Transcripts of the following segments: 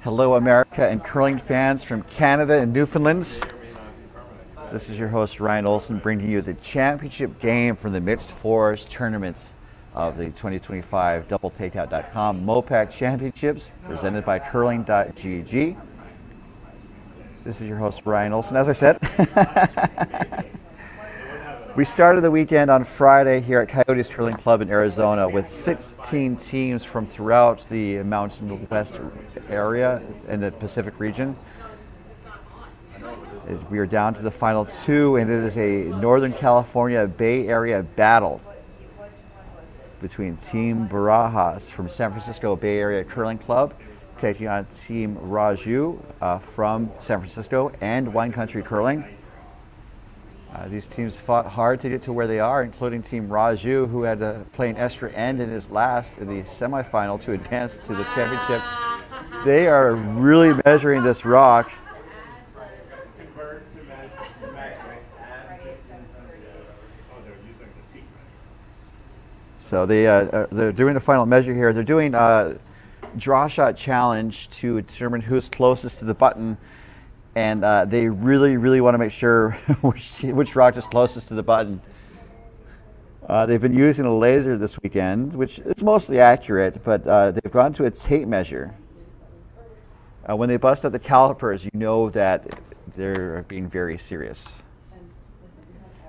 Hello, America and curling fans from Canada and Newfoundland. This is your host, Ryan Olson, bringing you the championship game from the mixed fours tournament of the 2025 doubletakeout.com MoPac Championships, presented by curling.gg. This is your host, Ryan Olson. As I said, we started the weekend on Friday here at Coyotes Curling Club in Arizona with 16 teams from throughout the Mountain West area in the Pacific region. We are down to the final two, and it is a Northern California Bay Area battle between Team Barajas from San Francisco Bay Area Curling Club taking on Team Raju from San Francisco and Wine Country Curling. These teams fought hard to get to where they are, including Team Raju, who had to play an extra end in his last in the semifinal to advance to the championship. They are really measuring this rock. So they're doing the final measure here. They're doing a draw shot challenge to determine who's closest to the button. And they really want to make sure which rock is closest to the button. They've been using a laser this weekend, which is mostly accurate, but they've gone to a tape measure. When they bust out the calipers, you know that they're being very serious.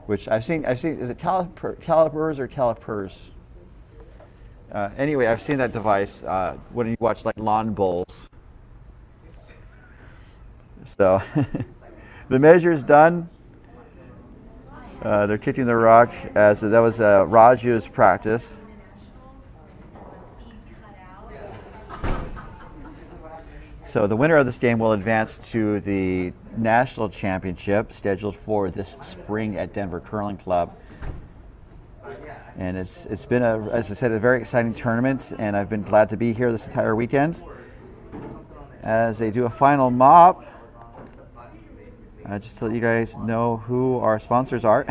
Which I've seen. Is it calipers or calipers? Anyway, I've seen that device when you watch like lawn bowls. So the measure is done. They're kicking the rock as that was Raju's practice. So the winner of this game will advance to the national championship scheduled for this spring at Denver Curling Club. And it's been, as I said, a very exciting tournament, and I've been glad to be here this entire weekend as they do a final mop. Just to let you guys know who our sponsors are.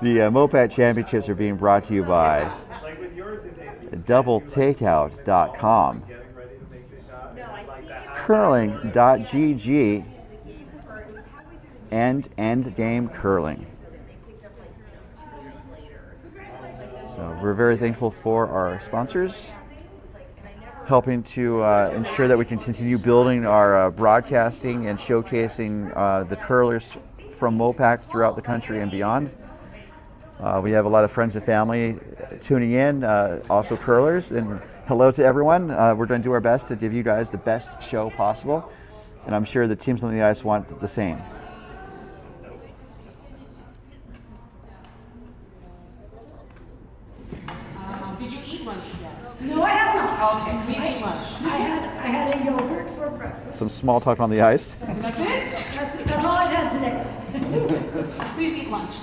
The MoPac Championships are being brought to you by doubletakeout.com, curling.gg, and Endgame Curling. So we're very thankful for our sponsors, helping to ensure that we can continue building our broadcasting and showcasing the curlers from MoPac throughout the country and beyond. We have a lot of friends and family tuning in, also curlers, and hello to everyone. We're going to do our best to give you guys the best show possible, and I'm sure the teams on the ice want the same. Did you eat lunch yet? No, I have not. Okay, please eat lunch. I had a yogurt for breakfast. Some small talk on the ice. That's it? That's it. That's all I've had today. Please eat lunch.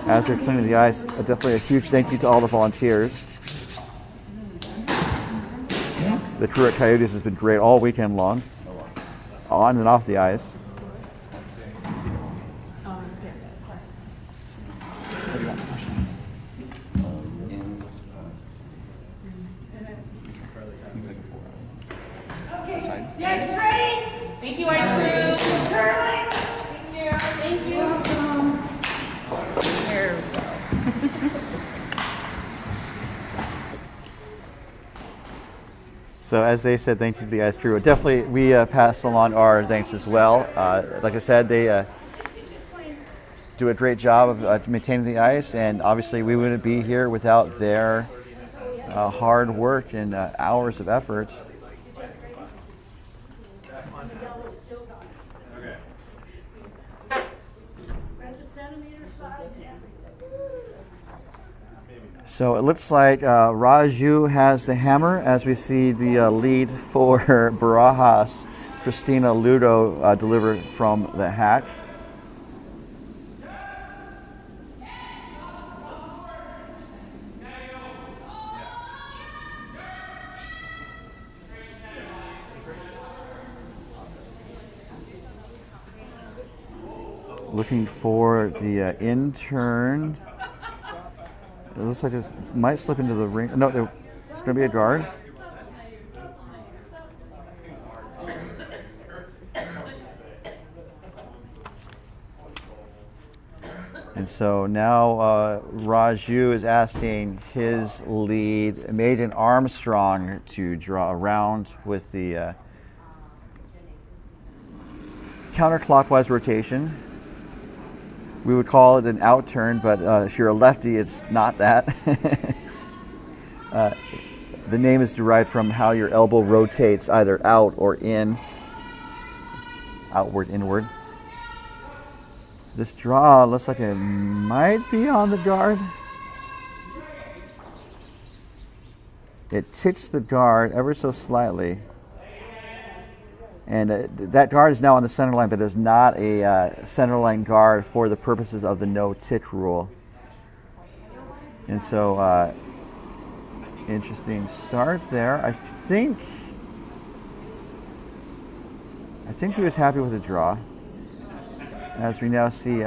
As they're cleaning the ice, definitely a huge thank you to all the volunteers. The crew at Coyotes has been great all weekend long, on and off the ice. Okay. Yes, ready? Thank you, Ice Crew. Curling. Thank you. There we go. So as they said, thank you to the ice crew. Definitely, we pass along our thanks as well. Like I said, they do a great job of maintaining the ice, and obviously we wouldn't be here without their hard work and hours of effort. So it looks like Raju has the hammer as we see the lead for Barajas. Christina Ludo delivered from the hack. Looking for the in-turn. It looks like this might slip into the ring. No, it's going to be a guard. And so now Raju is asking his lead, Maiden Armstrong, to draw around with the counterclockwise rotation. We would call it an out turn, but if you're a lefty, it's not that. The name is derived from how your elbow rotates either out or in, outward, inward. This draw looks like it might be on the guard. It tips the guard ever so slightly. And that guard is now on the center line, but is not a center line guard for the purposes of the no tick rule. And so, interesting start there. I think he was happy with the draw. As we now see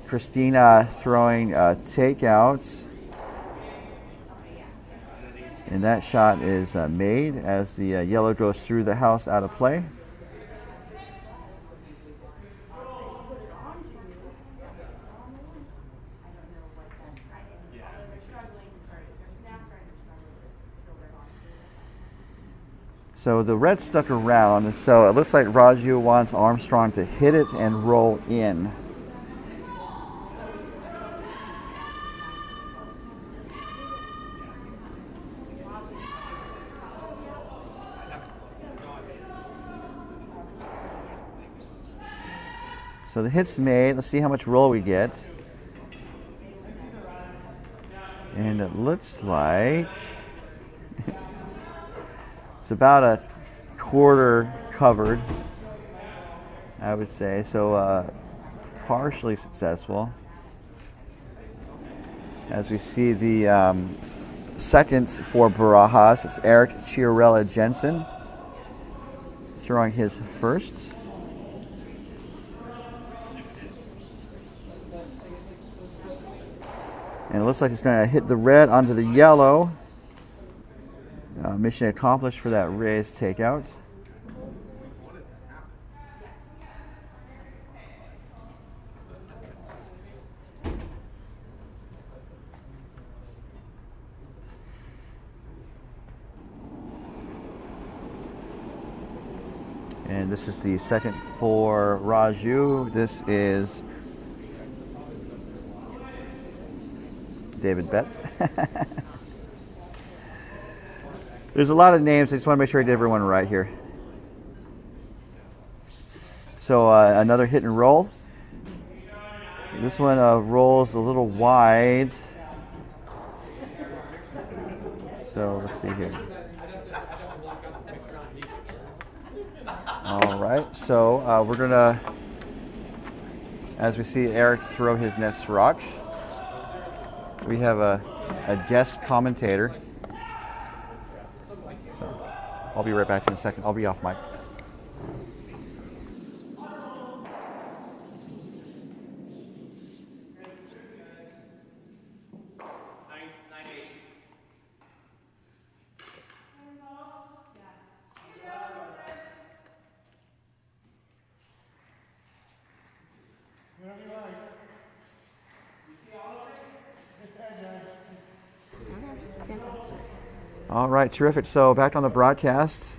Christina throwing takeouts. And that shot is made as the yellow goes through the house out of play. So the red stuck around, so it looks like Raju wants Armstrong to hit it and roll in. So the hit's made. Let's see how much roll we get. And it looks like it's about a quarter covered, I would say. So partially successful. As we see the seconds for Barajas, it's Eric Chiarella Jensen throwing his first. And it looks like it's going to hit the red onto the yellow. Mission accomplished for that raised takeout. And this is the second for Raju. This is David Betts. There's a lot of names. I just want to make sure I did everyone right here. So another hit and roll. This one rolls a little wide. So let's see here. All right. So we're gonna, as we see Eric throw his next rock, we have a guest commentator. I'll be right back in a second. I'll be off mic. All right, terrific. So back on the broadcast,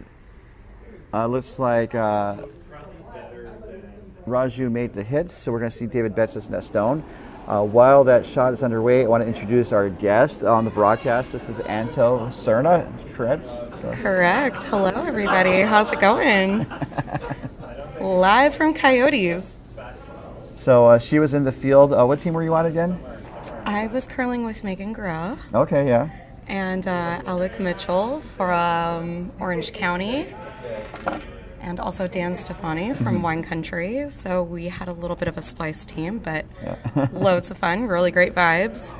looks like Raju made the hit, so we're going to see David Betts' net stone. While that shot is underway, I want to introduce our guest on the broadcast. This is Anto Serna, correct? So. Correct. Hello, everybody. How's it going? Live from Coyotes. So she was in the field. What team were you on again? I was curling with Megan Gra. Okay, yeah. And Alec Mitchell from Orange County. And also Dan Stefani from Wine Country. So we had a little bit of a splice team, but loads of fun, really great vibes.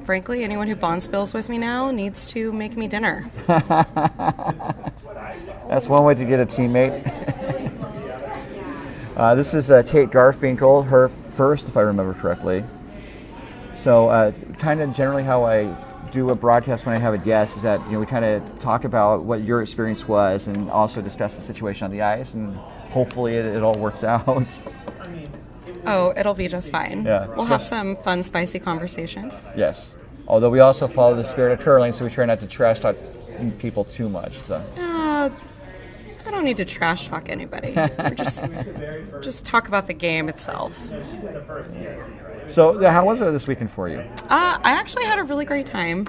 Frankly, anyone who bond spills with me now needs to make me dinner. That's one way to get a teammate. This is Kate Garfinkel, her first, if I remember correctly. So kind of generally how I do a broadcast when I have a guest is that we kind of talk about what your experience was and also discuss the situation on the ice, and hopefully it all works out. Oh, it'll be just fine. Yeah. We'll have some fun, spicy conversation. Yes. Although we also follow the spirit of curling, so we try not to trash talk people too much. So. I don't need to trash talk anybody. We're just talk about the game itself. So how was it this weekend for you? I actually had a really great time.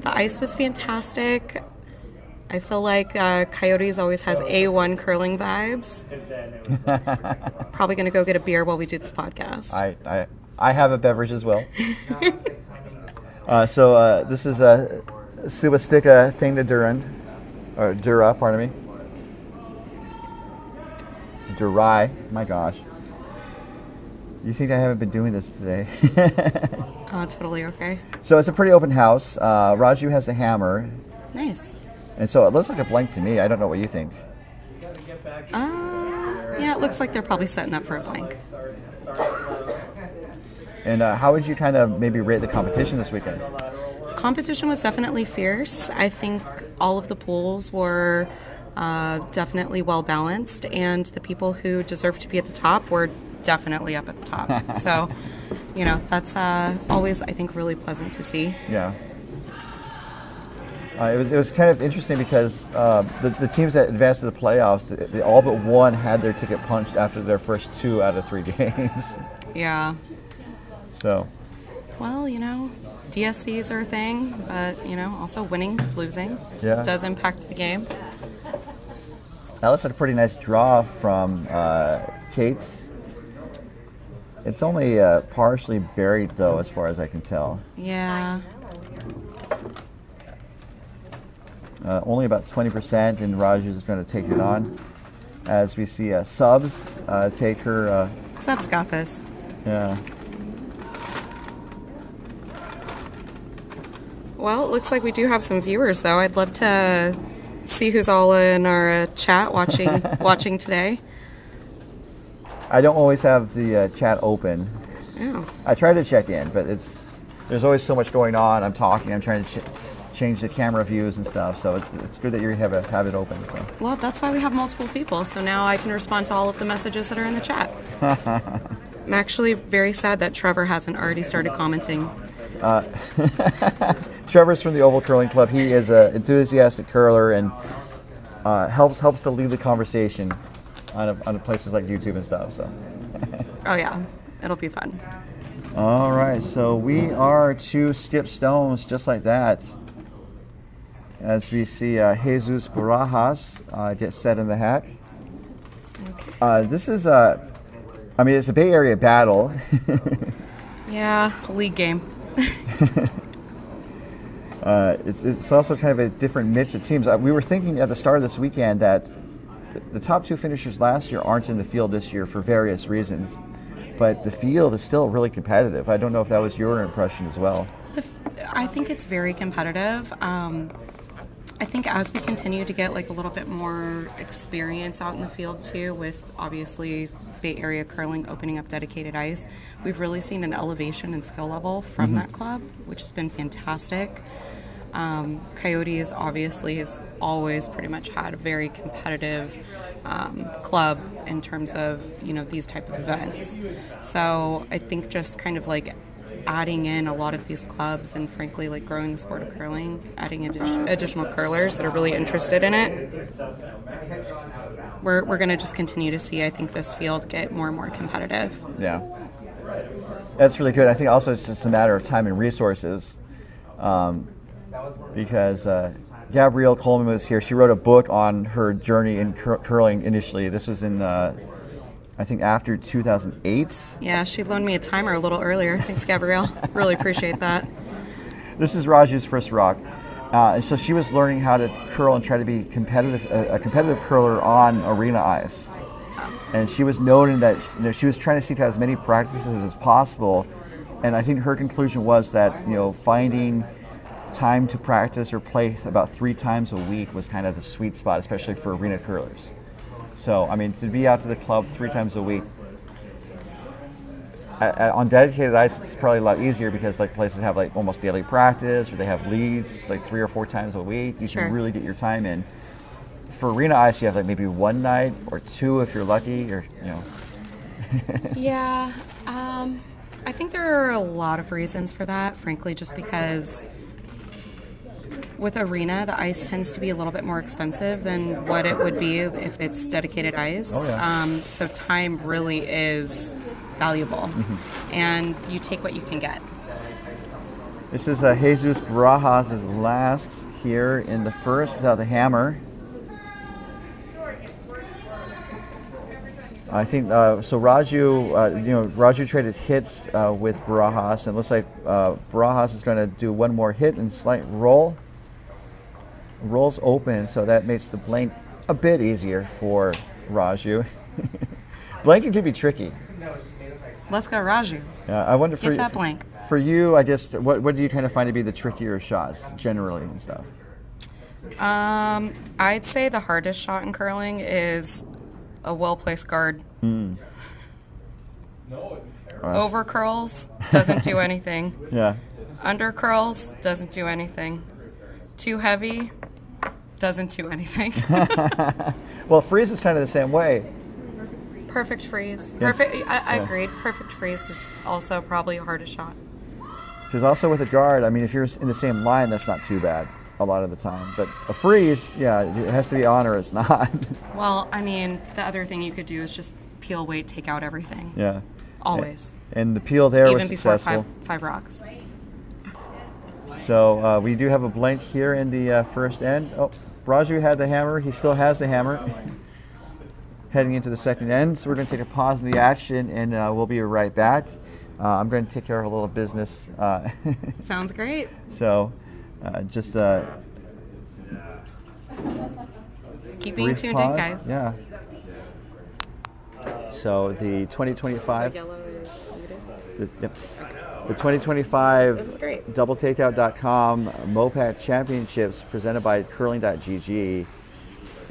The ice was fantastic. I feel like Coyotes always has A1 curling vibes. Probably going to go get a beer while we do this podcast. I have a beverage as well. So this is a Subastika thing to Dura, pardon me. Durai, my gosh. You think I haven't been doing this today? Oh, totally okay. So it's a pretty open house. Raju has the hammer. Nice. And so it looks like a blank to me. I don't know what you think. Yeah, it looks like they're probably setting up for a blank. And how would you kind of maybe rate the competition this weekend? Competition was definitely fierce. I think all of the pools were definitely well balanced, and the people who deserve to be at the top were definitely up at the top. So, that's always, I think, really pleasant to see. Yeah. It was kind of interesting because the teams that advanced to the playoffs, they all but one had their ticket punched after their first 2 out of 3 games. Yeah. So. Well, DSCs are a thing, but, also winning, losing does impact the game. Alice had a pretty nice draw from Kate's. It's only partially buried, though, as far as I can tell. Yeah. Only about 20%, and Raju is going to take it on. As we see Subs take her... Subs got this. Yeah. Well, it looks like we do have some viewers, though. I'd love to see who's all in our chat watching today. I don't always have the chat open. Oh. I try to check in, but there's always so much going on. I'm talking. I'm trying to change the camera views and stuff. So it's good that you have it open. So. Well, that's why we have multiple people. So now I can respond to all of the messages that are in the chat. I'm actually very sad that Trevor hasn't already started commenting. Trevor's from the Oval Curling Club. He is an enthusiastic curler and helps to lead the conversation on places like YouTube and stuff. So. Oh yeah, it'll be fun. All right, so we are 2 skip stones just like that. As we see Jesus Barajas get set in the hack. This is it's a Bay Area battle. Yeah, league game. It's also kind of a different mix of teams. We were thinking at the start of this weekend that the top 2 finishers last year aren't in the field this year for various reasons, but the field is still really competitive. I don't know if that was your impression as well. I think it's very competitive. I think as we continue to get a little bit more experience out in the field too, with obviously Bay Area curling opening up dedicated ice, we've really seen an elevation in skill level from that club, which has been fantastic. Coyotes obviously has always pretty much had a very competitive club in terms of these type of events. So I think just kind of adding in a lot of these clubs and frankly growing the sport of curling, adding additional curlers that are really interested in it, we're going to just continue to see, I think, this field get more and more competitive. Yeah, that's really good. I think also it's just a matter of time and resources, because Gabrielle Coleman was here. She wrote a book on her journey in curling initially. This was in I think after 2008. Yeah, she loaned me a timer a little earlier. Thanks, Gabrielle. Really appreciate that. This is Raju's first rock. And so she was learning how to curl and try to be a competitive curler on arena ice. And she was noting that she was trying to seek out as many practices as possible. And I think her conclusion was that finding time to practice or play about 3 times a week was kind of the sweet spot, especially for arena curlers. So, I mean, to be out to the club 3 times a week, on dedicated ice, it's probably a lot easier because like places have like almost daily practice, or they have leads like 3 or 4 times a week. You Sure. can really get your time in. For arena ice, you have like maybe 1 night or 2 if you're lucky, or Yeah, I think there are a lot of reasons for that, frankly, just because with arena, the ice tends to be a little bit more expensive than what it would be if it's dedicated ice. Oh, yeah. So time really is valuable, and you take what you can get. This is Jesus Barajas' last here in the first without the hammer. I think so. Raju, Raju traded hits with Barajas, and it looks like Barajas is going to do one more hit and slight roll. Rolls open, so that makes the blank a bit easier for Raju. Blanking can be tricky. Let's go, Raju. I wonder Get that blank. For you, I guess, what do you kind of find to be the trickier shots generally and stuff? I'd say the hardest shot in curling is a well-placed guard. Over curls doesn't do anything. Yeah. Under curls doesn't do anything. Too heavy doesn't do anything. Well, freeze is kind of the same way. Perfect freeze. Perfect. I agreed. Perfect freeze is also probably a hardest shot. Because also with a guard, I mean, if you're in the same line, that's not too bad a lot of the time. But a freeze, yeah, it has to be on or it's not. Well, I mean, the other thing you could do is just peel, weight, take out everything. Yeah. Always. And the peel there Even was before successful. five rocks. So we do have a blank here in the first end. Oh, Raju had the hammer. He still has the hammer. Heading into the second end. So we're going to take a pause in the action, and we'll be right back. I'm going to take care of a little business. Sounds great. So just Keep being brief tuned pause. in, guys. Yeah. So the 2025. Yellow is Yep. The 2025 This is great. doubletakeout.com MoPac Championships presented by curling.gg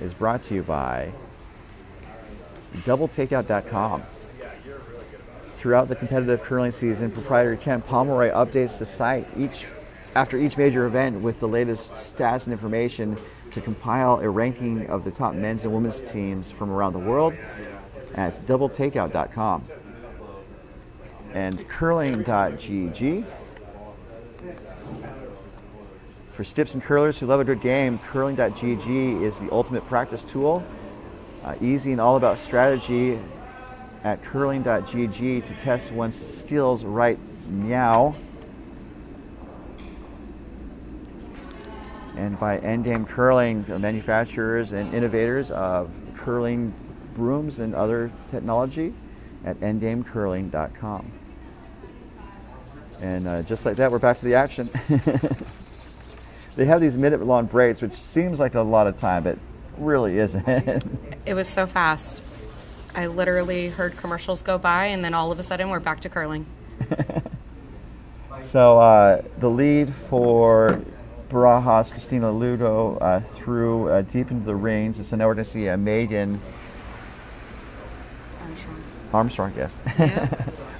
is brought to you by doubletakeout.com. Throughout the competitive curling season, proprietor Ken Pomeroy updates the site after each major event with the latest stats and information to compile a ranking of the top men's and women's teams from around the world at doubletakeout.com. And curling.gg. For stips and curlers who love a good game, curling.gg is the ultimate practice tool. Easy and all about strategy at curling.gg to test one's skills right meow. And by Endgame Curling, manufacturers and innovators of curling brooms and other technology at endgamecurling.com. And just like that, we're back to the action. They have these minute-long breaks, which seems like a lot of time, but really isn't. It was so fast. I literally heard commercials go by, and then all of a sudden we're back to curling. So the lead for Barajas, Christina Ludo threw deep into the range, and so now we're going to see Megan Armstrong, yes. Yeah.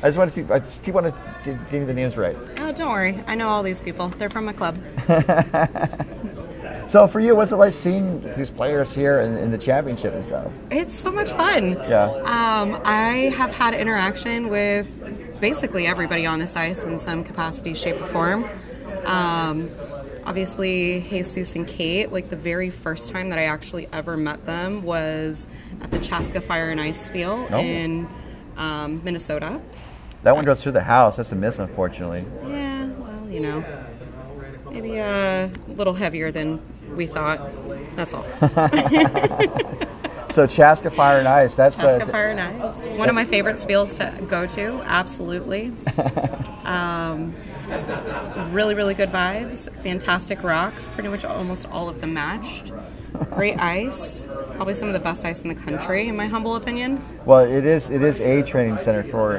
I just keep wanting to getting the names right. Oh, don't worry. I know all these people. They're from my club. So for you, what's it like seeing these players here in the championship and stuff? It's so much fun. Yeah. I have had interaction with basically everybody on this ice in some capacity, shape, or form. Obviously, Jesus and Kate, like the very first time that I actually ever met them was at the Chaska Fire and Ice Spiel in Minnesota. That one goes through the house. That's a miss, unfortunately. Yeah, well, you know, maybe a little heavier than we thought. That's all. So Chaska Fire and Ice. That's Chaska Fire and Ice. One of my favorite spiels to go to, absolutely. Really, really good vibes. Fantastic rocks. Pretty much almost all of them matched. Great ice. Probably some of the best ice in the country, in my humble opinion. Well, it is a training center for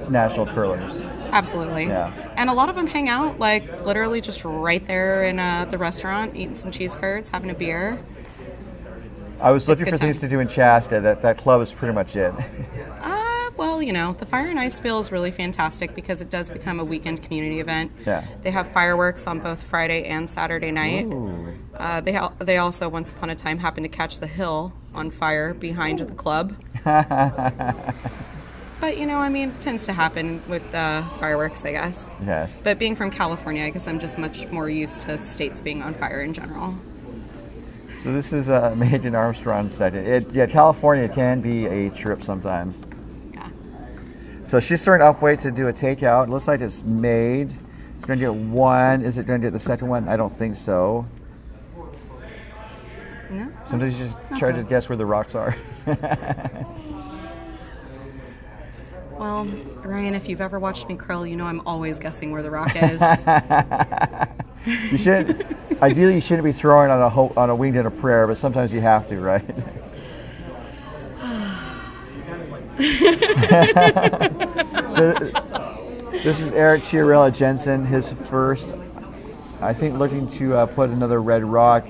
national curlers. Absolutely. Yeah. And a lot of them hang out, like, literally just right there in the restaurant, eating some cheese curds, having a beer. I was looking good for things to times. do in Shasta. That club is pretty much it. Well, you know, the Fire and Ice Feel is really fantastic because it does become a weekend community event. Yeah. They have fireworks on both Friday and Saturday night. Ooh. They also, once upon a time, happened to catch the hill on fire behind the club. But, you know, I mean, it tends to happen with fireworks, I guess. Yes. But being from California, I guess I'm just much more used to states being on fire in general. So this is Megan Armstrong's second. Yeah, California can be a trip sometimes. Yeah. So she's throwing up weight to do a takeout. It looks like it's made. It's going to get one. Is it going to get the second one? I don't think so. No? Sometimes you just try to guess where the rocks are. Well, Ryan, if you've ever watched me curl, you know I'm always guessing where the rock is. You shouldn't. Ideally, you shouldn't be throwing on a winged in a prayer, but sometimes you have to, right? So this is Eric Chiarella Jensen, his first. I think looking to put another red rock.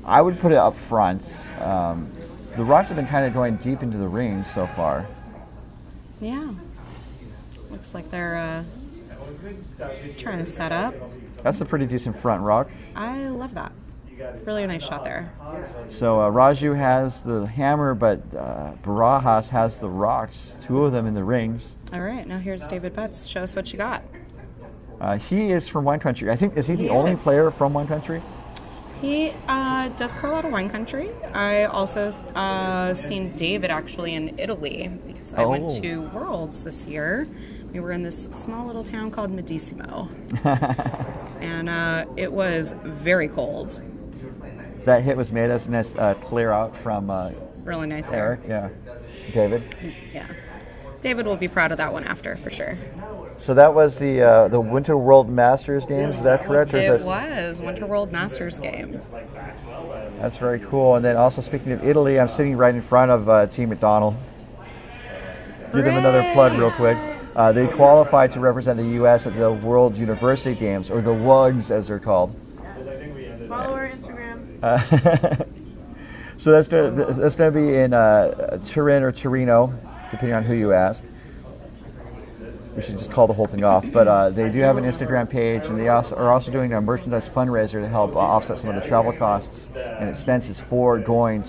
I would put it up front. The rocks have been kind of going deep into the rings so far. Yeah. Looks like they're trying to set up. That's a pretty decent front rock. I love that. Really nice shot there. So Raju has the hammer, but Barajas has the rocks, two of them in the rings. All right, now here's David Butts. Show us what you got. He is from Wine Country. I think, is he the He only is. player from Wine Country? He does curl out of wine country. I also seen David actually in Italy because I went Oh. to Worlds this year. We were in this small little town called Medissimo. And it was very cold. That hit was made. That's a nice clear out from Really nice there. Eric. Yeah. David. Yeah. David will be proud of that one after, for sure. So that was the Winter World Masters Games. Is that correct? Or It is that, was Winter World Masters Games. that's very cool. And then also speaking of Italy, I'm sitting right in front of Team McDonald. Give them another plug real quick. They qualified to represent the U.S. at the World University Games, or the WUGs as they're called. Follow our Instagram. So that's going to be in Turin or Torino, depending on who you ask. We should just call the whole thing off. But they do have an Instagram page, and they are also doing a merchandise fundraiser to help offset some of the travel costs and expenses for going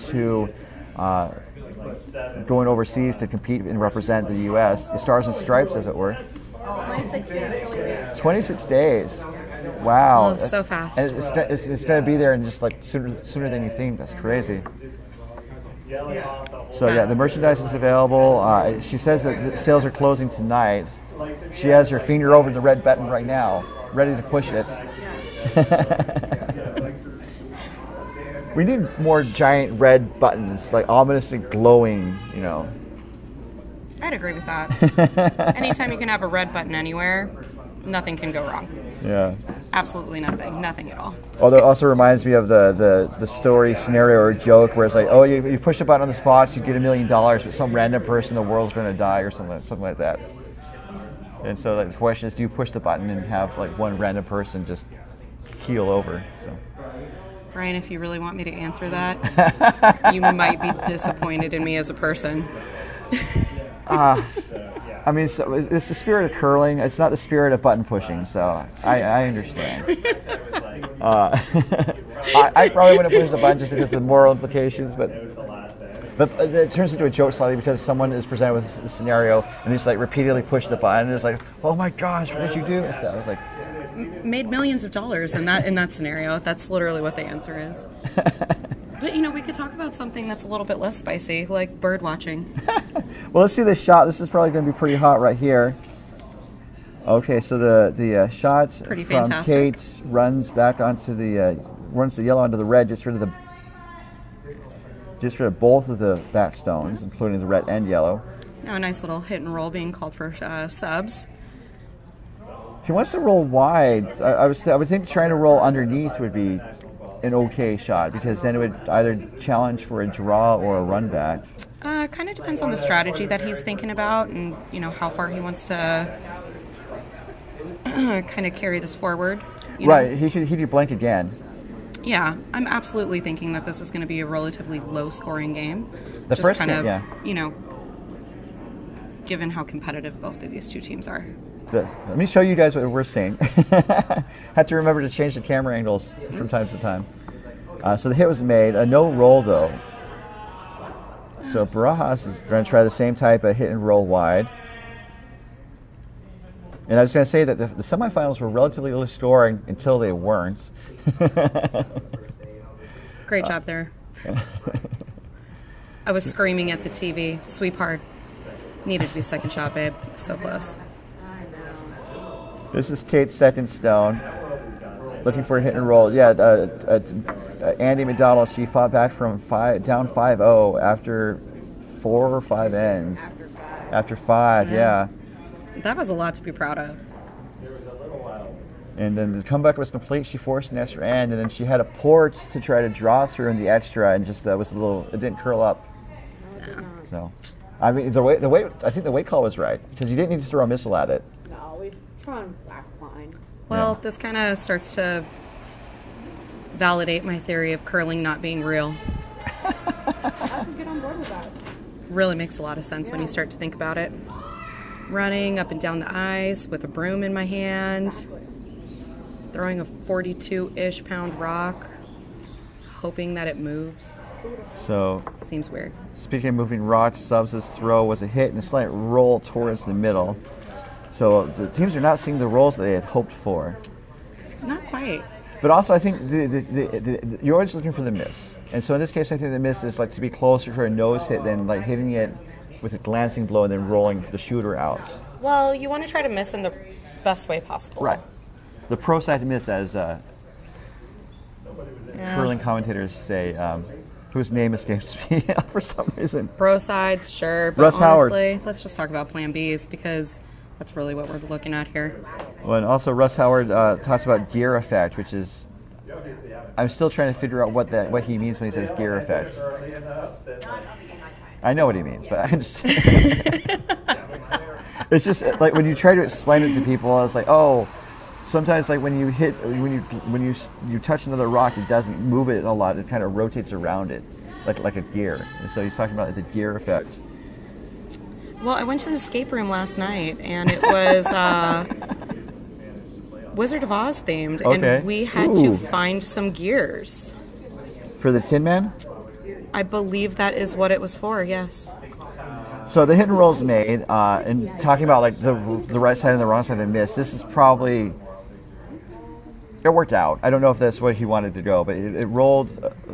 overseas to compete and represent the U.S. The Stars and Stripes, as it were. 26 days till we leave. 26 days. Wow. Oh, so fast. And it's going to be there in just like sooner than you think. That's crazy. So yeah, the merchandise is available. She says that the sales are closing tonight. She has her finger over the red button right now, ready to push it. We need more giant red buttons, like ominous and glowing, you know. I'd agree with that. Anytime you can have a red button anywhere, nothing can go wrong. Yeah. Absolutely nothing. Nothing at all. Although it also reminds me of the story, scenario, or joke where it's like, oh, you push the button on the spot, you get $1 million, but some random person in the world's going to die or something like that. And so like, the question is, do you push the button and have like one random person just keel over? So. Brian, if you really want me to answer that, you might be disappointed in me as a person. I mean, so it's the spirit of curling. It's not the spirit of button pushing, so I understand. I probably wouldn't push the button just because of the moral implications, but it turns into a joke slightly because someone is presented with the scenario and they just like repeatedly push the button and it's like, oh my gosh, what did you do? And stuff. I was like, Made millions of dollars in that scenario. That's literally what the answer is. But you know, we could talk about something that's a little bit less spicy, like bird watching. well, let's see this shot. This is probably going to be pretty hot right here. Okay, so the shot Pretty from fantastic. Kate runs back onto runs the yellow onto the red, just rid of both of the back stones, including the red and yellow. Now a nice little hit and roll being called for subs. If he wants to roll wide, I would think trying to roll underneath would be an okay shot because then it would either challenge for a draw or a run back. Kind of depends on the strategy that he's thinking about and, you know, how far he wants to kind of carry this forward. You know? Right, he could blank again. Yeah, I'm absolutely thinking that this is going to be a relatively low-scoring game. The Just first kind game, of, yeah. you know, given how competitive both of these two teams are. Let me show you guys what we're seeing. Had to remember to change the camera angles from time to time. So the hit was made. No roll, though. So Barajas is going to try the same type of hit and roll wide. And I was going to say that the semifinals were relatively low scoring until they weren't. Great job there. I was screaming at the TV, sweep hard. Needed to be second shot, babe. So close. This is Kate's second stone. Looking for a hit and roll. Yeah, Andy McDonald, she fought back from down 5-0 after 4 or 5 ends. After 5, yeah. That was a lot to be proud of. And then the comeback was complete. She forced an extra end, and then she had a port to try to draw through in the extra, and just was a little. It didn't curl up. Yeah. So, I mean, the weight. I think the weight call was right because you didn't need to throw a missile at it. No, we try and back line. Well, Yeah. this kind of starts to validate my theory of curling not being real. I can get on board with that. Really makes a lot of sense when you start to think about it. Running up and down the ice with a broom in my hand, throwing a 42-ish pound rock, hoping that it moves. So, Seems weird. speaking of moving rocks, Subs' throw was a hit and a slight roll towards the middle. So the teams are not seeing the rolls that they had hoped for. Not quite. But also, I think you're always looking for the miss. And so in this case, I think the miss is like to be closer for a nose hit than like hitting it with a glancing blow and then rolling the shooter out. Well, you want to try to miss in the best way possible. Right. The pro side to miss, as Yeah. curling commentators say, whose name escapes me for some reason. Pro sides, sure. But Russ Howard. honestly, let's just talk about plan Bs because that's really what we're looking at here. Well, and also Russ Howard talks about gear effect, which is, I'm still trying to figure out what he means when he says gear effect. I know what he means, but I just it's just like when you try to explain it to people, it's like, oh, sometimes like when you touch another rock, it doesn't move it a lot. It kind of rotates around it, like a gear. And so he's talking about the gear effect. Well, I went to an escape room last night, and it was Wizard of Oz themed, Okay. and we had Ooh. to find some gears. For the Tin Man? I believe that is what it was for, yes. So the hit and roll's made, and talking about like the right side and the wrong side of the miss, this is probably, it worked out. I don't know if that's what he wanted to go, but it rolled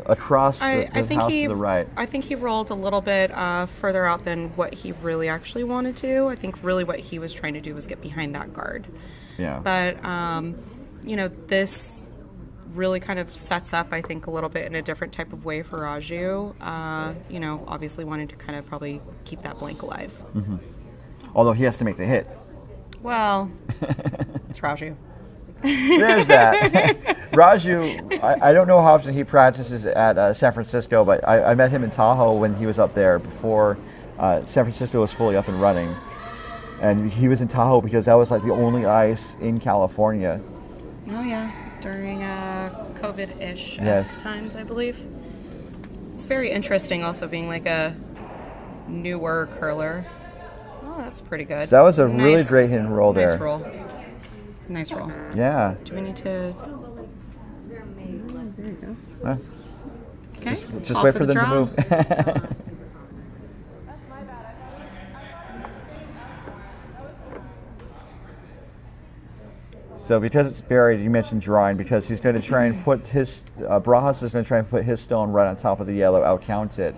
across the house to the right. I think he rolled a little bit further out than what he really actually wanted to. I think really what he was trying to do was get behind that guard. Yeah. But, this really kind of sets up, I think, a little bit in a different type of way for Raju. Obviously wanting to kind of probably keep that blank alive. Mm-hmm. Although he has to make the hit. Well, it's Raju. There's that. Raju, I don't know how often he practices at San Francisco, but I met him in Tahoe when he was up there before San Francisco was fully up and running. And he was in Tahoe because that was like the only ice in California. Oh, yeah. During COVID-ish Yes. times, I believe. It's very interesting also being like a newer curler. Oh, that's pretty good. So that was a really Nice- great hit and roll there. Nice roll. Nice roll. Yeah. Do we need to... There you go. Uh, Okay. Just Call wait for the them draw. to move. So because it's buried, you mentioned drawing, because he's going to try and put his, Barajas is going to try and put his stone right on top of the yellow, outcount it.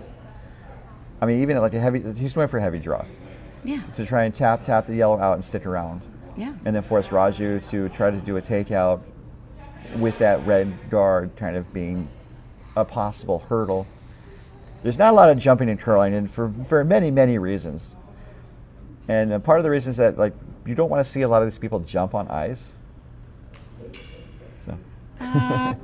I mean, even like a heavy, he's going for a heavy draw. Yeah. To try and tap the yellow out and stick around. Yeah. And then force Raju to try to do a takeout with that red guard kind of being a possible hurdle. There's not a lot of jumping and curling, and for many, many reasons. And part of the reason is that like you don't want to see a lot of these people jump on ice. So.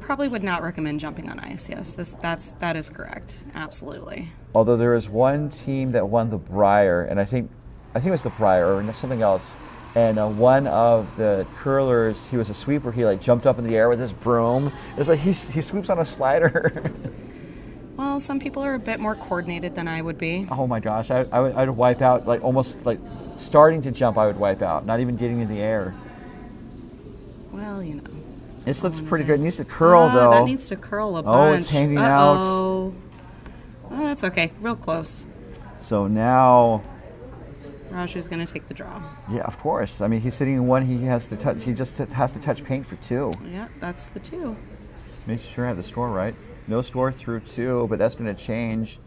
Probably would not recommend jumping on ice. Yes, that is correct. Absolutely. Although there is one team that won the Briar, and I think it was the Briar or something else, And one of the curlers, he was a sweeper. He like jumped up in the air with his broom. It's like he sweeps on a slider. Well, some people are a bit more coordinated than I would be. Oh my gosh, I'd wipe out like almost like starting to jump. I would wipe out, not even getting in the air. Well, you know. This looks pretty good. It needs to curl though. That needs to curl a bunch. Oh, it's hanging out. Oh, that's okay. Real close. So now, Raju's going to take the draw. yeah, of course. I mean, he's sitting in one. He has to touch. He just has to touch paint for 2. Yeah, that's the 2. Make sure I have the score right. No score through 2, but that's going to change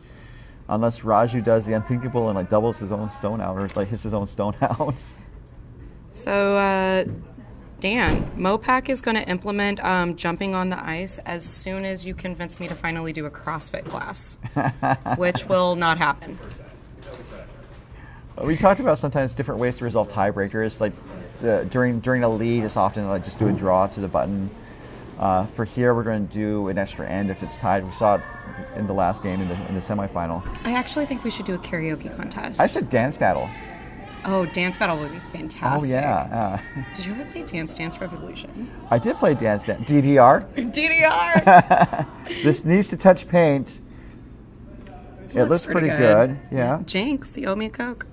unless Raju does the unthinkable and like doubles his own stone out or like hits his own stone out. So, Dan, MoPac is going to implement jumping on the ice as soon as you convince me to finally do a CrossFit class, which will not happen. We talked about sometimes different ways to resolve tiebreakers. Like during a lead, it's often like just do a draw to the button. For here, we're going to do an extra end if it's tied. We saw it in the last game in the semifinal. I actually think we should do a karaoke contest. I said dance battle. Oh, dance battle would be fantastic. Oh yeah. Did you ever play Dance Dance Revolution? I did play dance DDR. DDR. This needs to touch paint. It looks pretty good. Yeah. Jinx, you owe me a Coke.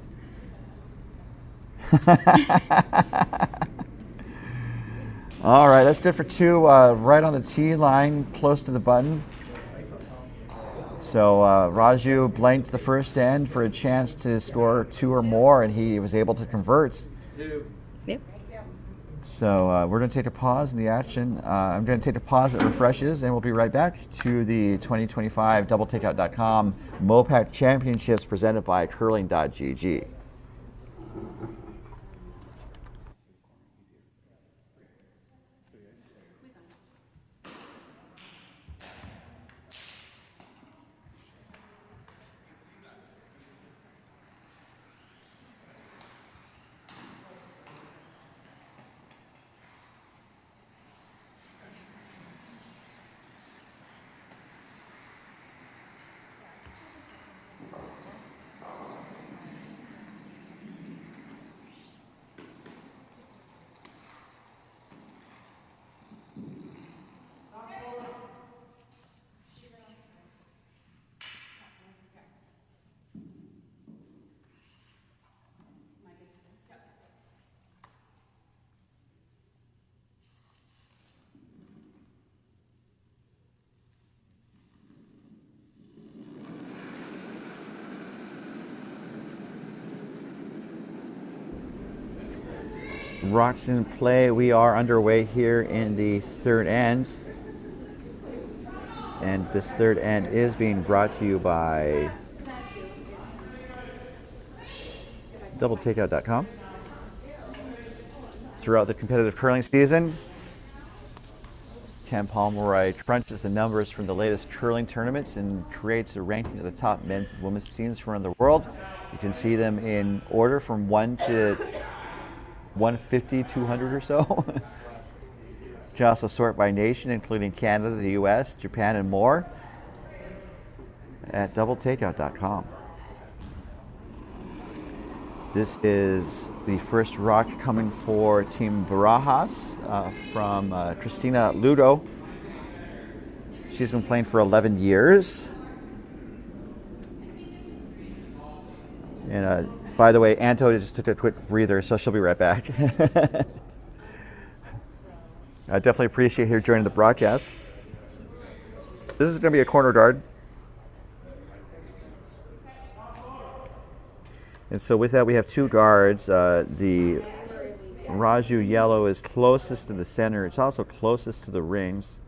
All right, that's good for 2. Right on the tee line, close to the button. So Raju blanked the first end for a chance to score 2 or more, and he was able to convert. Yep. So we're going to take a pause in the action. I'm going to take a pause that refreshes, and we'll be right back to the 2025 DoubleTakeout.com MoPac Championships presented by Curling.gg. Rocks in play. We are underway here in the third end. And this third end is being brought to you by DoubleTakeout.com. Throughout the competitive curling season, Ken Pomeroy crunches the numbers from the latest curling tournaments and creates a ranking of the top men's and women's teams from around the world. You can see them in order from 1 to 150, 200 or so. You can also sort by nation, including Canada, the US, Japan, and more at DoubleTakeout.com. This is the first rock coming for Team Barajas from Christina Ludo. She's been playing for 11 years. And by the way, Anto just took a quick breather, so she'll be right back. I definitely appreciate her joining the broadcast. This is going to be a corner guard. And so with that, we have 2 guards. The Raju yellow is closest to the center. It's also closest to the rings.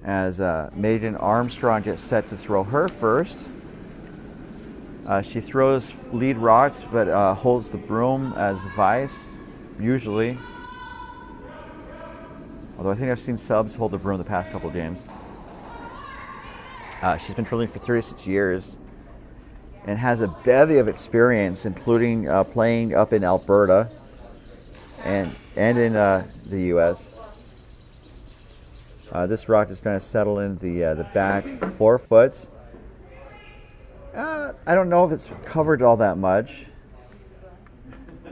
As Megan Armstrong gets set to throw her first. She throws lead rocks, but holds the broom as vice, usually. Although I think I've seen subs hold the broom the past couple of games. She's been curling for 36 years and has a bevy of experience, including playing up in Alberta and in the U.S. This rock is going to settle in the back 4 foot. I don't know if it's covered all that much.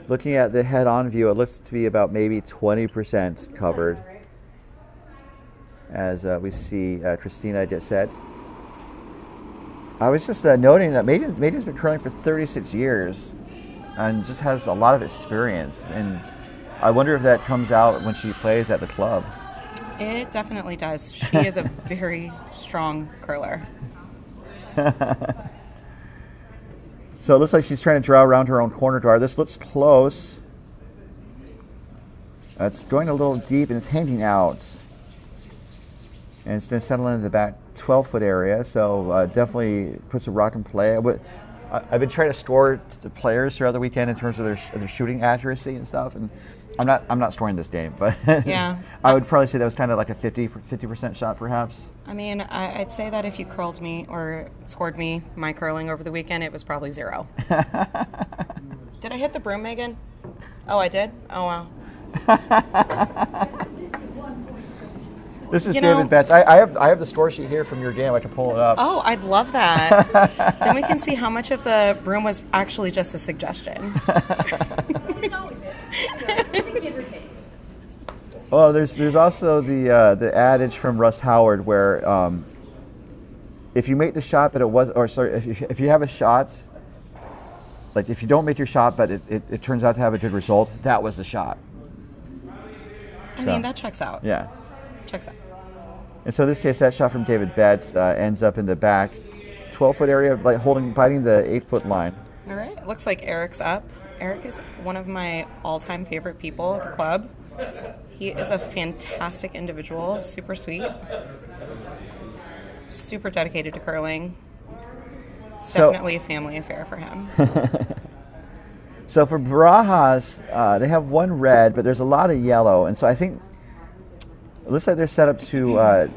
Looking at the head-on view, it looks to be about maybe 20% covered. As we see Christina get set. I was just noting that Maiden's been curling for 36 years and just has a lot of experience. And I wonder if that comes out when she plays at the club. It definitely does. She is a very strong curler. So it looks like she's trying to draw around her own corner draw. This looks close. It's going a little deep and it's hanging out. And it's been settling in the back 12-foot area, so definitely puts a rock in play. I've been trying to score the players throughout the weekend in terms of their shooting accuracy and stuff, and I'm not scoring this game, but yeah, I would probably say that was kind of like a 50% shot, perhaps. I mean, I'd say that if you curled me or scored me my curling over the weekend, it was probably 0. Did I hit the broom, Megan? Oh, I did? Oh, wow. This is David Betts. I have the score sheet here from your game. I can pull it up. Oh, I'd love that. Then we can see how much of the broom was actually just a suggestion. Well, there's also the adage from Russ Howard where if you make the shot, but if you have a shot, like if you don't make your shot, but it turns out to have a good result, that was the shot. I mean, that checks out. Yeah. Checks out. And so in this case, that shot from David Betts ends up in the back 12-foot area, like biting the 8-foot line. All right. Looks like Eric's up. Eric is one of my all-time favorite people at the club. He is a fantastic individual, super sweet, super dedicated to curling. It's definitely a family affair for him. So for Barajas, they have one red, but there's a lot of yellow, and so I think it looks like they're set up to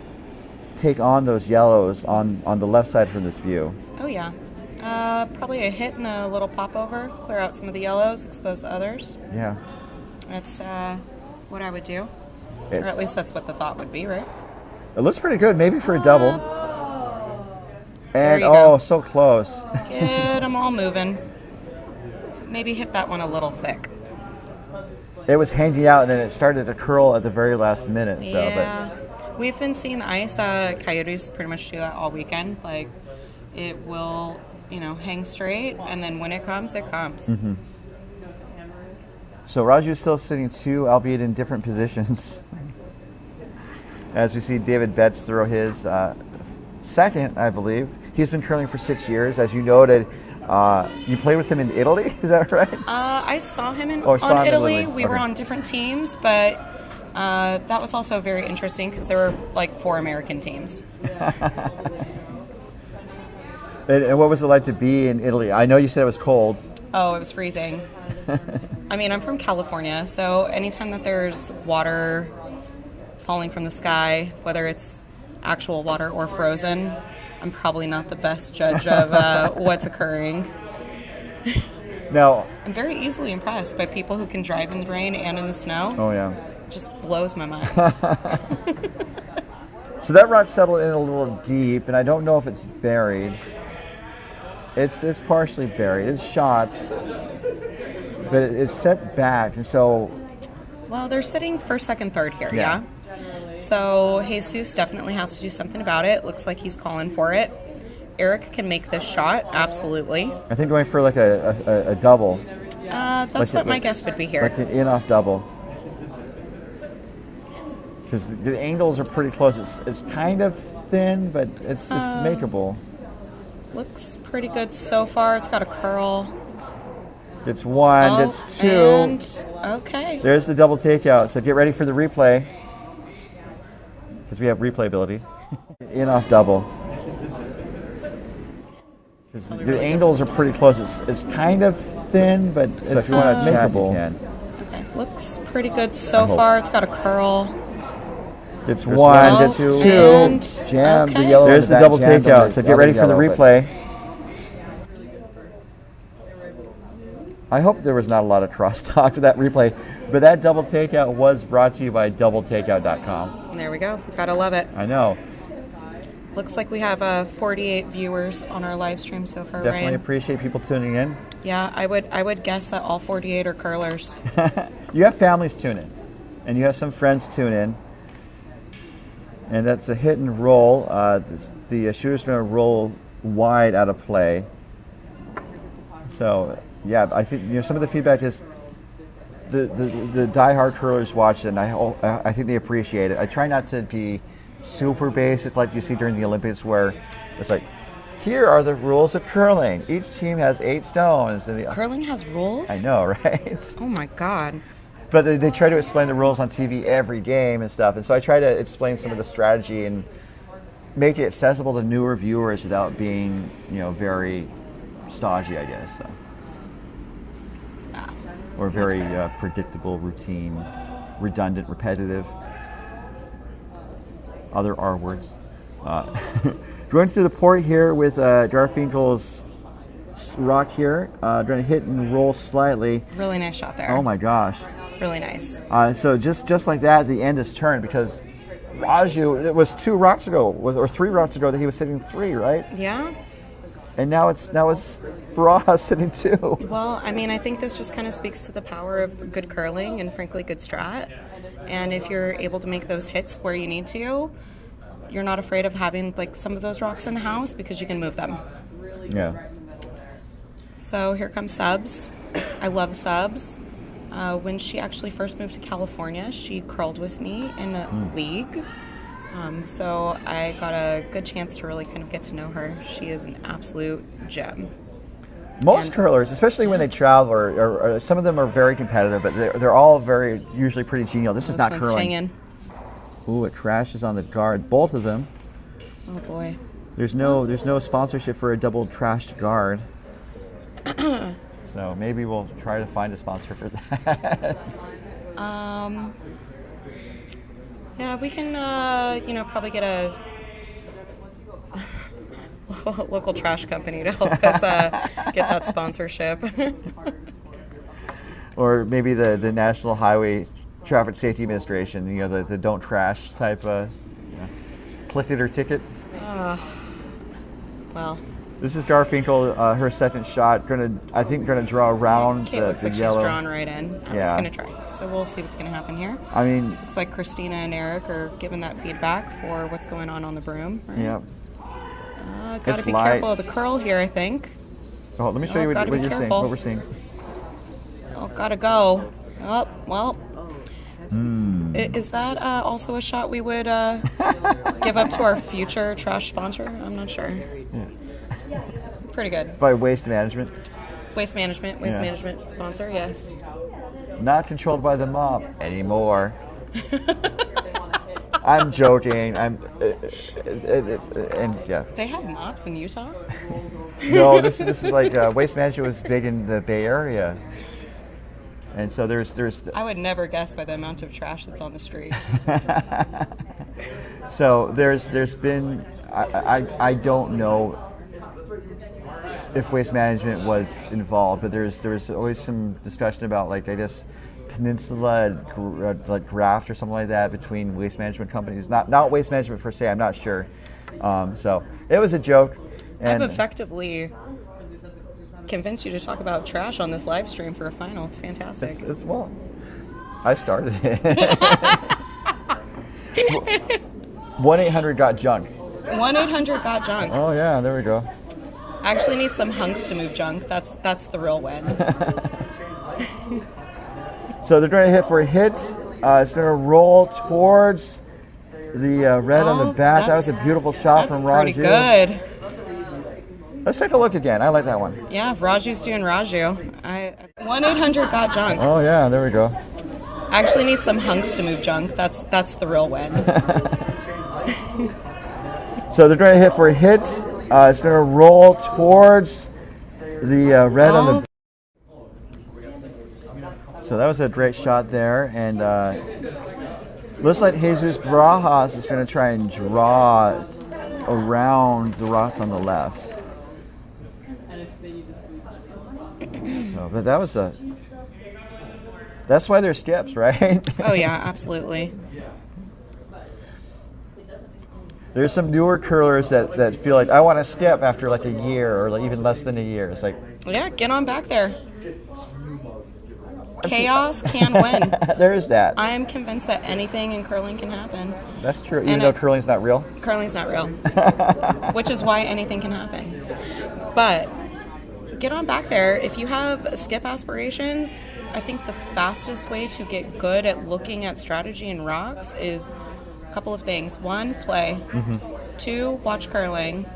take on those yellows on the left side from this view. Oh, yeah. Probably a hit and a little popover, clear out some of the yellows, expose the others. Yeah. That's what I would do. Or at least that's what the thought would be, right? It looks pretty good, maybe for a double. And, go. So close. Get them all moving. Maybe hit that one a little thick. It was hanging out, and then it started to curl at the very last minute. Yeah. We've been seeing the ice. Coyotes pretty much do that all weekend. Like, it will, hang straight, and then when it comes, it comes. Mm-hmm. So Raju's still sitting 2, albeit in different positions. As we see David Betts throw his second, I believe. He's been curling for 6 years, as you noted. You played with him in Italy, is that right? I saw him in Italy. We were on different teams, but that was also very interesting because there were like 4 American teams. And what was it like to be in Italy? I know you said it was cold. Oh, it was freezing. I mean, I'm from California, so anytime that there's water falling from the sky, whether it's actual water or frozen, I'm probably not the best judge of what's occurring. Now, I'm very easily impressed by people who can drive in the rain and in the snow. Oh, yeah. It just blows my mind. So that rock settled in a little deep, and I don't know if it's buried. It's partially buried. It's shot, but it's set back, and so... Well, they're sitting first, second, third here, yeah? So Jesus definitely has to do something about it. Looks like he's calling for it. Eric can make this shot, absolutely. I think going for like a double. That's what my guess would be here. Like an in-off double. Because the angles are pretty close. It's kind of thin, but it's makeable. Looks pretty good so far. It's got a curl. It's 1, it's 2. And, okay. There's the double takeout. So get ready for the replay. Because we have replayability. In-off double. Because the angles are pretty close. It's kind of thin, but it's makeable. Okay. Looks pretty good so far. It's got a curl. It's 1, it's 2. Jam the yellow. There's the double takeout. So get ready for the replay. I hope there was not a lot of crosstalk for that replay, but that double takeout was brought to you by doubletakeout.com. There we go. We gotta love it. I know. Looks like we have 48 viewers on our live stream so far, Definitely Ryan. appreciate people tuning in. Yeah, I would guess that all 48 are curlers. You have families tune in, and you have some friends tune in, and that's a hit and roll. The shooter's going to roll wide out of play. So yeah, I think some of the feedback is the diehard curlers watch it, and I think they appreciate it. I try not to be super basic like you see during the Olympics, where it's like, here are the rules of curling. Each team has 8 stones. And Curling has rules? I know, right? Oh my God. But they try to explain the rules on TV every game and stuff, and so I try to explain some of the strategy and make it accessible to newer viewers without being, very stodgy, I guess. So. Or very predictable, routine, redundant, repetitive. Other R words. Going through the port here with Garfinkel's rock here. Going to hit and roll slightly. Really nice shot there. Oh my gosh. Really nice. So just like that, the end is turned, because Raju, it was 2 rocks ago, or 3 rocks ago that he was hitting 3, right? Yeah. And now it's Barajas sitting 2. Well, I mean, I think this just kind of speaks to the power of good curling and, frankly, good strat. And if you're able to make those hits where you need to, you're not afraid of having like some of those rocks in the house because you can move them. Yeah. So here comes Subs. I love Subs. When she actually first moved to California, she curled with me in a league. So I got a good chance to really kind of get to know her. She is an absolute gem. Most curlers, especially when they travel, or some of them are very competitive, but they're all usually pretty genial. This is not one's curling. Hanging. Ooh, it crashes on the guard. Both of them. Oh boy. There's no sponsorship for a double trashed guard. So maybe we'll try to find a sponsor for that. Yeah, we can, probably get a local trash company to help us get that sponsorship. Or maybe the National Highway Traffic Safety Administration, the don't trash type, click it or ticket. Well, This is Garfinkel, her second shot. I think gonna draw around Kate the looks like yellow. she's drawn right in. I'm Yeah. just gonna try. So we'll see what's gonna happen here. I mean, Looks like Christina and Eric are giving that feedback for what's going on the broom. Right? yeah. Gotta It's be light. careful of the curl here, I think. Oh, let me show you what gotta you're be seeing. careful. What we're seeing. Oh, gotta go. Oh, well. Is that also a shot we would give up to our future trash sponsor? I'm not sure. Pretty good. By Waste Management. Waste management sponsor, yes. Not controlled by the mob anymore. I'm joking. And yeah. They have mops in Utah? No, this is like Waste Management was big in the Bay Area, and so there's. I would never guess by the amount of trash that's on the street. So there's been I don't know if Waste Management was involved, but there's always some discussion about, like, I guess, peninsula like graft or something like that between waste management companies. Not Waste Management per se. I'm not sure. So it was a joke. And I've effectively convinced you to talk about trash on this live stream for a final. It's fantastic. well, I started it. 1-800-GOT-JUNK. 1-800-GOT-JUNK. Oh yeah, there we go. I actually need some hunks to move junk. That's the real win. So they're going to hit for a hit. It's going to roll towards the red on the back. That was a beautiful shot from Raju. That's pretty good. Let's take a look again. I like that one. Yeah, Raju's doing Raju. 1-800-GOT-JUNK. Oh yeah, there we go. I actually need some hunks to move junk. That's the real win. So they're going to hit for a hit. It's going to roll towards the red on the. So that was a great shot there, and looks like Jesus Barajas is going to try and draw around the rocks on the left. So, but that was that's why they're skips, right? Oh yeah, absolutely. There's some newer curlers that feel like I want to skip after like a year or like even less than a year. It's like, Yeah, get on back there. Chaos can win. there is that. I am convinced that anything in curling can happen. That's true. Even though curling's not real. Curling's not real, which is why anything can happen. But get on back there. If you have skip aspirations, I think the fastest way to get good at looking at strategy and rocks is a couple of things. 1, play. 2, watch curling.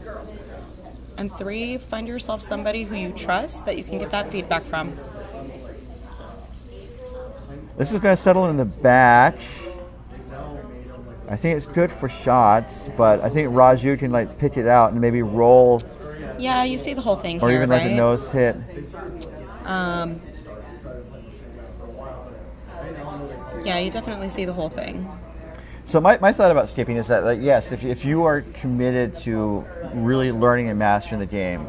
And 3, find yourself somebody who you trust that you can get that feedback from. This is going to settle in the back. I think it's good for shots, but I think Raju can like pick it out and maybe roll. Yeah, you see the whole thing Or here, even right? like a nose hit. Yeah, you definitely see the whole thing. So my thought about skipping is that, like, yes, if you are committed to really learning and mastering the game,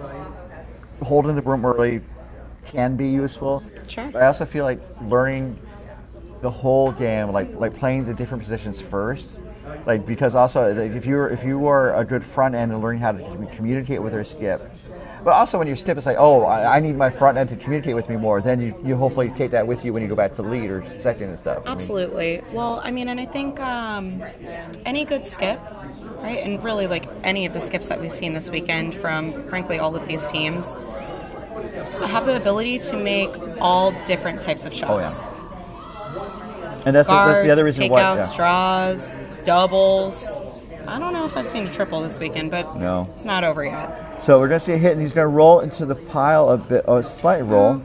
holding the broom early can be useful. Sure. But I also feel like learning the whole game, like playing the different positions first, like because also like, if you are a good front end and learning how to communicate with your skip, but also when you skip, it's like, oh, I need my front end to communicate with me more. Then you hopefully take that with you when you go back to lead or second and stuff. Absolutely. Well, I mean, and I think any good skip, right, and really like any of the skips that we've seen this weekend from, frankly, all of these teams, have the ability to make all different types of shots. Oh, yeah. And that's the other reason why. Takeouts, draws, doubles. I don't know if I've seen a triple this weekend, but No. it's not over yet. So we're going to see a hit, and he's going to roll into the pile a bit, a slight roll.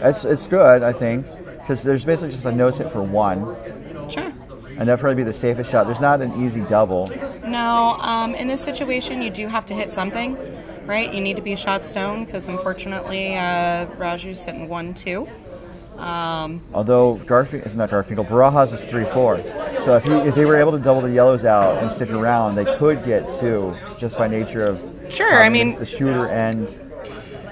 It's good, I think, because there's basically just a nose hit for 1, Sure. and that'd probably be the safest shot. There's not an easy double. No, in this situation, you do have to hit something, right? You need to be shot stone because unfortunately, Raju's sitting 1-2. Although Barajas is 3-4. So if they were able to double the yellows out and stick around, they could get 2 just by nature of Sure, I mean, the shooter and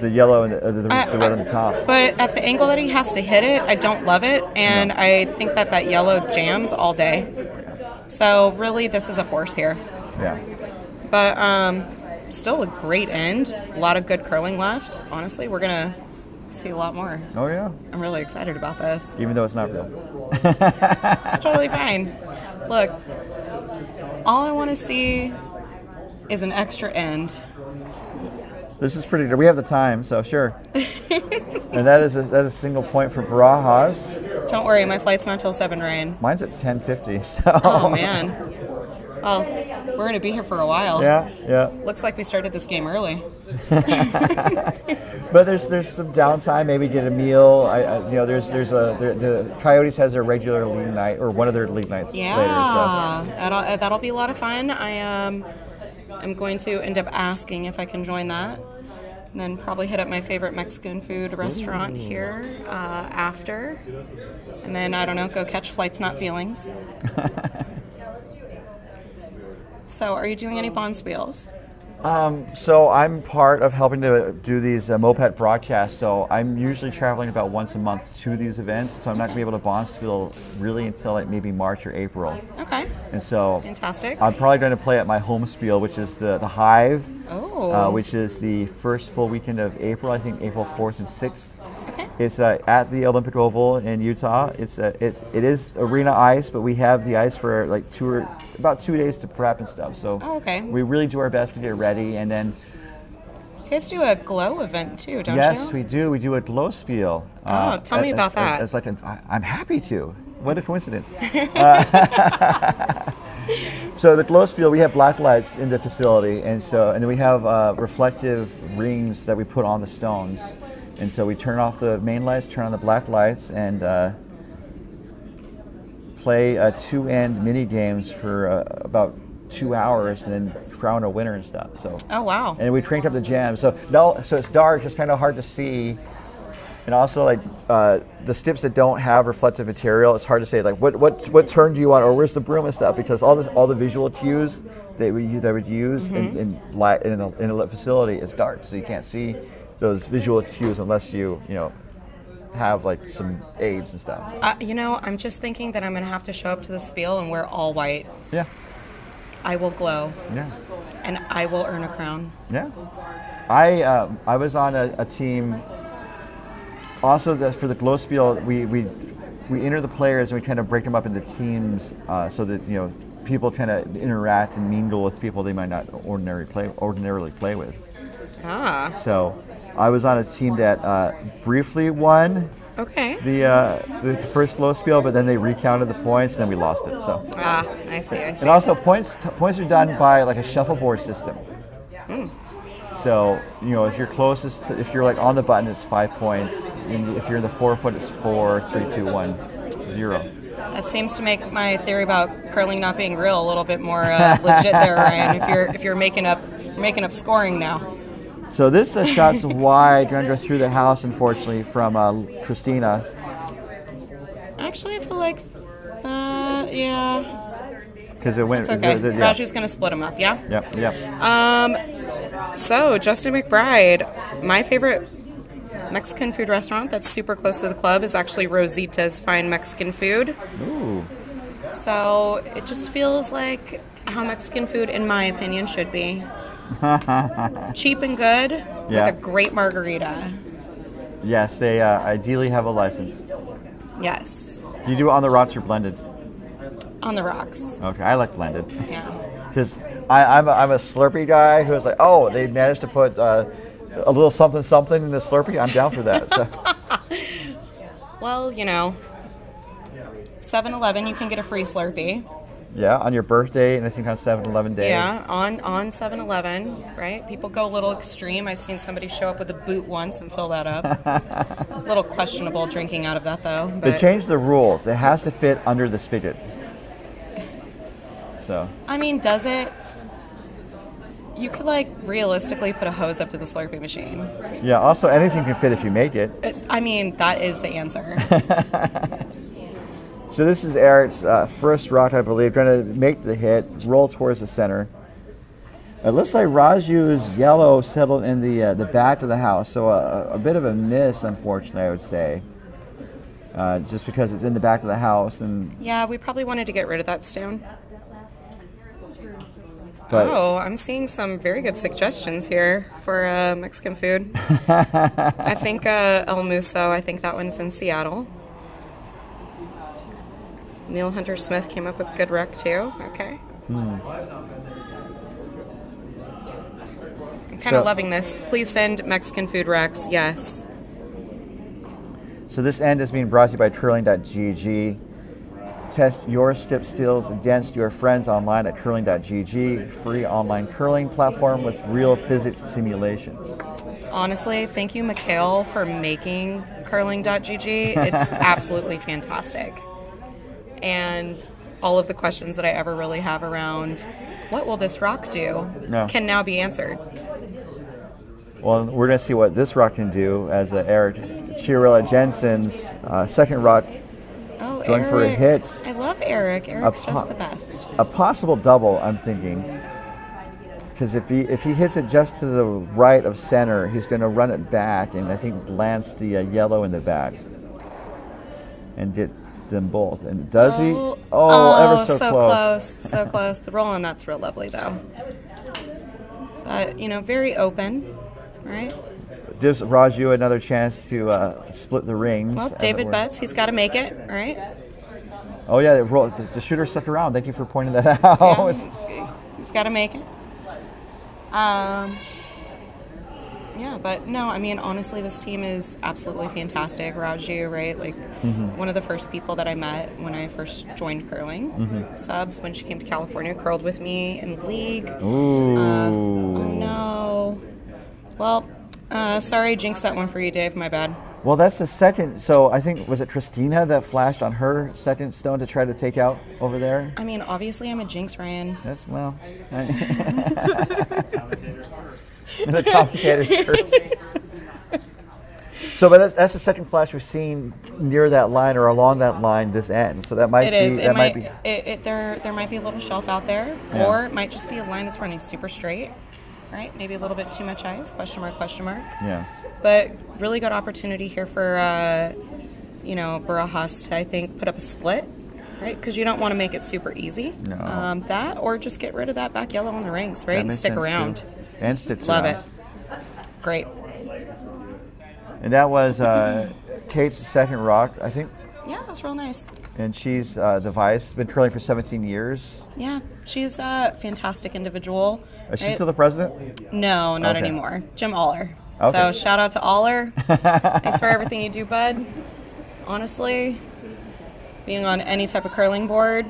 the yellow and the red on the top. but at the angle that he has to hit it, I don't love it, and I think that yellow jams all day. So really, this is a force here. Yeah. But still a great end. A lot of good curling left. Honestly, we're gonna see a lot more. Oh yeah. I'm really excited about this. Even though it's not real. It's totally fine. Look, all I want to see is an extra end. This is pretty good. We have the time, so sure. And that is a single point for Barajas. Don't worry, my flight's not till 7 rain. Mine's at 10:50. So. Oh man. Well, we're gonna be here for a while. Yeah. Looks like we started this game early. But there's some downtime. Maybe get a meal. The Coyotes has their regular league night or one of their league nights Yeah, later. that'll be a lot of fun. I'm going to end up asking if I can join that, and then probably hit up my favorite Mexican food restaurant here after, and then I don't know, go catch flights, not feelings. So, are you doing any bonspiels? So I'm part of helping to do these MoPac broadcasts. So I'm usually traveling about once a month to these events. So I'm not going to be able to bonspiel really until like maybe March or April. Okay. And so Fantastic. I'm probably going to play at my home spiel, which is the Hive, Oh. which is the first full weekend of April. I think April 4th and 6th. Okay. It's at the Olympic Oval in Utah. It is arena ice, but we have the ice for like about 2 days to prep and stuff. So Oh, okay. we really do our best to get ready, and then You guys do a glow event too, don't you? yes, we do. We do a glow spiel. Tell me about that. It's like I'm happy to. What a coincidence. So the glow spiel, we have black lights in the facility, and then we have reflective rings that we put on the stones. And so we turn off the main lights, turn on the black lights, and play 2-end mini games for about 2 hours, and then crown a winner and stuff. So. Oh wow. And we cranked up the jam. So it's dark. It's kind of hard to see. And also, like the skips that don't have reflective material, it's hard to say like what turn do you want, or where's the broom and stuff, because all the visual cues that we would use in a lit facility is dark, so you can't see those visual cues unless you have like some aids and stuff. So. I'm just thinking that I'm gonna have to show up to the spiel and wear all white. Yeah. I will glow, Yeah. and I will earn a crown. Yeah. I was on a team. Also, for the glow spiel, we enter the players and we kind of break them up into teams so that people kind of interact and mingle with people they might not ordinarily play with. Ah. So I was on a team that briefly won Okay. the first glow spiel, but then they recounted the points and then we lost it. So. Ah, I see. And also points are done by like a shuffleboard system. So if you're closest, if you're like on the button, it's 5 points. And if you're in the forefoot, it's 4, 3, 2, 1, 0. That seems to make my theory about curling not being real a little bit more legit there, Ryan. If you're making up scoring now. So this shot's wide. Going to go through the house, unfortunately, from Christina. Actually, I feel like yeah. Because it went. It's okay. Yeah. Raju's going to split them up, yeah? Yep. So, Justin McBride, my favorite Mexican food restaurant that's super close to the club is actually Rosita's Fine Mexican Food. Ooh. So, it just feels like how Mexican food, in my opinion, should be. Cheap and good Yeah. with a great margarita. Yes, they ideally have a license. Yes. Do you do it on the rocks or blended? On the rocks. Okay, I like blended. Yeah. Because I'm a Slurpee guy who's like, oh, they managed to put a little something in the Slurpee. I'm down for that. So. Well, 7-Eleven, you can get a free Slurpee. Yeah, on your birthday and I think on 7-Eleven day. Yeah, on 7-Eleven, right? People go a little extreme. I've seen somebody show up with a boot once and fill that up. A little questionable drinking out of that, though. They But changed the rules. It has to fit under the spigot. So. I mean, does it? You could, realistically put a hose up to the Slurpee machine. Yeah, also anything can fit if you make it. I mean, that is the answer. So this is Eric's first rock, I believe. Trying to make the hit, roll towards the center. It looks like Raju's yellow settled in the back of the house, so a bit of a miss, unfortunately, I would say. Just because it's in the back of the house. And Yeah, we probably wanted to get rid of that stone. but I'm seeing some very good suggestions here for Mexican food. I think El Muso, I think that one's in Seattle. Neil Hunter Smith came up with a good rec too. Okay. I'm kind of loving this. Please send Mexican food recs. Yes. So this end is being brought to you by curling.gg. Test your step skills against your friends online at curling.gg, free online curling platform with real physics simulation. Honestly, thank you, Mikhail, for making curling.gg. It's absolutely fantastic. And all of the questions that I ever really have around what will this rock do can now be answered. Well, we're going to see what this rock can do as Eric Chiarella Jensen's second rock going Eric, for a hit. I love Eric. Eric's just the best. A possible double, I'm thinking. Because if he hits it just to the right of center, he's going to run it back and I think lands the yellow in the back and get them both. And does he? Oh, ever so close. So close. The roll on that's real lovely, though. But, very open, right? Gives Raju another chance to split the rings. Well, David Betts, he's got to make it, right? Oh, yeah, the shooter stuck around. Thank you for pointing that out. Yeah, he's got to make it. Yeah, but no, I mean, honestly, this team is absolutely fantastic. Raju, right? One of the first people that I met when I first joined curling. Subs, when she came to California, curled with me in the league. Ooh. Oh, no. Well, sorry, jinx that one for you, Dave. My bad. Well, that's the second. So I think, was it Christina that flashed on her second stone to try to take out over there? I mean, obviously, I'm a jinx, Ryan. That's, well. The commentator's curse. So, but that's the second flash we've seen near that line or along that line this end. So that might It is. be. It might be. There might be a little shelf out there, Yeah. or it might just be a line that's running super straight. Right? Maybe a little bit too much ice. Question mark. Question mark. Yeah. But really good opportunity here for Barajas to, I think, put up a split, right? Because you don't want to make it super easy. No. That, or just get rid of that back yellow on the rings, right? That And makes stick sense, around. too. And sticks Love around. it. Great. And that was Kate's second rock, I think. Yeah, it was real nice. And she's the vice. Been curling for 17 years. Yeah, she's a fantastic individual. Is she right? still the president? No, not Okay. anymore. Jim Aller. Okay. So shout out to Aller. Thanks for everything you do, bud. Honestly, being on any type of curling board,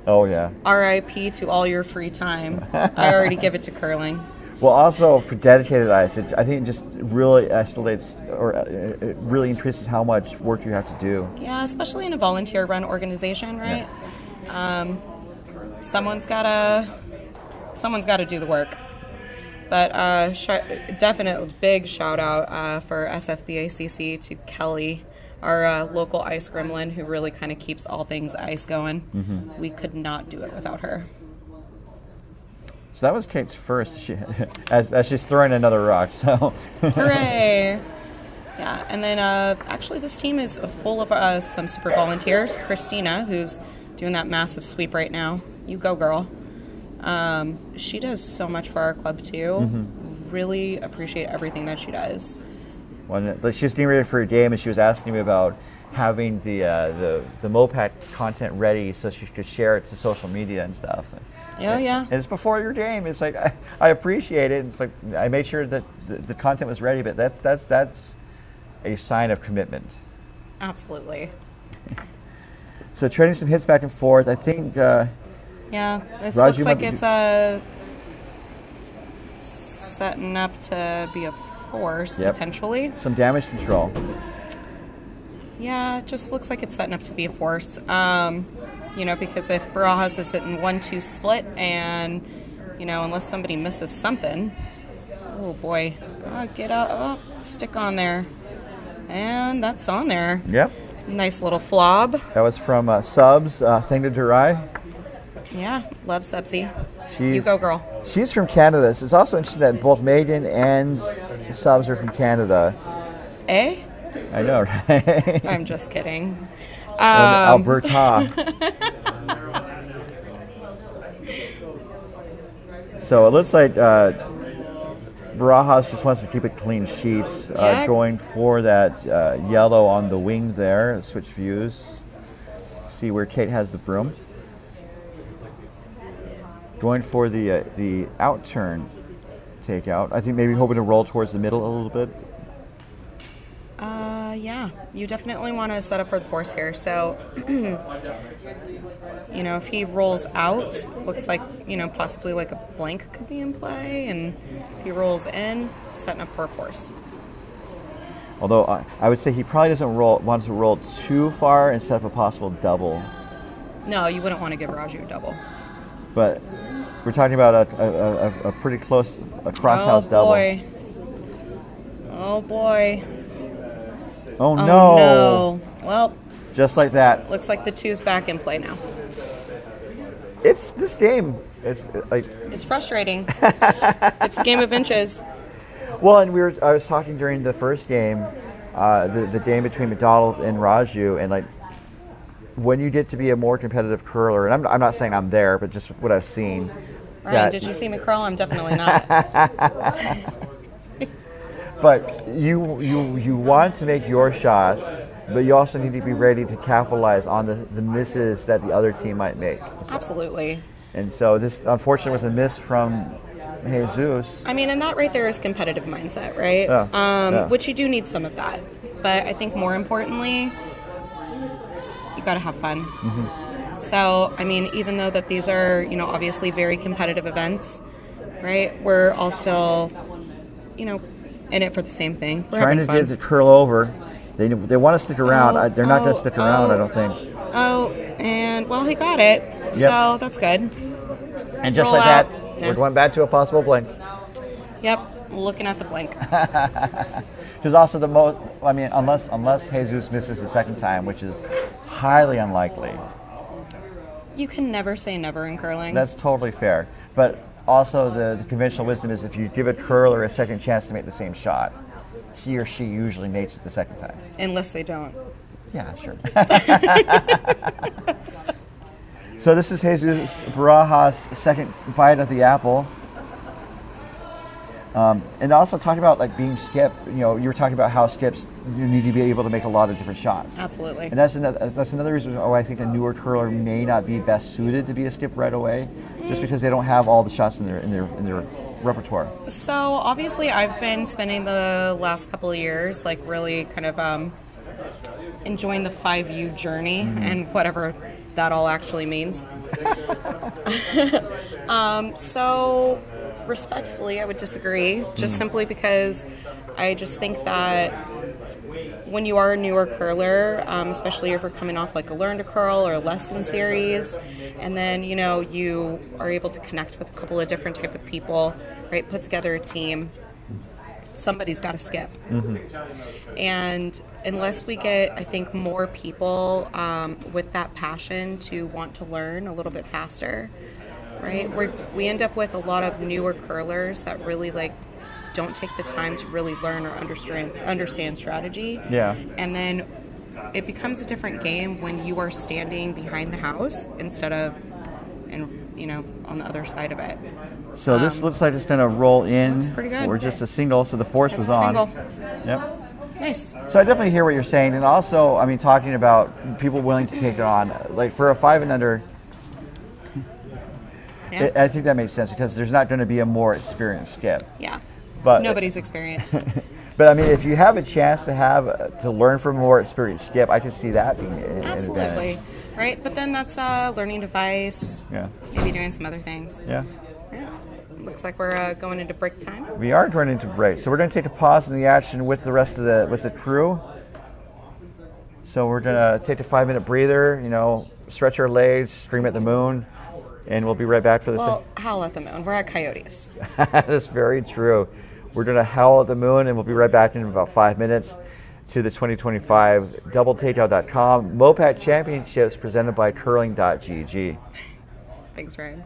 Oh, yeah. RIP to all your free time. I already give it to curling. Well, also for dedicated ice, I think it just really escalates, or it really increases how much work you have to do. Yeah, especially in a volunteer-run organization, right? Someone's gotta do the work. But definitely big shout out for SFBACC to Kelly, our local ice gremlin, who really kind of keeps all things ice going. Mm-hmm. We could not do it without her. So that was Kate's first, as she's throwing another rock. So Hooray! Yeah, and then actually this team is full of some super volunteers. Christina, who's doing that massive sweep right now. You go, girl. She does so much for our club too. Mm-hmm. Really appreciate everything that she does. when she was getting ready for a game, and she was asking me about having the MoPac content ready so she could share it to social media and stuff. Yeah, yeah. And it's before your game. It's like I appreciate it. It's like I made sure that the content was ready, but that's a sign of commitment. Absolutely. So trading some hits back and forth. I think. Yeah, this Raj, looks you like might it's setting up to be a force, Yep. potentially. Some damage control. Yeah, it just looks like it's setting up to be a force. Because if Barajas is hitting 1-2 split and, unless somebody misses something, oh boy, get up, stick on there. And that's on there. Yep. Nice little flob. That was from Subs, Thing to Durai. Yeah, love Subsy. She's, You go, girl. She's from Canada. So it's also interesting that both Megan and Subs are from Canada. Eh? I know, right? I'm just kidding. Alberta. So it looks like Barajas just wants to keep it clean sheets, Yeah. going for that yellow on the wing there. Switch views. See where Kate has the broom. Going for the out turn takeout. I think maybe hoping to roll towards the middle a little bit. Yeah, you definitely want to set up for the force here. So, if he rolls out, looks like, possibly like a blank could be in play. And if he rolls in, setting up for a force. Although I would say he probably doesn't want to roll too far and set up a possible double. No, you wouldn't want to give Raju a double. But we're talking about a pretty close crosshouse double. Boy. Oh, boy. Oh, Oh, no. no. Well, Just like that. looks like the two's back in play now. It's this game. It's like It's frustrating. It's a game of inches. well, and I was talking during the first game, the game between McDonald and Raju, and like when you get to be a more competitive curler, and I'm not saying I'm there, but just what I've seen. Ryan, did you see me curl? I'm definitely not. But you want to make your shots, but you also need to be ready to capitalize on the misses that the other team might make. Absolutely. And so this, unfortunately, was a miss from Jesus. I mean, and that right there is competitive mindset, right? Yeah. Which you do need some of that. But I think more importantly, you got to have fun. Mm-hmm. So, I mean, even though that these are, obviously very competitive events, right? We're all still, in it for the same thing. We're Trying to having get fun. it to curl over. They want to stick around. They're not going to stick around, I don't think. Oh, and well, he got it. Yep. So that's good. And just Roll like out. that, Yeah. we're going back to a possible blank. Yep, looking at the blank. Because also the most, I mean, unless Jesus misses the second time, which is highly unlikely. You can never say never in curling. That's totally fair. But also the conventional wisdom is if you give a curler a second chance to make the same shot, he or she usually makes it the second time. Unless they don't. Yeah, sure. So this is Jesus Baraja's second bite of the apple. And also talking about like being skip, you know, you were talking about how skips, you need to be able to make a lot of different shots. Absolutely. And that's another reason why I think a newer curler may not be best suited to be a skip right away, just because they don't have all the shots in their repertoire. So obviously I've been spending the last couple of years like really kind of enjoying the 5U journey and whatever that all actually means. So respectfully, I would disagree, just simply because I just think that when you are a newer curler, especially if you're coming off like a learn to curl or a lesson series, and then you know you are able to connect with a couple of different type of people, right? Put together a team. Somebody's got to skip. And unless we get, I think, more people with that passion to want to learn a little bit faster, right? We end up with a lot of newer curlers that really like don't take the time to really learn or understand strategy. Yeah. And then it becomes a different game when you are standing behind the house instead of, on the other side of it. So this looks like it's going to roll in. Looks pretty good. Or just a single, so the force was a on. single. Yep. Nice. So I definitely hear what you're saying, and also, I mean, talking about people willing to take it on, like for a 5 and under. Yeah. I think that makes sense because there's not going to be a more experienced skip. Yeah. But nobody's experienced. But I mean, if you have a chance to learn from a more experienced skip, I could see that being an Absolutely. advantage. Right, but then that's a learning device. Yeah. Maybe doing some other things. Yeah. Yeah. Looks like we're going into break time. We are turning into break, so we're going to take a pause in the action with the rest of the crew. So we're going to take a 5-minute breather. Stretch our legs, scream at the moon, and we'll be right back for the Well, howl at the moon. We're at Coyotes. That's very true. We're going to howl at the moon, and we'll be right back in about 5 minutes to the 2025 doubletakeout.com MoPac Championships presented by curling.gg. Thanks, Ryan.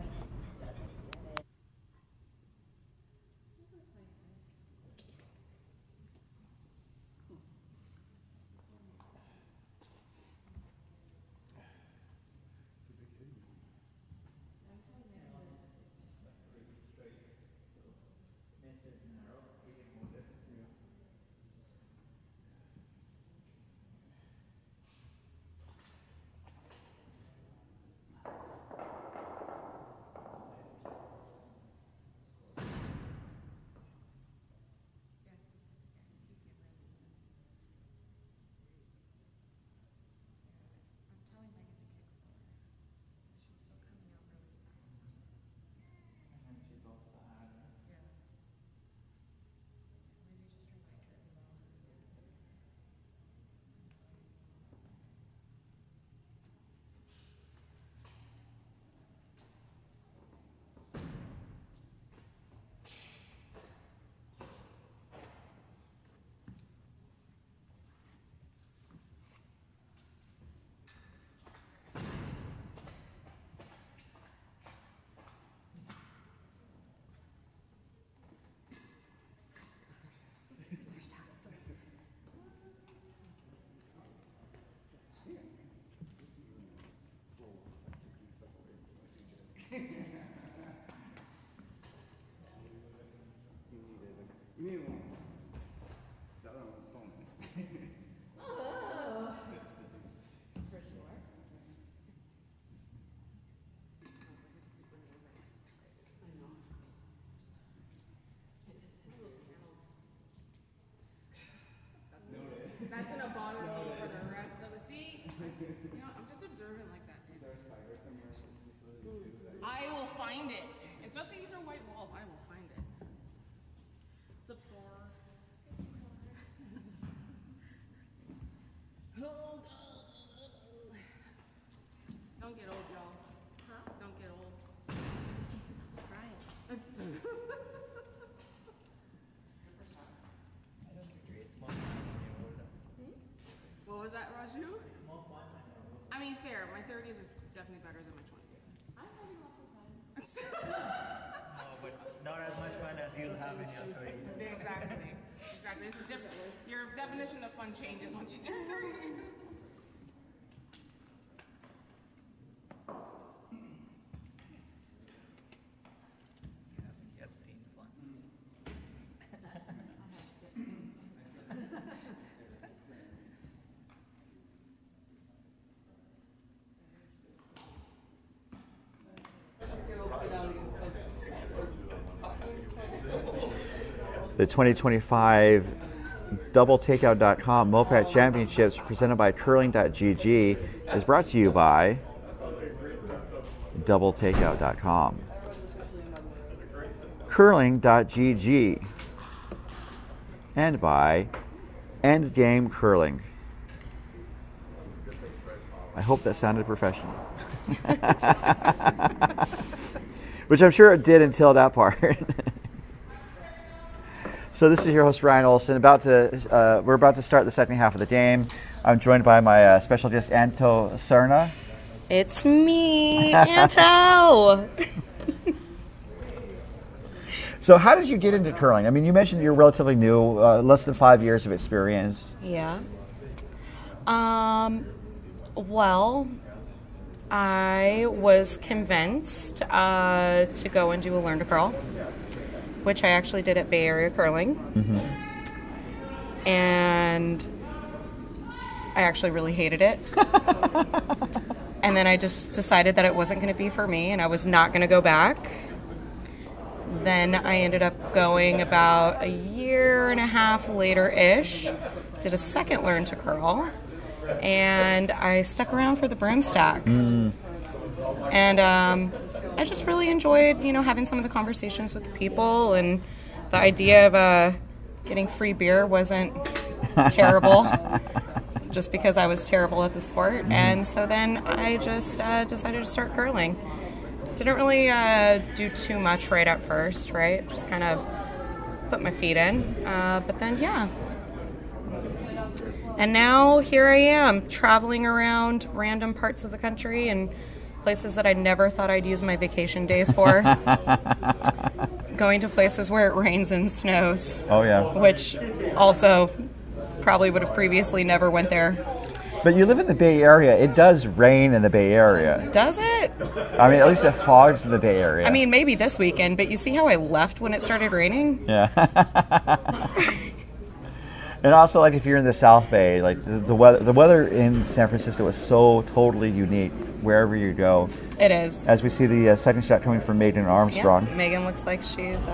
That's gonna bother me for the rest of the seat. I'm just observant like that. Is there a spider somewhere? I will find it. Especially if you're white walls, I will find it. Subsor. Don't get old, y'all. Huh? Don't get old. Right. What was that, Raju? I mean, fair. My 30s was definitely better than my 20s. I'm having lots of fun. No, but not as much fun as you'll have in your 30s. Exactly. Exactly. It's different. Your definition of fun changes once you turn 30. The 2025 doubletakeout.com MoPac Championships presented by curling.gg is brought to you by doubletakeout.com. Curling.gg and by Endgame Curling. I hope that sounded professional. Which I'm sure it did until that part. So this is your host Ryan Olson. We're about to start the second half of the game. I'm joined by my special guest Anto Serna. It's me, Anto. So how did you get into curling? I mean, you mentioned you're relatively new, less than 5 years of experience. Yeah. Well, I was convinced to go and do a Learn to Curl, which I actually did at Bay Area Curling. Mm-hmm. And I actually really hated it. And then I just decided that it wasn't going to be for me and I was not going to go back. Then I ended up going about a year and a half later-ish, did a second Learn to Curl, and I stuck around for the broomstack. And I just really enjoyed, having some of the conversations with the people, and the idea of getting free beer wasn't terrible, just because I was terrible at the sport. And so then I just decided to start curling. Didn't really do too much right at first, right? Just kind of put my feet in. But then, yeah. And now here I am, traveling around random parts of the country and places that I never thought I'd use my vacation days for. Going to places where it rains and snows. Oh, yeah. Which also probably would have previously never went there. But you live in the Bay Area. It does rain in the Bay Area. Does it? I mean, at least it fogs in the Bay Area. I mean, maybe this weekend, but you see how I left when it started raining? Yeah. And also, like, if you're in the South Bay, like, the weather in San Francisco is so totally unique wherever you go. It is. As we see the second shot coming from Megan Armstrong. Yeah, Megan looks like she's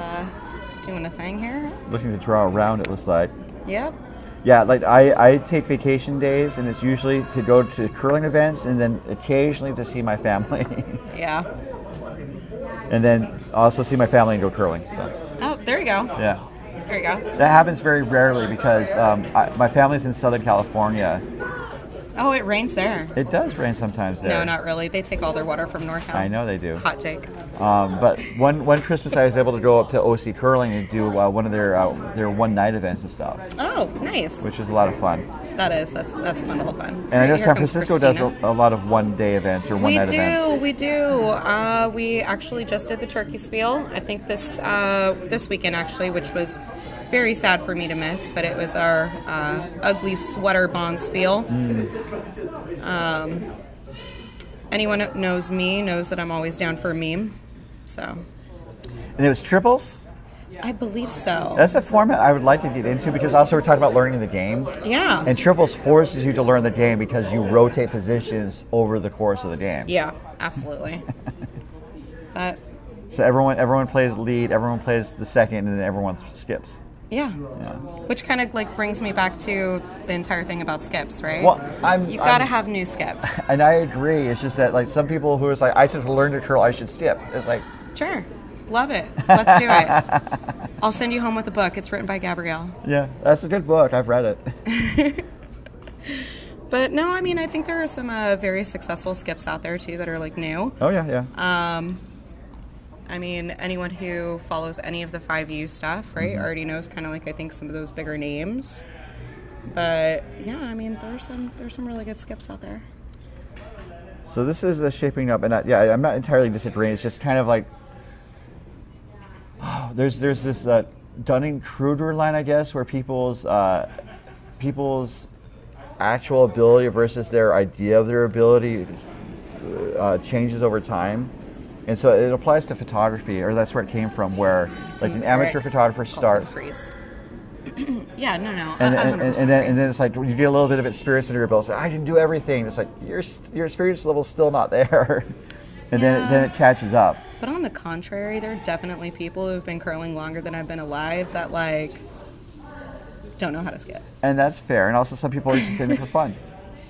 doing a thing here. Looking to draw around, it looks like. Yep. Yeah, like I take vacation days, and it's usually to go to curling events and then occasionally to see my family. Yeah. And then also see my family and go curling. So. Oh, there you go. Yeah. There you go. That happens very rarely because my family's in Southern California. Oh, it rains there. It does rain sometimes there. No, not really. They take all their water from NorCal. I know they do. Hot take. But one Christmas I was able to go up to OC Curling and do one of their one night events and stuff. Oh, nice. Which was a lot of fun. That is. That's wonderful fun. And I know Here San comes Francisco does Christina. a lot of one day events or one night events. We do. We actually just did the turkey spiel. I think this weekend actually, which was very sad for me to miss, but it was our ugly sweater bond spiel. Anyone that knows me knows that I'm always down for a meme. So. And it was triples? I believe so. That's a format I would like to get into because also we're talking about learning the game. Yeah. And triples forces you to learn the game because you rotate positions over the course of the game. Yeah, absolutely. But so everyone plays lead, everyone plays the second, and then everyone skips. yeah. Which kind of like brings me back to the entire thing about skips, right? Well, you gotta have new skips. And I agree. It's just that like some people who is like, I should learn to curl, I should skip. It's like, Sure. Love it. Let's do it. I'll send you home with a book. It's written by Gabrielle. yeah, that's a good book. I've read it. But no, I mean, I think there are some very successful skips out there too that are like new. Oh yeah. I mean, anyone who follows any of the 5U stuff, right, already knows kind of like I think some of those bigger names. But yeah, I mean, there's some really good skips out there. So this is shaping up, and I'm not entirely disagreeing. It's just kind of like there's this Dunning-Kruger line, I guess, where people's actual ability versus their idea of their ability changes over time. And so it applies to photography, or that's where it came from, where like an amateur photographer starts. Yeah, no. And then it's like you get a little bit of experience under your belt. Say, I didn't do everything. It's like your experience level's still not there, and then it catches up. But on the contrary, there are definitely people who've been curling longer than I've been alive that like don't know how to skip. And that's fair. And also some people are just in it for fun.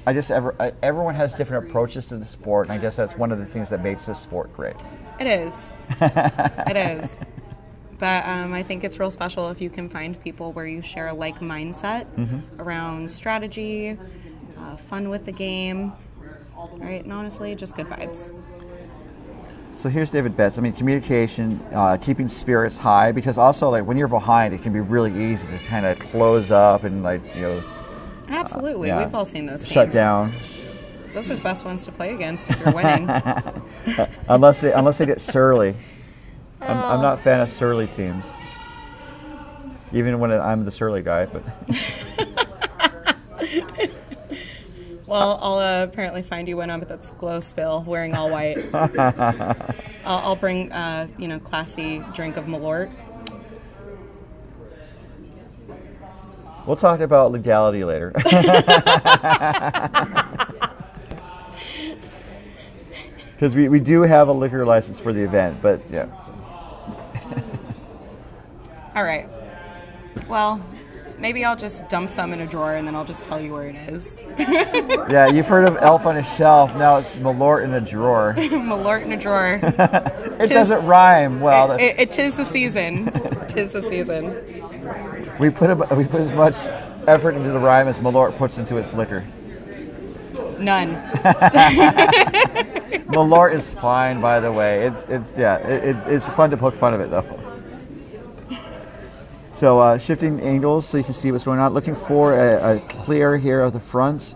Everyone has different approaches to the sport, and I guess that's one of the things that makes this sport great. It is. It is. But I think it's real special if you can find people where you share a like mindset around strategy, fun with the game, right? And honestly, just good vibes. So here's David Betts. I mean, communication, keeping spirits high, because also like when you're behind, it can be really easy to kind of close up and like, you know. Absolutely. Yeah. We've all seen those Shut games. down. Those are the best ones to play against if you're winning. unless they get surly. I'm not a fan of surly teams. Even when I'm the surly guy, but. Well, I'll apparently find you one up that's glow spill, wearing all white. I'll bring classy drink of Malort. We'll talk about legality later. Because we do have a liquor license for the event, but yeah. All right. Well, maybe I'll just dump some in a drawer and then I'll just tell you where it is. Yeah, you've heard of Elf on a Shelf. Now it's Malort in a drawer. Malort in a drawer. It doesn't rhyme. Well, it is the season. 'Tis the season. we put as much effort into the rhyme as Malort puts into its liquor. None. Malort is fine, by the way. It's fun to poke fun of it though. So shifting angles so you can see what's going on. Looking for a clear here of the front.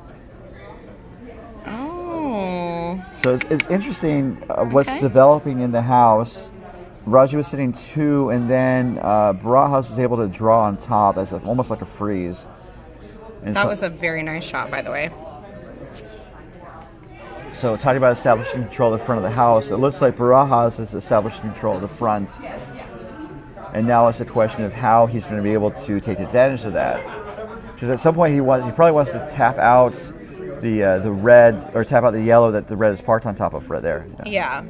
Oh. So it's interesting what's Okay. developing in the house. Raju was sitting 2, and then Barajas is able to draw on top as almost like a freeze. And That was a very nice shot, by the way. So talking about establishing control of the front of the house, it looks like Barajas is establishing control of the front. And now it's a question of how he's going to be able to take advantage of that. Because at some point he probably wants to tap out the red, or tap out the yellow that the red is parked on top of right there. Yeah.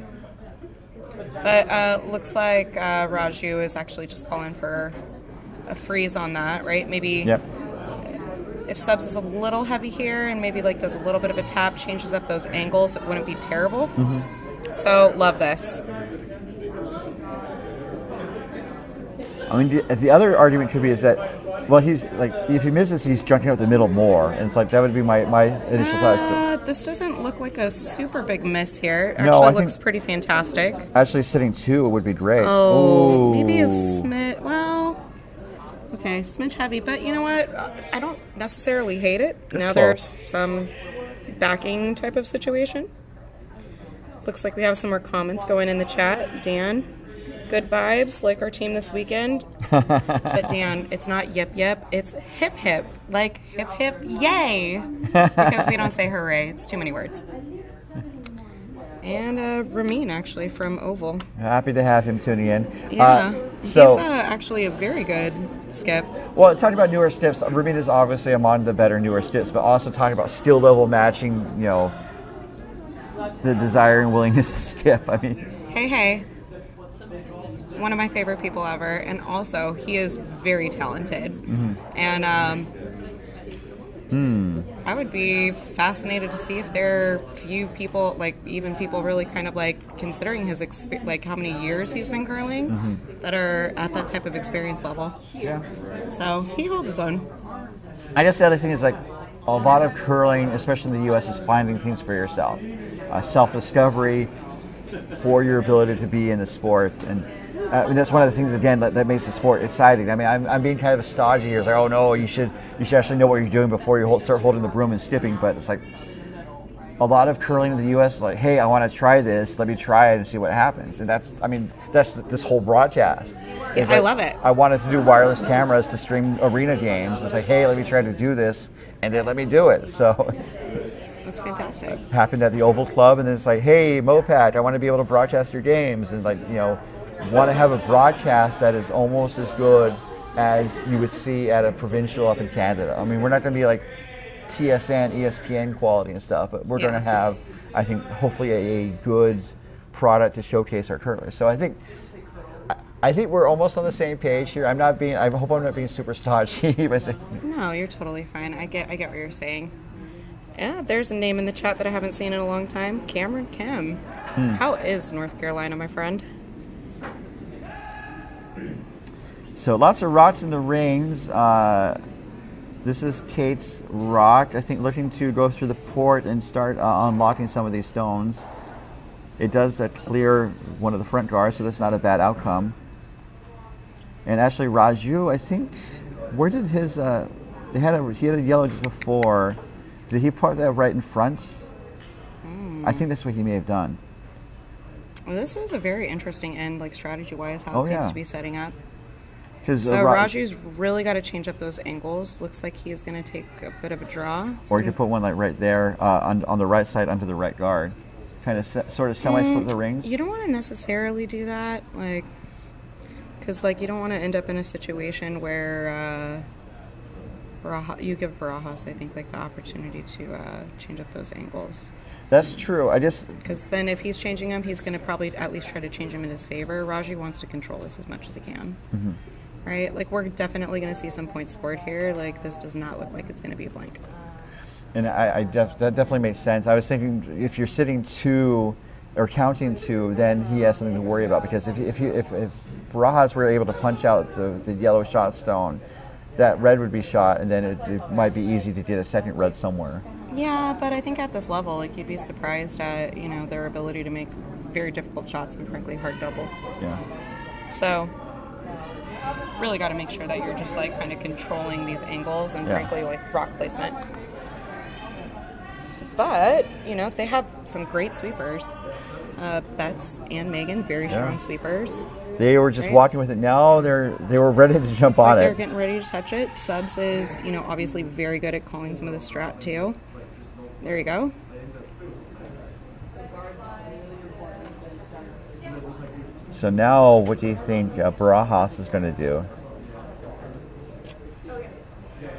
But looks like Raju is actually just calling for a freeze on that, right? Maybe Yep. if subs is a little heavy here and maybe like does a little bit of a tap, changes up those angles, it wouldn't be terrible. So love this. I mean, the other argument could be is that, well, he's like, if he misses, he's junking out the middle more. And it's like, that would be my initial thought. This doesn't look like a super big miss here. It No, I actually looks think- pretty fantastic. Actually, sitting 2 would be great. Oh, Ooh. maybe it's smidge. Well, okay, smidge heavy, but you know what? I don't necessarily hate it. It's now close. there's some backing type of situation. Looks like we have some more comments going in the chat. Dan, good vibes, like our team this weekend. But Dan, it's not yip yip, it's hip hip. Like hip hip yay. Because we don't say hooray, it's too many words. And Ramin, actually, from Oval. Happy to have him tuning in. Yeah, So, he's actually a very good skip. well, talking about newer skips, Ramin is obviously among the better newer skips, but also talking about skill level matching, you know, the desire and willingness to skip. I mean, Hey. One of my favorite people ever, and also he is very talented. And I would be fascinated to see if there are few people, like even people really kind of like considering his like how many years he's been curling, that are at that type of experience level. yeah. So he holds his own. I guess the other thing is like a lot of curling, especially in the U.S., is finding things for yourself, self-discovery for your ability to be in the sport, and that's one of the things again that makes the sport exciting. I mean, I'm being kind of stodgy here. It's like, oh no, you should actually know what you're doing before you start holding the broom and skipping. But it's like a lot of curling in the U.S. is like, hey, I want to try this. Let me try it and see what happens. And that's this whole broadcast. It's I like, love it. I wanted to do wireless cameras to stream arena games. It's like, hey, let me try to do this, and they let me do it. So That's fantastic. happened at the Oval Club, and then it's like, hey, MoPac, I want to be able to broadcast your games, and like, you know, want to have a broadcast that is almost as good as you would see at a provincial up in Canada. I mean, we're not going to be like TSN, ESPN quality and stuff, but we're going to have, I think, hopefully a good product to showcase our curlers. So I think we're almost on the same page here. I hope I'm not being super stodgy by saying. No, you're totally fine. I get what you're saying. Yeah, there's a name in the chat that I haven't seen in a long time. Cameron Kim. How is North Carolina, my friend? So lots of rocks in the rings. This is Kate's rock, I think, looking to go through the port and start unlocking some of these stones. It does clear one of the front guards, so that's not a bad outcome. And actually, Raju, I think, where did his he had a yellow just before. Did he put that right in front? I think that's what he may have done. Well, this is a very interesting end, like strategy-wise, how it seems to be setting up. So Raju's really got to change up those angles. Looks like he is going to take a bit of a draw. Or you could put one like right there on the right side under the right guard. Kind of sort of semi-split the rings. You don't want to necessarily do that, like, because like you don't want to end up in a situation where you give Barajas, I think, like the opportunity to change up those angles. That's true. Because then if he's changing them, he's going to probably at least try to change them in his favor. Raju wants to control this as much as he can. Mm-hmm. Right? Like, we're definitely going to see some points scored here. Like, this does not look like it's going to be a blank. And that definitely makes sense. I was thinking if you're sitting 2 or counting 2, then he has something to worry about. Because if Barajas were able to punch out the yellow shot stone, that red would be shot, and then it might be easy to get a second red somewhere. Yeah, but I think at this level, like, you'd be surprised at, their ability to make very difficult shots and frankly hard doubles. Yeah. So really got to make sure that you're just like kind of controlling these angles and frankly like rock placement. But, they have some great sweepers. Betts and Megan, very strong sweepers. They were just walking with it. Now they were ready to jump on it. They're getting ready to touch it. Subs is, obviously very good at calling some of the strat too. There you go. So now what do you think Barajas is going to do?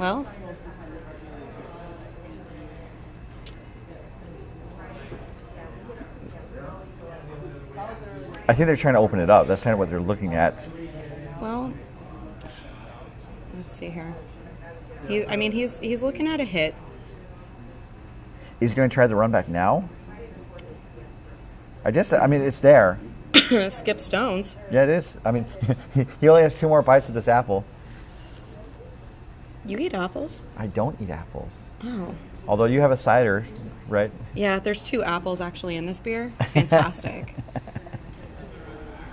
Well, I think they're trying to open it up. That's kind of what they're looking at. Well, let's see here. He's looking at a hit. He's going to try the run back now? It's there. Skip stones. Yeah, it is. He only has 2 more bites of this apple. You eat apples? I don't eat apples. Oh. Although you have a cider, right? Yeah, there's 2 apples actually in this beer. It's fantastic.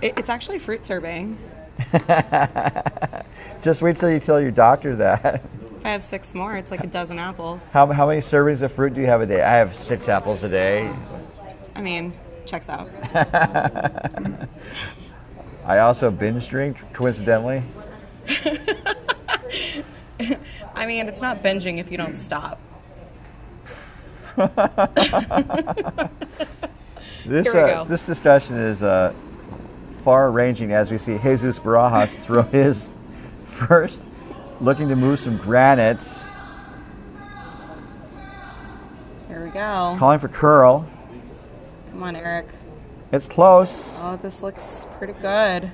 It's actually fruit serving. Just wait till you tell your doctor that. If I have 6 more, it's like a dozen apples. How many servings of fruit do you have a day? I have 6 apples a day. Checks out. I also binge drink, coincidentally. It's not binging if you don't stop. This discussion is far-ranging as we see Jesus Barajas throw his first, looking to move some granites. Here we go. Calling for curl. Come on, Eric. It's close. Oh, this looks pretty good.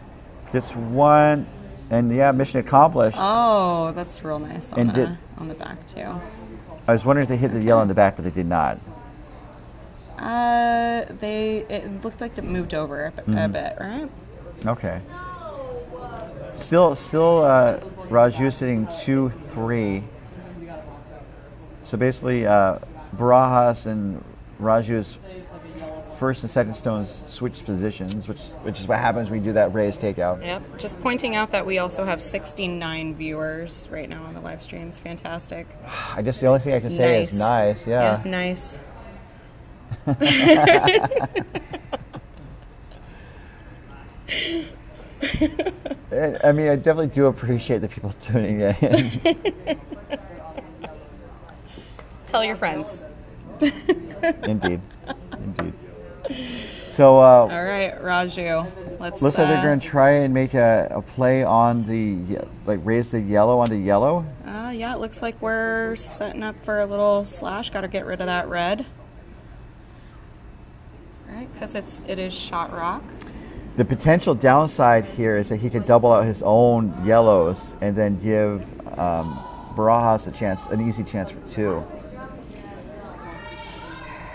Gets 1, and mission accomplished. Oh, that's real nice on the back too. I was wondering if they hit the yellow in the back, but they did not. It looked like it moved over a bit, right? Okay. Still, Raju sitting 2-3. So basically, Barajas and Raju's first and second stones switch positions, which is what happens when you do that raised takeout. Yep. Just pointing out that we also have 69 viewers right now on the live stream. It's fantastic. I guess the only thing I can say is nice. Yeah. Nice. I definitely do appreciate the people tuning in. Tell your friends. Indeed. So, all right, Raju. Looks like they're going to try and make a play on raise the yellow onto yellow. Yeah, it looks like we're setting up for a little slash. Got to get rid of that red. Right, because it is shot rock. The potential downside here is that he could double out his own yellows and then give Barajas an easy chance for 2.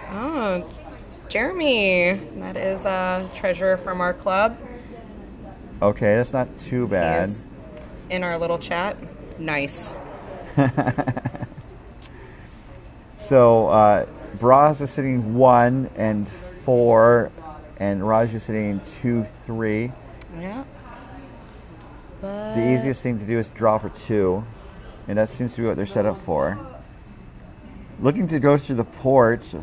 Oh, Jeremy, that is a treasurer from our club. Okay, that's not too bad. He's in our little chat. Nice. So Barajas is sitting 1 and 4, and Raj is sitting 2, 3. Yeah. But The easiest thing to do is draw for 2, and that seems to be what they're set up for. Looking to go through the port.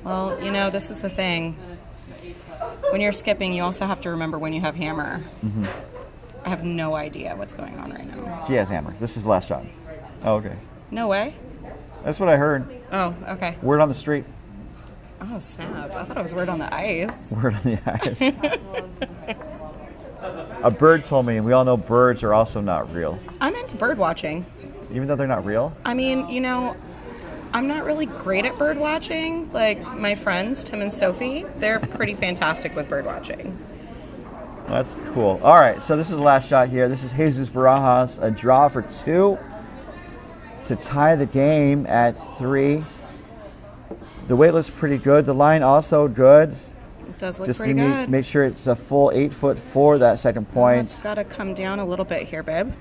well, you know, this is the thing. When you're skipping, you also have to remember when you have hammer. Mm-hmm. I have no idea what's going on right now. He has hammer. This is the last shot. Oh, okay. No way. That's what I heard. Oh, okay. Word on the street. Oh, snap. I thought it was word on the ice. Word on the ice. A bird told me, and we all know birds are also not real. I'm into bird watching. Even though they're not real? I mean, you know, I'm not really great at bird watching. Like my friends, Tim and Sophie, they're pretty fantastic with bird watching. That's cool. All right, so this is the last shot here. This is Jesus Barajas, a draw for 2 to tie the game at 3. The weight looks pretty good. The line also good. It does look Just pretty need to good. make sure it's a full 8 foot for that second point. It's got to come down a little bit here, babe.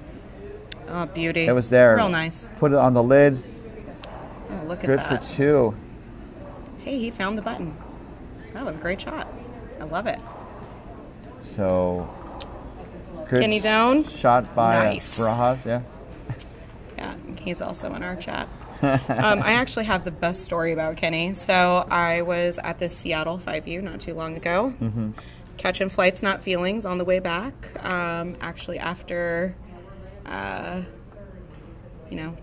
Oh, beauty. It was there. Real nice. Put it on the lid. Oh, look at Good that. for 2. Hey, he found the button. That was a great shot. I love it. So good Kenny down. Shot by Nice. Barajas, yeah. Yeah, he's also in our chat. I actually have the best story about Kenny. So I was at the Seattle 5U not too long ago. Mm-hmm. Catching flights, not feelings on the way back. Actually, after, you know,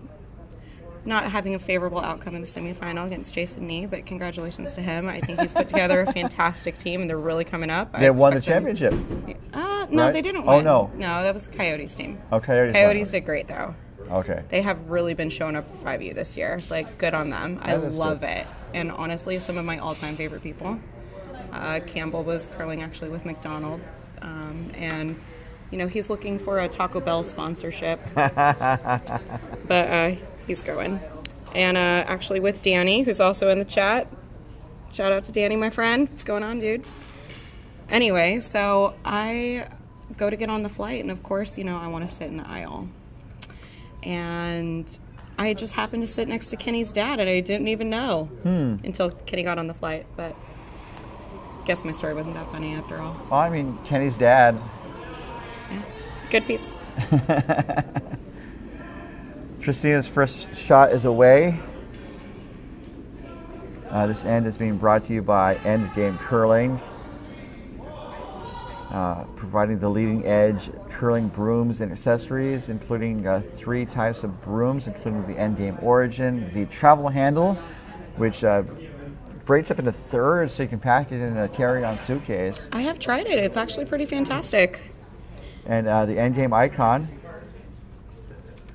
not having a favorable outcome in the semifinal against Jason Nee, but congratulations to him. I think he's put together a fantastic team, and they're really coming up. They won the expect them- championship. No, right? they didn't Oh, win. no. No, that was the Coyotes team. Oh, Coyotes won. Coyotes did great, though. Okay. They have really been showing up for 5U this year. Like, good on them. I That is love good. it. And honestly, some of my all-time favorite people. Campbell was curling actually with McDonald. And, you know, he's looking for a Taco Bell sponsorship. But he's going. And actually with Danny, who's also in the chat. Shout out to Danny, my friend. What's going on, dude? Anyway, so I go to get on the flight, and of course, you know, I want to sit in the aisle. And I just happened to sit next to Kenny's dad, and I didn't even know until Kenny got on the flight. But guess my story wasn't that funny after all. Well, I mean, Kenny's dad. Yeah. Good peeps. Christina's first shot is away. This end is being brought to you by Endgame Curling, providing the leading edge curling brooms and accessories, including 3 types of brooms, including the Endgame Origin, the travel handle, which breaks up into thirds so you can pack it in a carry-on suitcase, I have tried it. It's actually pretty fantastic. and the Endgame Icon,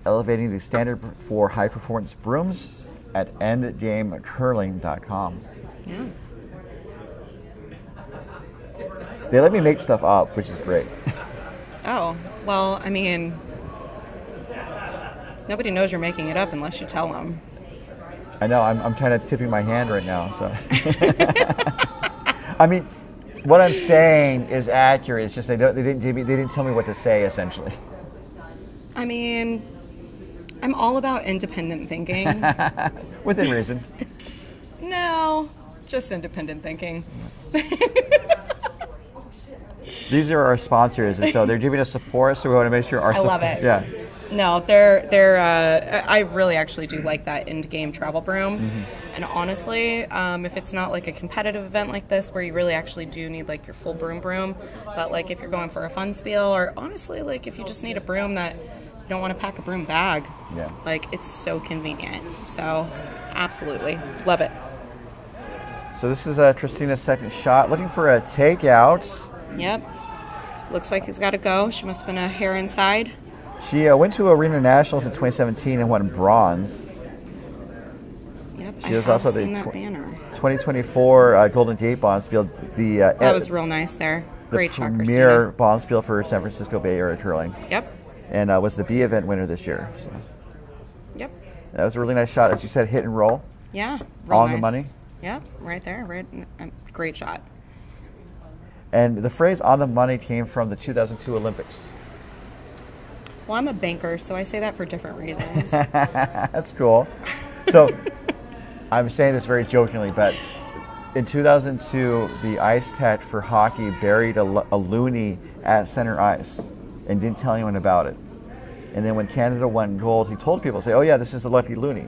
elevating the standard for high-performance brooms at endgamecurling.com. Yeah. They let me make stuff up, which is great. Oh, well, I mean, nobody knows you're making it up unless you tell them. I know, I'm kind of tipping my hand right now. So, I mean, what I'm saying is accurate. It's just they didn't tell me what to say, essentially. I mean, I'm all about independent thinking. Within reason. No, just independent thinking. These are our sponsors, and so they're giving us support. So we want to make sure our. I love it. Yeah. No, they're. I really actually do like that end game travel broom, and honestly, if it's not like a competitive event like this where you really actually do need like your full broom, but like if you're going for a fun spiel, or honestly like if you just need a broom that you don't want to pack a broom bag, Yeah. like it's so convenient. So, absolutely love it. So this is Christina's second shot, looking for a takeout. Yep. Looks like he's got to go. She must have been a hair inside. She went to Arena Nationals in 2017 and won bronze. Yep. She was have also seen the that banner. 2024 Golden Gate Bonspiel, That was real nice there. the Great shot, premier Christina. Bonspiel for San Francisco Bay Area curling, Yep. and was the B event winner this year. So Yep. that was a really nice shot, as you said, hit and roll Yeah. Real on the nice. money. Yep. Right there. Right. Great shot. And the phrase "on the money" came from the 2002 Olympics. Well, I'm a banker, so I say that for different reasons. That's cool. So I'm saying this very jokingly, but in 2002, the ice tech for hockey buried a loonie at center ice and didn't tell anyone about it. And then when Canada won gold, he told people, say, "Oh yeah, this is the lucky loonie."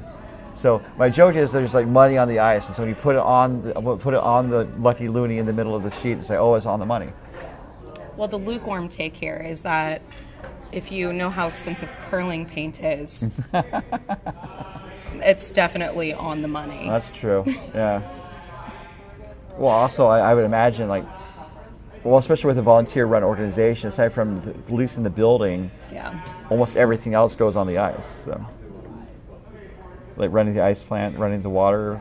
So my joke is there's like money on the ice, and so when you put it on the lucky loonie in the middle of the sheet and say, "Oh, it's on the money." Well, the lukewarm take here is that if you know how expensive curling paint is, it's definitely on the money. That's true. Yeah. Well, also I would imagine well, especially with a volunteer-run organization, aside from leasing the building, Yeah. almost everything else goes on the ice. So, like running the ice plant, running the water,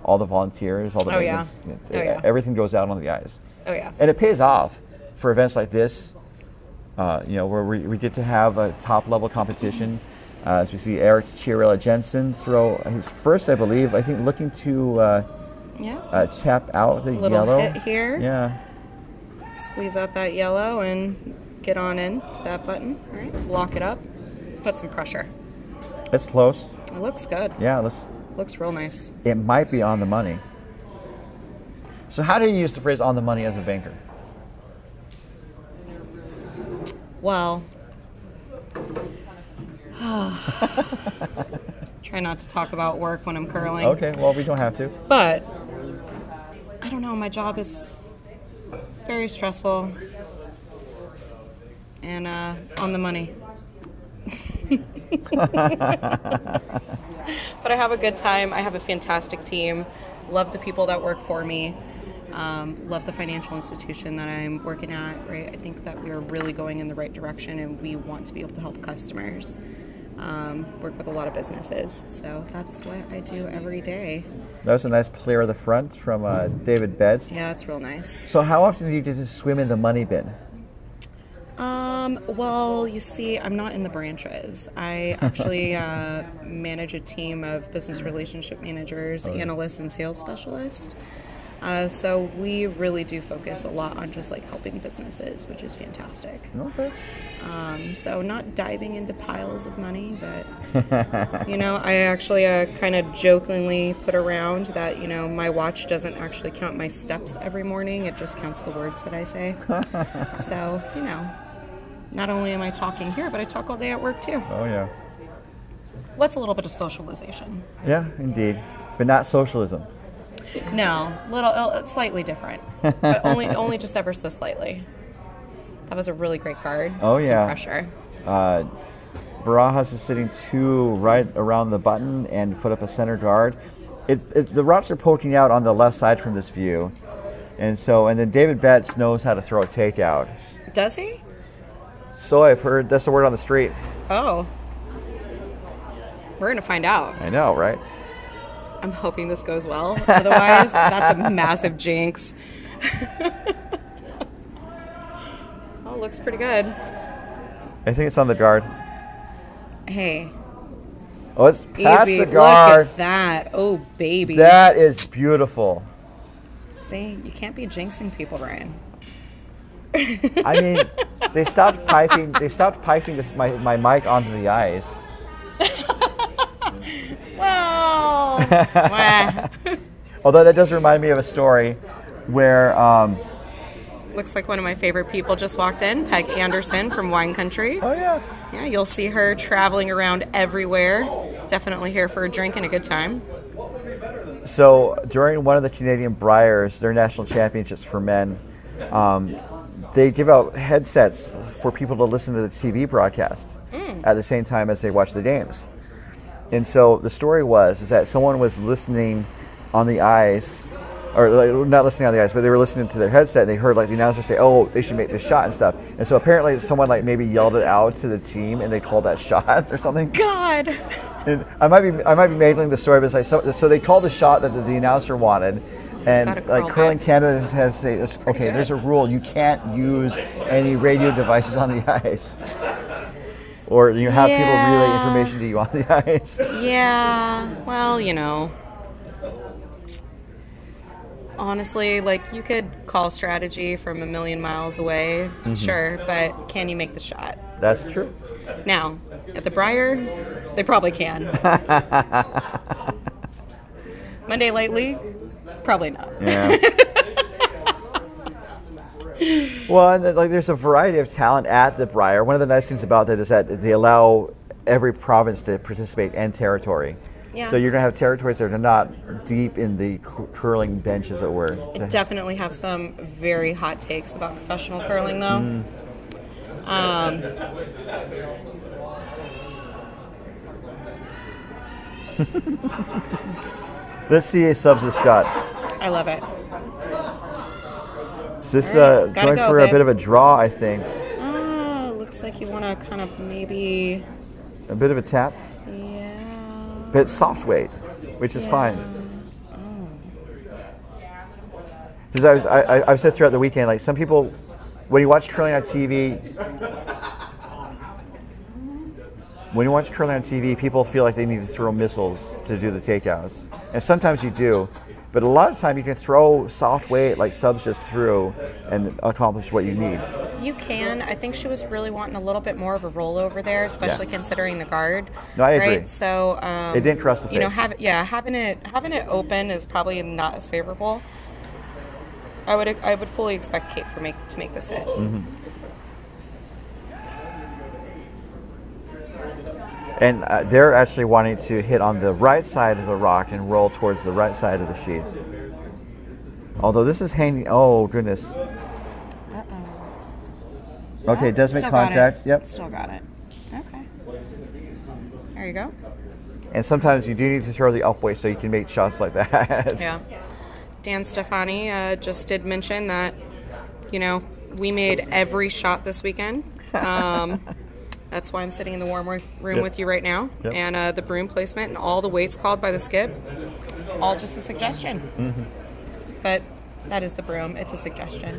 all the volunteers, all the Oh, yeah. maintenance, Oh, yeah. everything goes out on the ice. Oh, yeah. And it pays off for events like this, where we get to have a top-level competition. As we see Eric Chiarella Jensen throw his first, I believe, looking to Yeah. tap out the Little yellow. hit here. Yeah. Squeeze out that yellow and get on in to that button. All right. Lock it up. Put some pressure. It's close. It looks good. Yeah, Looks real nice. it might be on the money. So how do you use the phrase "on the money" as a banker? Well, try not to talk about work when I'm curling. Okay, well, we don't have to. But I don't know, my job is very stressful and on the money. But I have a good time. I have a fantastic team. Love the people that work for me. Love the financial institution that I'm working at, right? I think that we are really going in the right direction and we want to be able to help customers. Work with a lot of businesses. So that's what I do every day. That was a nice clear of the front from David Betts. Yeah, it's real nice. So how often do you get to swim in the money bin? Well, you see, I'm not in the branches. I actually manage a team of business relationship managers, analysts, and sales specialists. So we really do focus a lot on just helping businesses, which is fantastic. Okay. So not diving into piles of money, but I actually kind of jokingly put around that my watch doesn't actually count my steps every morning; it just counts the words that I say. So not only am I talking here, but I talk all day at work too. Oh yeah. What's a little bit of socialization? Yeah, indeed, but not socialism. No, slightly different, but only just ever so slightly. That was a really great guard. Oh yeah. Some pressure. Barajas is sitting two right around the button and put up a center guard. The routes are poking out on the left side from this view, and then David Betts knows how to throw a takeout. Does he? So I've heard. That's the word on the street. Oh. We're gonna find out. I know, right? I'm hoping this goes well. Otherwise, that's a massive jinx. Oh, looks pretty good. I think it's on the guard. Hey. Oh, it's past Easy. the guard. Look at that. Oh, baby. That is beautiful. See, you can't be jinxing people, Ryan. I mean, they stopped piping. They stopped piping my mic onto the ice. Well. Wah. Although that does remind me of a story where Looks like one of my favorite people just walked in, Peg Anderson from Wine Country. oh yeah, Yeah, you'll see her traveling around everywhere. Definitely here for a drink and a good time. so during one of the Canadian Briers, their national championships for men, they give out headsets for people to listen to the TV broadcast at the same time as they watch the games. And so the story is that someone was listening on the ice, or not listening on the ice, but they were listening to their headset, and they heard the announcer say, "Oh, they should make this shot" and stuff. And so apparently someone maybe yelled it out to the team, and they called that shot or something. God! And I might be mangling the story, but it's like, so they called the shot that the announcer wanted, and Gotta like curl Curling back. Canada has said, okay, good. there's a rule: you can't use any radio devices on the ice, or you have people relay Yeah. information to you on the ice. Yeah, well, you know. Honestly, like you could call strategy from a million miles away, sure, but can you make the shot? That's true. Now, at the Briar, they probably can. Monday Light League, probably not. Yeah. Well, and like there's a variety of talent at the Briar. One of the nice things about that is that they allow every province to participate and territory. Yeah. So you're gonna have territories that are not deep in the curling bench, as it were. I definitely have some very hot takes about professional curling, though. Let's see a subs shot. I love it. Is this All right, gotta going go, for a babe. bit of a draw, I think. Looks like you want to kind of maybe, A bit of a tap. yeah. But it's soft weight, which is fine. Because I've said throughout the weekend, like some people, when you watch curling on TV, people feel like they need to throw missiles to do the takeouts. And sometimes you do, but a lot of time you can throw soft weight like subs just through and accomplish what you need. You can. I think she was really wanting a little bit more of a rollover there, especially considering the guard. No, I agree. Right? So It didn't cross the You know, face. having it open is probably not as favorable. I would fully expect Kate to make this hit. And they're actually wanting to hit on the right side of the rock and roll towards the right side of the sheet. Although this is hanging, oh goodness. Okay, it does make Still got contact. it. Yep. Still got it. Okay. There you go. And sometimes you do need to throw the up weight so you can make shots like that. Yeah. Dan Stefani just did mention that, you know, we made every shot this weekend. That's why I'm sitting in the warm room Yep. with you right now. Yep. And the broom placement and all the weights called by the skip, all just a suggestion. But that is the broom. It's a suggestion.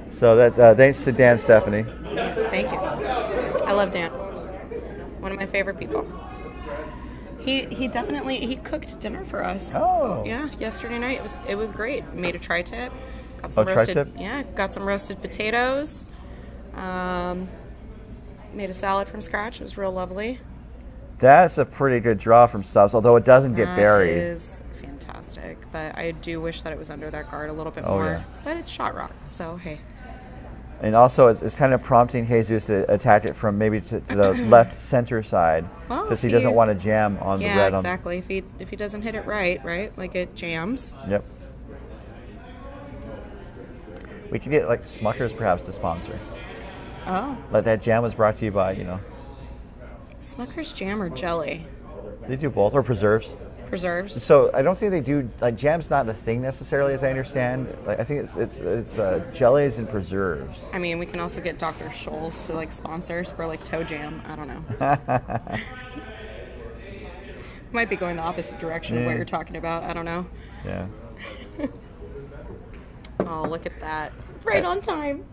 So that thanks to Dan Stephanie. Thank you. I love Dan. One of my favorite people. He definitely he cooked dinner for us. Oh. Yeah, yesterday night it was great. Made a tri-tip. Got some roasted. tri-tip? Yeah, got some roasted potatoes. Made a salad from scratch. It was real lovely. That's a pretty good draw from subs, although it doesn't get That buried. is fantastic, but I do wish that it was under that guard a little bit Oh, more. yeah. But it's shot rock, so hey. And also, it's kind of prompting Jesus to attack it from maybe to the left center side, Well, because if he doesn't he- want to jam on the Yeah, red. exactly. If he doesn't hit it right, like it jams. Yep. We could get like Smuckers perhaps to sponsor. Oh, Like that jam was brought to you by, Smucker's jam or jelly? they do both, or preserves. Preserves. So I don't think they do, like jam's not a thing necessarily, as I understand. Like I think it's jellies and preserves. I mean, we can also get Dr. Scholl's to like sponsors for like toe jam. I don't know. Might be going the opposite direction of what Yeah. you're talking about. I don't know. Yeah. Oh, look at that. Right on time.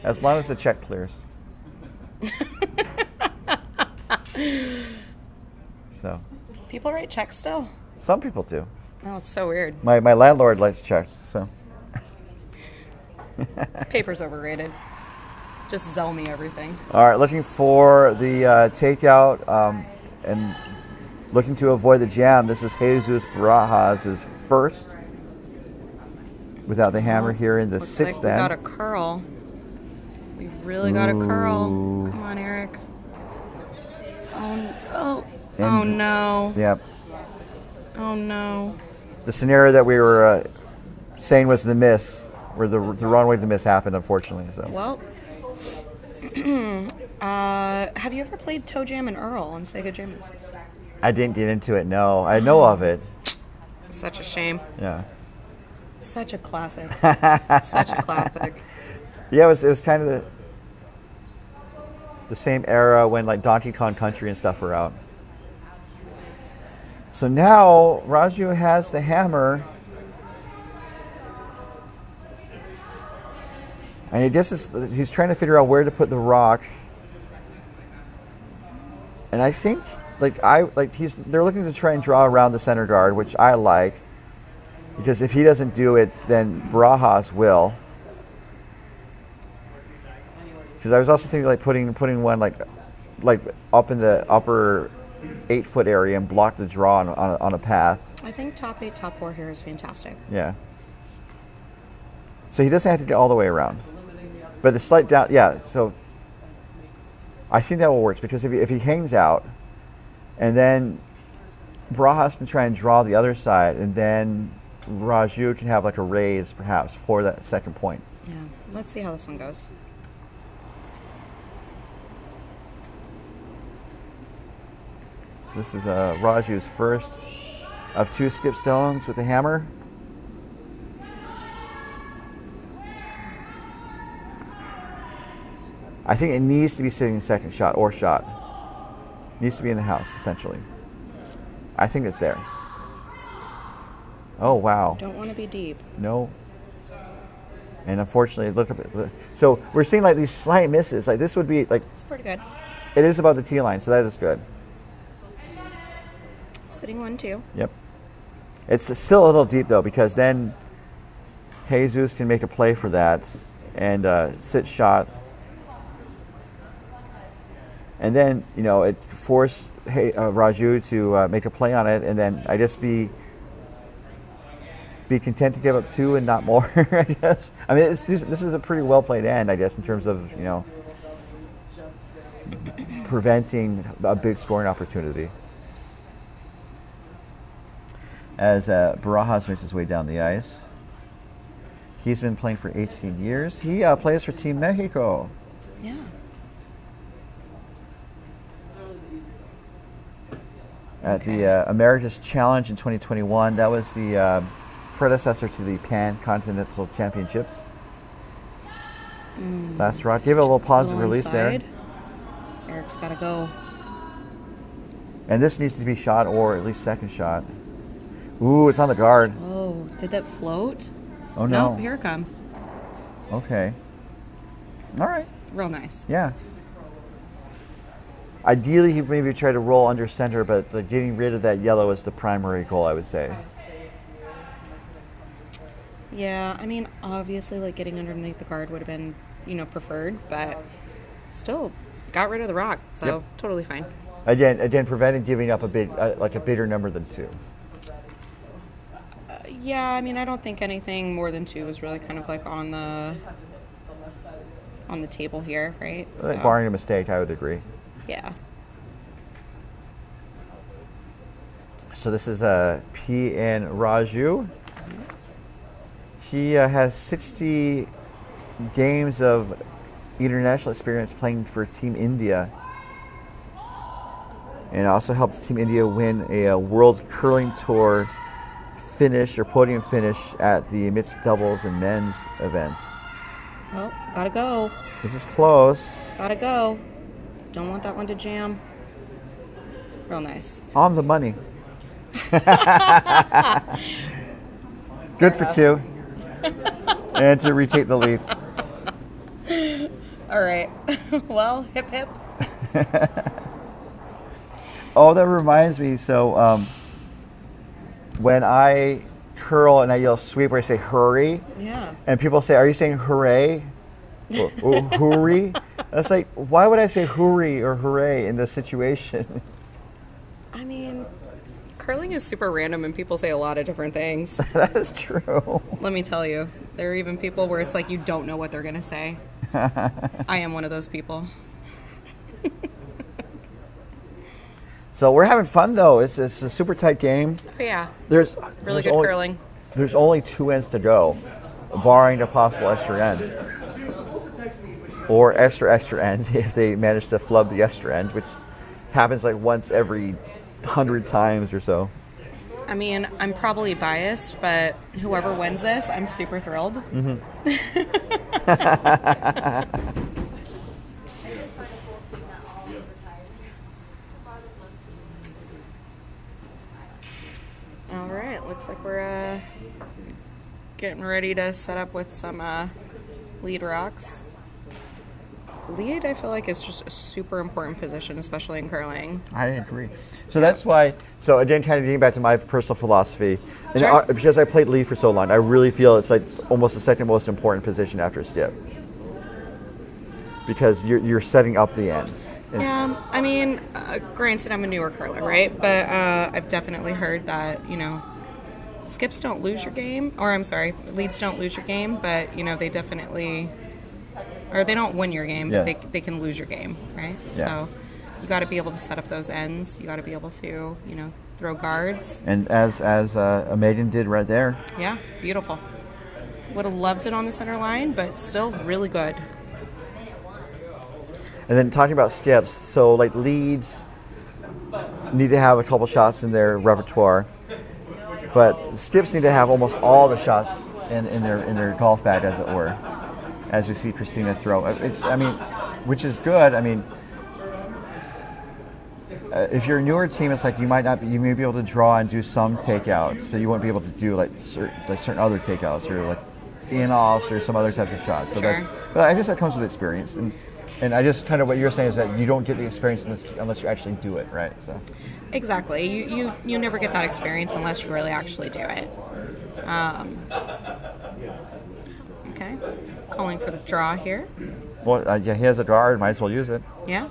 As long as the check clears. So, People write checks still? some people do. Oh, it's so weird. My landlord likes checks, so. Paper's overrated. Just sell me everything. All right, looking for the takeout and looking to avoid the jam. This is Jesus Barajas' first without the hammer here in the Looks sixth like we got a end. curl. We really got a curl. Ooh. Come on, Eric. Oh And- no. Yep. Oh no. The scenario that we were saying was the miss, where the wrong way to miss happened, unfortunately. So. Well, have you ever played Toe Jam and Earl on Sega Genesis? I didn't get into it, no. I know of it. Such a shame. Yeah. Such a classic. Such a classic. Yeah, it was kind of the same era when like Donkey Kong Country and stuff were out. So now Raju has the hammer. And he's trying to figure out where to put the rock. And I think they're looking to try and draw around the center guard, which I like. Because if he doesn't do it, then Barajas will. Because I was also thinking like putting one like up in the upper 8-foot area and block the draw on a path. I think top 8, top 4 here is fantastic. Yeah. So he doesn't have to get all the way around. But the slight down, yeah, so I think that will work because if he hangs out and then Barajas can try and draw the other side and then Raju can have like a raise perhaps for that second point. Yeah, let's see how this one goes. So this is Raju's first of 2 skip stones with the hammer. I think it needs to be sitting second shot or shot. Needs to be in the house, essentially. I think it's there. Oh, wow. Don't want to be deep. No. And unfortunately, look up. So we're seeing like these slight misses. Like this would be like. It's pretty good. It is above the tee line, so that is good. Sitting 1, 2. Yep. It's still a little deep though, because then Jesus can make a play for that and sit shot. And then, you know, it forced Raju to make a play on it, and then I just be content to give up 2 and not more, I guess. I mean, this is a pretty well played end, I guess, in terms of, you know, preventing a big scoring opportunity. As Barajas makes his way down the ice. He's been playing for 18 years. He plays for Team Mexico. Yeah. At the Emeritus Challenge in 2021. That was the predecessor to the Pan-Continental Championships. Last rock. Give it a little positive release there. Eric's got to go. And this needs to be shot or at least second shot. Ooh, it's on the guard. Oh, did that float? Oh, no. Nope, here it comes. Okay. All right. Real nice. Yeah. Ideally, he maybe tried to roll under center, but getting rid of that yellow is the primary goal, I would say. Yeah, I mean, obviously, like getting underneath the guard would have been, you know, preferred, but still got rid of the rock, so Yep. totally fine. Again, prevented giving up a bigger number than 2. Yeah, I mean, I don't think anything more than 2 was really kind of like on the table here, right? So, Barring a mistake, I would agree. yeah. So this is P.N. Raju. He has 60 games of international experience playing for Team India. And also helped Team India win a World Curling Tour finish or podium finish at the mixed doubles and men's events. Well, gotta go. This is close. Gotta go. Don't want that one to jam. Real nice. On the money. Good for 2. And to retake the lead. All right. Well, hip hip. Oh, that reminds me. So when I curl and I yell sweep, or I say hurry, Yeah. and people say, "Are you saying hooray?" or hooray? That's like, why would I say hooray or hooray in this situation? I mean, curling is super random and people say a lot of different things. That is true. Let me tell you, there are even people where it's like you don't know what they're going to say. I am one of those people. So we're having fun though. It's a super tight game. Oh, yeah. There's Really good curling. There's only 2 ends to go, barring a possible extra end. Or extra end if they manage to flub the extra end, which happens like once every 100 times or so. I mean, I'm probably biased, but whoever wins this, I'm super thrilled. looks like we're getting ready to set up with some lead rocks. Lead, I feel like, is just a super important position, especially in curling. I agree. So that's why, so again, kind of getting back to my personal philosophy, and Sure. because I played lead for so long, I really feel it's like almost the second most important position after skip. Because you're setting up the end. And Yeah, I mean, granted, I'm a newer curler, right? But I've definitely heard that, skips don't lose your game, or I'm sorry, leads don't lose your game, but, they definitely, or they don't win your game, but Yeah. they can lose your game, right? Yeah. So you got to be able to set up those ends. You got to be able to, throw guards. And as Megan did right there. Yeah, beautiful. Would have loved it on the center line, but still really good. And then talking about skips, so like leads need to have a couple shots in their repertoire, but skips need to have almost all the shots in their golf bag, as it were, as we see Christina throw. Which is good. I mean, if you're a newer team, it's like you may be able to draw and do some takeouts, but you won't be able to do like certain other takeouts or like in-offs or some other types of shots. So Sure. but I guess that comes with experience. And I just kind of what you're saying is that you don't get the experience unless you actually do it, right? So Exactly. You never get that experience unless you really actually do it. Okay. Calling for the draw here. well, yeah, he has a guard, might as well use it. Yeah.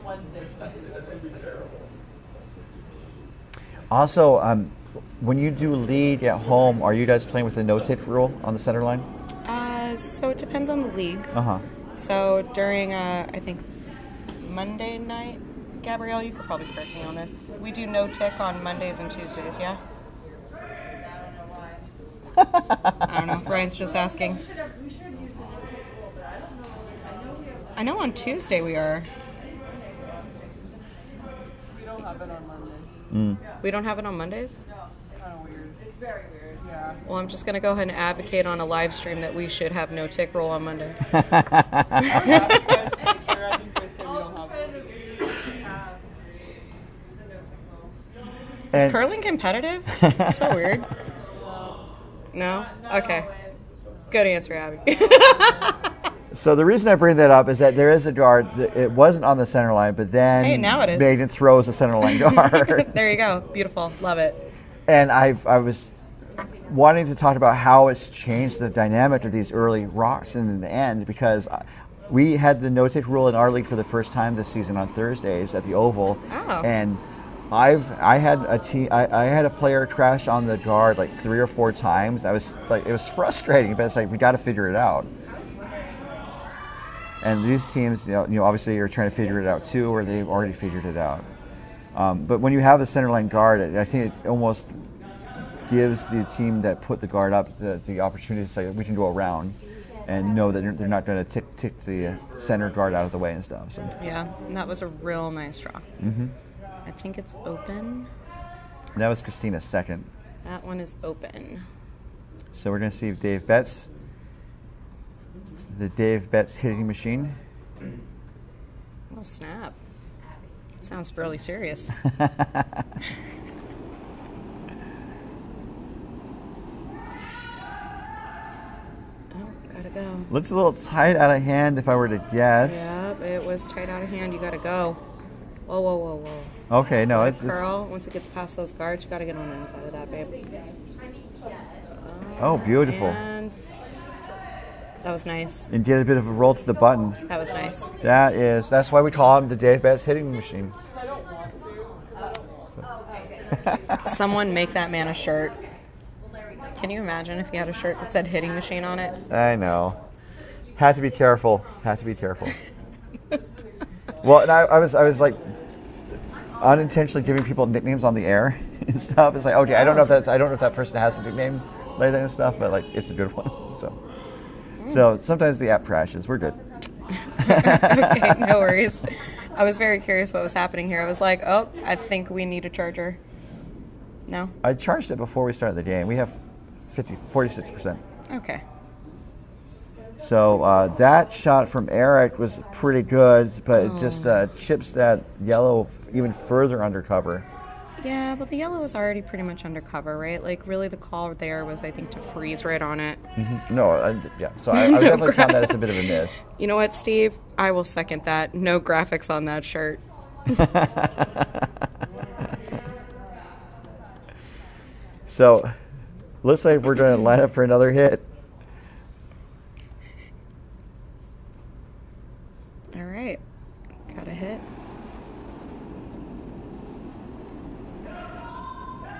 Also, when you do lead at home, are you guys playing with the no-tip rule on the center line? So it depends on the league. Uh-huh. So during, I think, Monday night, Gabrielle, you could probably correct me on this. We do no tick on Mondays and Tuesdays, yeah? I don't know. Brian's just asking. I know on Tuesday we are. We don't have it on Mondays. We don't have it on Mondays? It's kind of weird. It's very weird, yeah. Well, I'm just going to go ahead and advocate on a live stream that we should have no tick rule on Monday. Sure, I think Chris said we don't have it. Is And curling competitive? It's so weird. No? Okay. Good answer, Abby. so the reason I bring that up is that there is a guard. It wasn't on the center line, but then Hey, now it is. Megan throws a center line guard. There you go. Beautiful. Love it. And I was wanting to talk about how it's changed the dynamic of these early rocks in the end, because we had the no-tip rule in our league for the first time this season on Thursdays at the Oval. Oh. And I had a player crash on the guard like 3 or 4 times. I was like, it was frustrating, but it's like we got to figure it out. And these teams, obviously are trying to figure it out too, or they've already figured it out. But when you have the center line guard, I think it almost gives the team that put the guard up the opportunity to say we can go around and know that they're not going to tick the center guard out of the way and stuff. So. Yeah, and that was a real nice draw. Mm-hmm. I think it's open. That was Christina's second. That one is open. So we're going to see if Dave Betts, the Dave Betts hitting machine. Oh, snap. Sounds fairly serious. Gotta go. Looks a little tight out of hand if I were to guess. Yep, it was tight out of hand. You gotta go. Whoa, whoa, whoa, whoa. Okay, no, it's Curl, once it gets past those guards, you gotta get on the inside of that, babe. oh, beautiful. And that was nice. And get a bit of a roll to the button. That was nice. That's why we call him the Dave Betts hitting machine. I don't want to. Someone make that man a shirt. Can you imagine if he had a shirt that said hitting machine on it? I know. Had to be careful. Had to be careful. Well, and I was like unintentionally giving people nicknames on the air and stuff. It's like, okay, I don't know if that person has a nickname like that and stuff, but like it's a good one. So sometimes the app crashes. We're good. Okay, no worries. I was very curious what was happening here. I was like, oh, I think we need a charger. No? I charged it before we started the game. We have 46%. Okay. So that shot from Eric was pretty good, but it just chips that yellow even further undercover. Yeah, but the yellow was already pretty much undercover, right? Like, really, the call there was, I think, to freeze right on it. No, yeah. So I would definitely count that as a bit of a miss. You know what, Steve? I will second that. No graphics on that shirt. So, looks like we're going to line up for another hit. All right. Got a hit.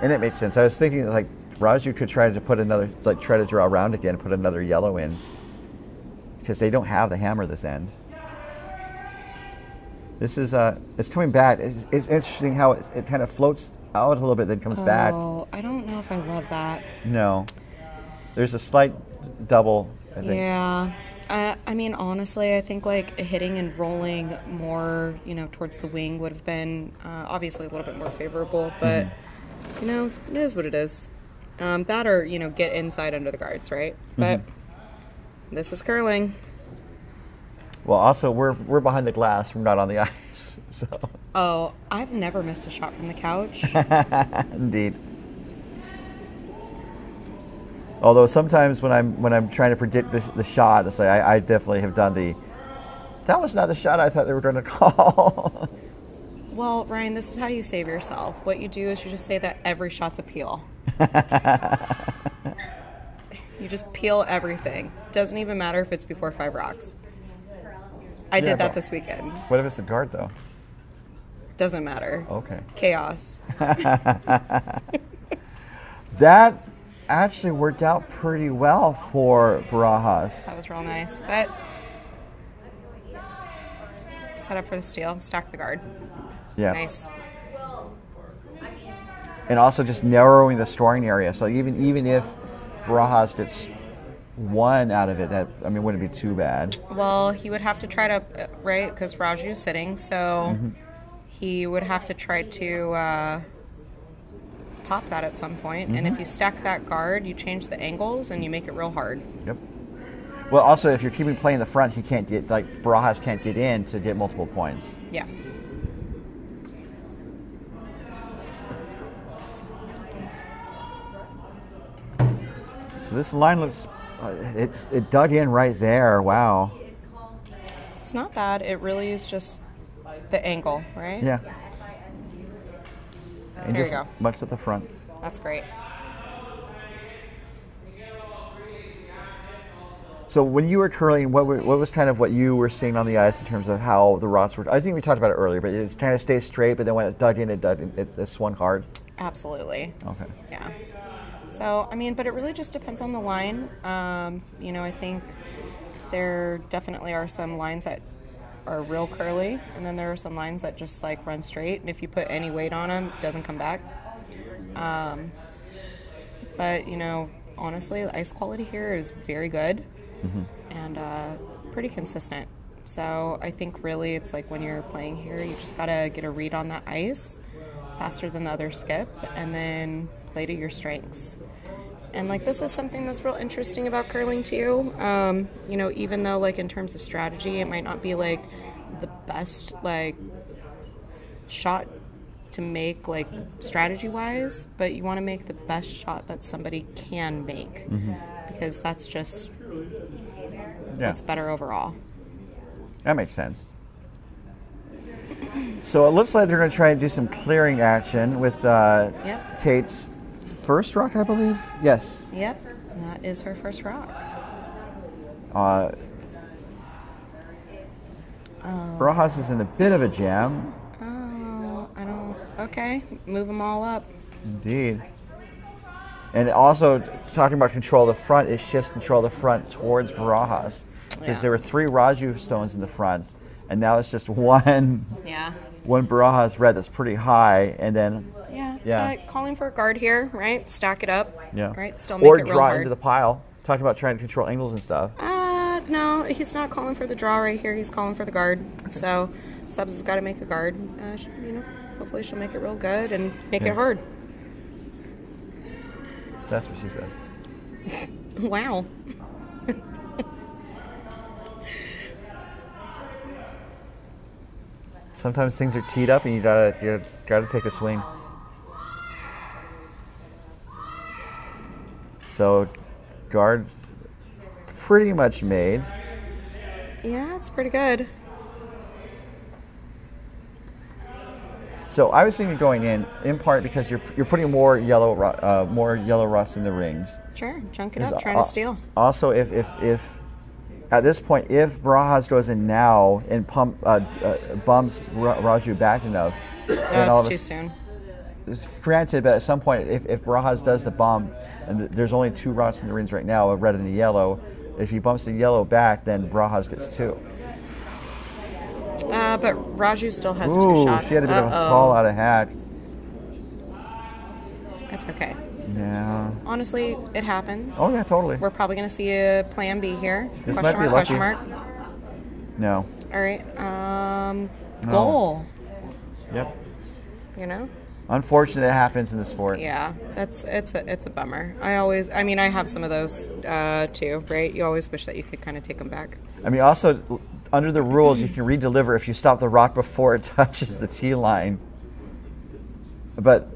And it makes sense. I was thinking like Raju could try to put another, like try to draw around again and put another yellow in, because they don't have the hammer this end. This is it's coming back. It's interesting how it kind of floats out a little bit, then comes back. Oh, I don't know if I love that. No, there's a slight double, I think. Yeah. I mean, honestly, I think like hitting and rolling more, towards the wing would have been obviously a little bit more favorable, but it is what it is. That or, get inside under the guards, right? But this is curling. Well, also we're behind the glass. We're not on the ice. So. Oh, I've never missed a shot from the couch. Indeed. Although sometimes when I'm trying to predict the shot, it's like I definitely have done that was not the shot I thought they were going to call. Well, Ryan, this is how you save yourself. What you do is you just say that every shot's a peel. You just peel everything. Doesn't even matter if it's before 5 rocks. I did that this weekend. What if it's a guard, though? Doesn't matter. Okay. Chaos. That actually worked out pretty well for Barajas. That was real nice. But set up for the steal, stack the guard. Yeah. Nice. And also just narrowing the scoring area. So even if Barajas gets 1 out of it, that wouldn't be too bad. Well, he would have to try to, right, because Raju's sitting, so he would have to try to pop that at some point. And if you stack that guard, you change the angles and you make it real hard. Yep. Well, also, if you're keeping play in the front, he can't get, Barajas can't get in to get multiple points. Yeah. So this line looks, it dug in right there. Wow. It's not bad. It really is just the angle, right? Yeah. And There just you go. mucks at the front. That's great. So when you were curling, what was kind of what you were seeing on the ice in terms of how the rods were? I think we talked about it earlier, but it kind of stayed straight, but then when it dug in, it swung hard. Absolutely. Okay. Yeah. So, but it really just depends on the line. I think there definitely are some lines that are real curly, and then there are some lines that just run straight, and if you put any weight on them, it doesn't come back. But honestly, the ice quality here is very good and pretty consistent. So I think really it's when you're playing here, you just gotta get a read on that ice faster than the other skip, and then play to your strengths. And this is something that's real interesting about curling too. Even though in terms of strategy, it might not be the best shot to make strategy wise, but you want to make the best shot that somebody can make, because that's just what's better overall. That makes sense. So it looks like they're going to try and do some clearing action with Kate's first rock, I believe. Yes. Yep, that is her first rock. Barajas is in a bit of a jam. Okay, move them all up. Indeed. And also, talking about control of the front, it shifts control of the front towards Barajas. Because there were 3 Raju stones in the front, and now it's just one Barajas red that's pretty high, and then... Yeah. Calling for a guard here, right? Stack it up. Yeah. Right? Still make it real draw hard. into the pile. Talking about trying to control angles and stuff. No, he's not calling for the draw right here. He's calling for the guard. Okay. So, Subs has got to make a guard. Hopefully she'll make it real good and make it hard. That's what she said. Wow. Sometimes things are teed up and you gotta take a swing. So guard pretty much made. Yeah, it's pretty good. So I was thinking going in part because you're putting more yellow rust in the rings. Sure, chunk it up, trying to steal. Also, if at this point, if Barajas goes in now and bumps Raju back enough, then No, it's too soon. Granted, but at some point, if Barajas does the bump, and there's only 2 routes in the rings right now, a red and a yellow, if he bumps the yellow back, then Barajas gets 2. But Raju still has 2 Ooh, shots. she had a bit of a fall out of hat. That's okay. Yeah. Honestly, it happens. Oh yeah, totally. We're probably going to see a plan B here. This Question might be mark, lucky. question mark. No. All right. No. Goal. Yep. You know? Unfortunate it happens in the sport. Yeah, it's a bummer. I have some of those too, right? You always wish that you could kind of take them back. I mean, also under the rules, you can redeliver if you stop the rock before it touches the tee line. But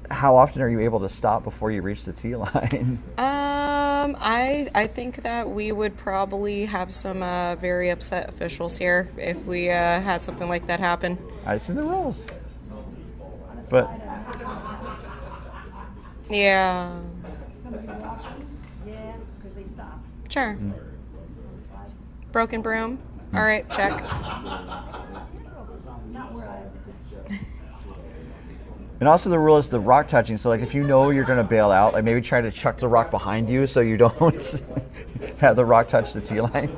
how often are you able to stop before you reach the tee line? I think that we would probably have some very upset officials here if we had something like that happen. It's in the rules. But yeah. Yeah, because they stop. Sure. Broken broom. All right, check. Not where I. and also the rule is the rock touching. So like if you know you're going to bail out, like maybe try to chuck the rock behind you so you don't have the rock touch the tee line.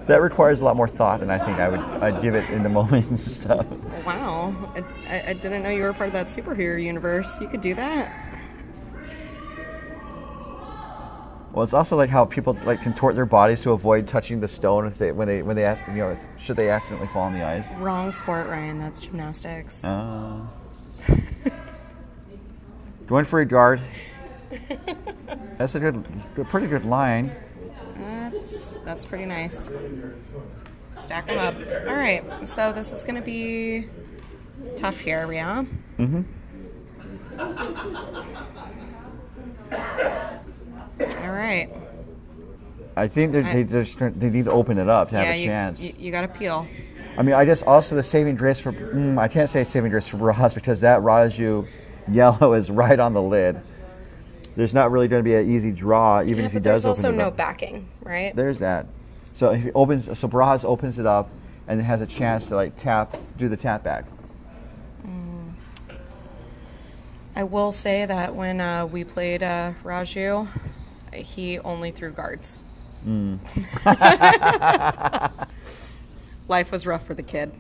That requires a lot more thought than I think I'd give it in the moment and stuff. Wow, I didn't know you were part of that superhero universe. You could do that. Well, it's also like how people like contort their bodies to avoid touching the stone if when they should they accidentally fall on the ice. Wrong sport, Ryan. That's gymnastics. Going for a guard. That's a pretty good line. That's pretty nice. Stack them up. All right, so this is going to be tough here, yeah? Mm-hmm. All right. I think they need to open it up to have a you, chance. You got to peel. I mean, I guess also the saving grace for I can't say saving grace for Raj because that Raju yellow is right on the lid. There's not really going to be an easy draw, even if he does open it up. There's also no backing, right? There's that. So if he Barajas opens it up and it has a chance to like do the tap back. I will say that when we played Raju, he only threw guards. Life was rough for the kid.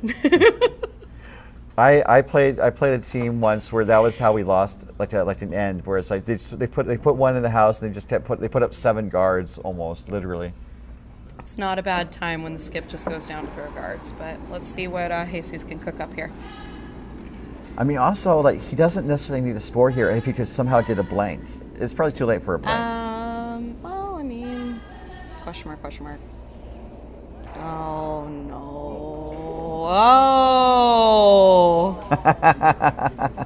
I played a team once where that was how we lost, like an end, where it's like they put one in the house and they put up 7 guards almost literally. It's not a bad time when the skip just goes down to throw guards, but let's see what Jesus can cook up here. I mean, also like he doesn't necessarily need to score here if he could somehow get a blank. It's probably too late for a blank. Well, I mean, question mark. Oh no. Oh.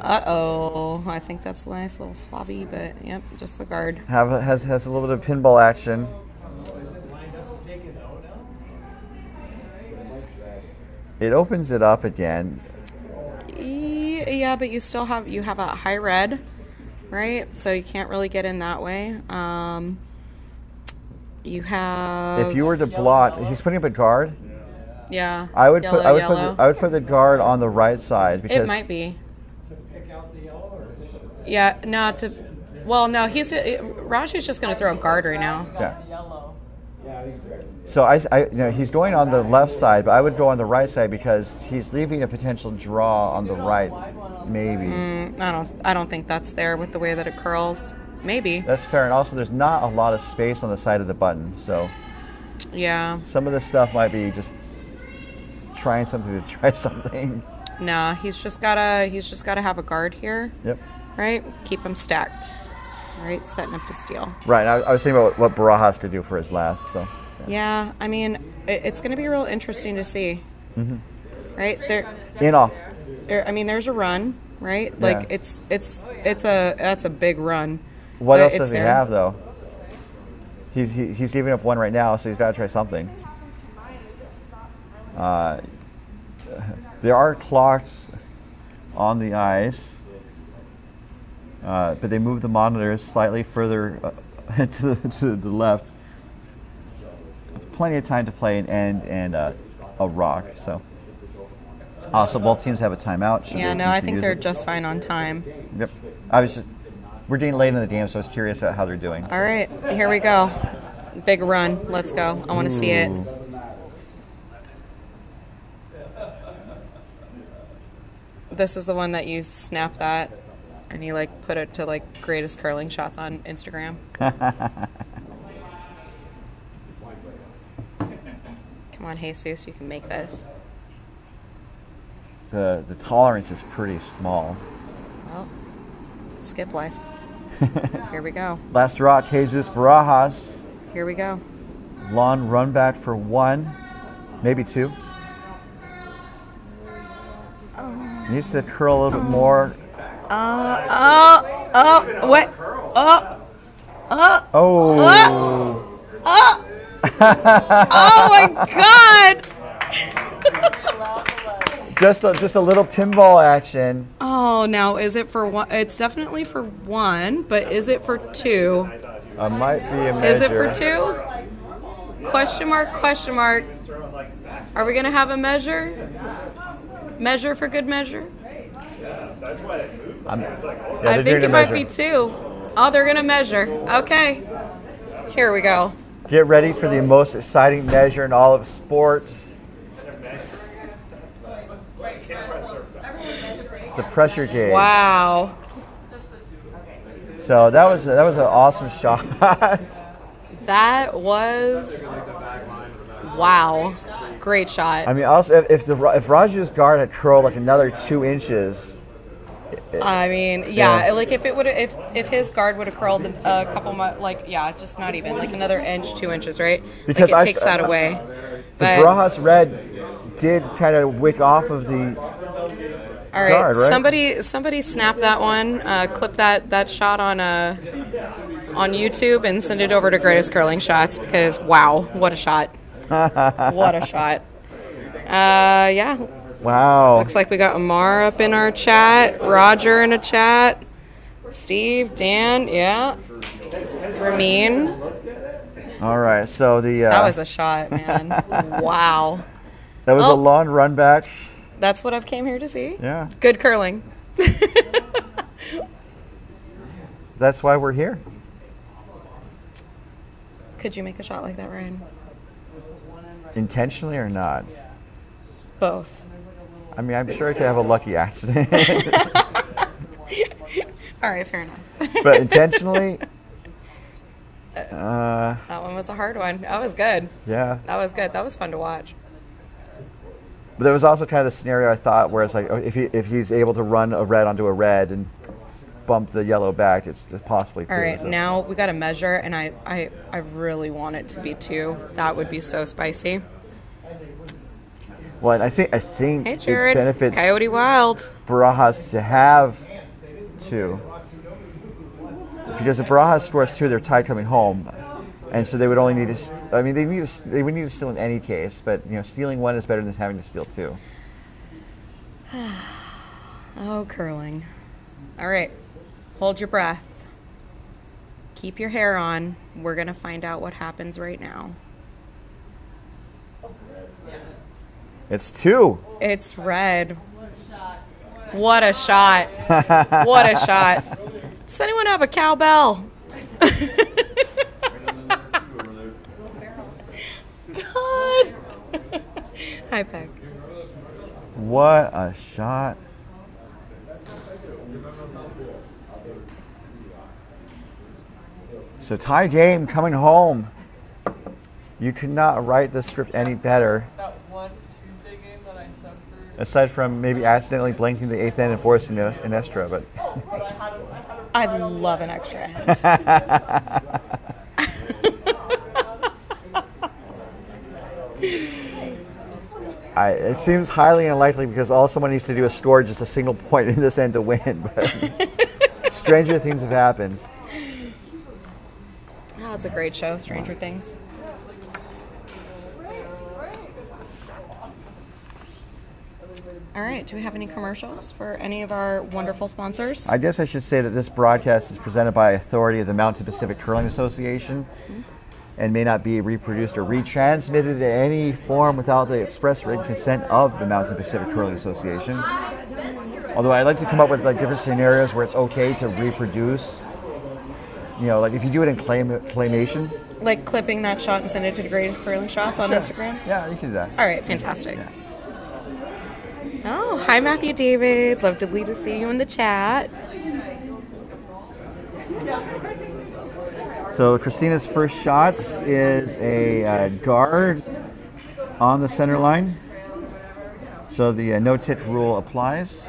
Uh-oh. I think that's a nice little flobby, but yep, just the guard. Has a little bit of pinball action. It opens it up again. Yeah, but you have a high red, right? So you can't really get in that way. You have. If you were to blot, he's putting up a guard. Yeah. I would yellow. put the guard on the right side because It might be. Yeah, no. Raju's just going to throw a guard right now. Yeah. So he's going on the left side, but I would go on the right side because he's leaving a potential draw on the right, maybe. I don't think that's there with the way that it curls. Maybe. That's fair, and also there's not a lot of space on the side of the button, so yeah. some of this stuff might be just trying something to try something. Nah, he's just gotta have a guard here. Yep. Right? Keep him stacked. Right? Setting up to steal. Right. I was thinking about what Barajas could do for his last. So. Yeah. I mean, it's going to be real interesting to see. Mm-hmm. Right there. In off. I mean, there's a run. Right? Like Yeah. that's a big run. What But else it's does he there. have though? He's giving up one right now, so he's got to try something. There are clocks on the ice, but they move the monitors slightly further to the left. Plenty of time to play an end and a rock. So both teams have a timeout. should Yeah, they no, need I to think use they're it. just fine on time. Yep. We're getting late in the game, so I was curious about how they're doing. All right, here we go. Big run. Let's go. I want to see it. Ooh. This is the one that you snap that and you like put it to like greatest curling shots on Instagram. Come on, Jesus, you can make this. The tolerance is pretty small. Well, skip life. Here we go. Last rock, Jesus Barajas. Here we go. Long run back for 1, maybe 2. Needs to curl a little bit more. What? Oh. Oh my God! Just a little pinball action. Oh, now is it for one? It's definitely for 1, but is it for 2? Might be a measure. Is it for 2? Question mark, question mark. Are we going to have a measure? Measure for good measure? Yeah, I they're think doing it a might measure. be 2. Oh, they're going to measure. Okay. Here we go. Get ready for the most exciting measure in all of sport. The pressure gauge. Wow. So that was an awesome shot. That was wow. Great shot. I mean, also if Raju's guard had curled like another 2 inches. I mean, yeah, Yeah. like if his guard would have curled a couple just not even like another inch, 2 inches, right? Because like it takes that away. The But Barajas red did kind of wick off of the all right, guard, right? somebody snap that one, clip that shot on YouTube and send it over to Greatest Curling Shots because wow, what a shot! What a shot! Yeah. Wow. Looks like we got Amar up in our chat, Roger in a chat, Steve, Dan, yeah, Ramin. All right, so That was a shot, man. Wow. that was a Oh. long run back. That's what I've came here to see. Yeah, Good curling. that's why we're here. Could you make a shot like that, Ryan? Intentionally or not? Both. I mean, I'm sure I could have a lucky accident, All right, fair enough. but intentionally, That one was a hard one. That was good. yeah. That was good. That was fun to watch. But there was also kind of the scenario I thought where it's like, oh, if he's able to run a red onto a red and bump the yellow back, it's possibly 2. All right, so. now we got to measure, and I really want it to be 2. That would be so spicy. Well, and I think Hey, it Jared. benefits Coyote Wild. Barajas to have 2. Because if Barajas scores 2, they're tied coming home. And so they would only need to, they would need to steal in any case, but stealing 1 is better than having to steal 2. Oh, curling. All right, hold your breath. Keep your hair on. We're going to find out what happens right now. It's 2. It's red. What a shot. What a shot. Does anyone have a cowbell? God. Hi, Peck. What a shot. So tie game coming home. You could not write the script any better. That one Tuesday game that I subbed for. Aside from maybe accidentally blanking the 8th end and forcing an extra, but I love an extra end. it seems highly unlikely because all someone needs to do is score just a single point in this end to win. But stranger things have happened. That's a great show, Stranger Things. All right, do we have any commercials for any of our wonderful sponsors? I guess I should say that this broadcast is presented by authority of the Mountain Pacific Curling Association and may not be reproduced or retransmitted in any form without the express written consent of the Mountain Pacific Curling Association. Although I'd like to come up with like different scenarios where it's okay to reproduce. You know, like if you do it in claymation. Like clipping that shot and send it to the Greatest Curling Shots on Instagram? Yeah, you can do that. All right, fantastic. Oh, hi, Matthew David. Lovely to see you in the chat. So Christina's first shots is a guard on the center line. So the no-tip rule applies.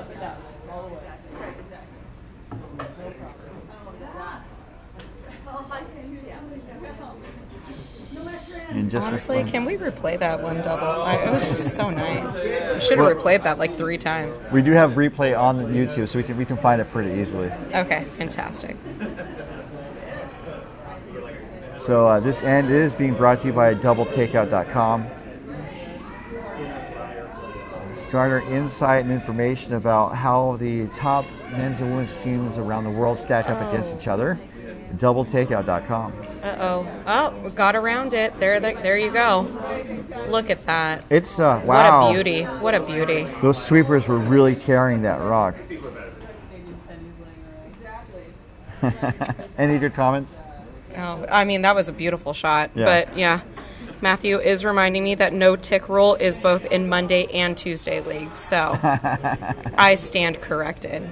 And just Honestly, can we replay that one double? It was just so nice. We should have replayed that like 3 times. We do have replay on YouTube, so we can find it pretty easily. Okay, fantastic. So this end is being brought to you by doubletakeout.com. Garner insight and information about how the top men's and women's teams around the world stack up against each other. Doubletakeout.com. Uh-oh. Oh, we got around it. There you go. Look at that. It's, wow. What a beauty. What a beauty. Those sweepers were really carrying that rock. Any good comments? Oh, I mean, that was a beautiful shot. Yeah. But, yeah. Matthew is reminding me that no tick rule is both in Monday and Tuesday league. So I stand corrected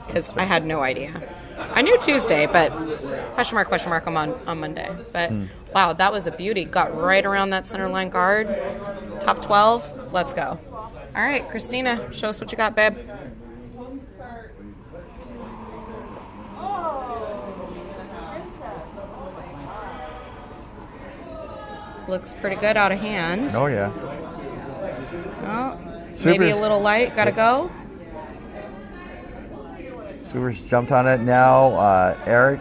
because I had no idea. I knew Tuesday, but question mark on Monday. But wow, that was a beauty. Got right around that center line guard. Top 12. Let's go. All right, Christina, show us what you got, babe. Looks pretty good out of hand. Oh, yeah. Oh, maybe Sweepers. a little light. Gotta go. Sewers jumped on it now. Eric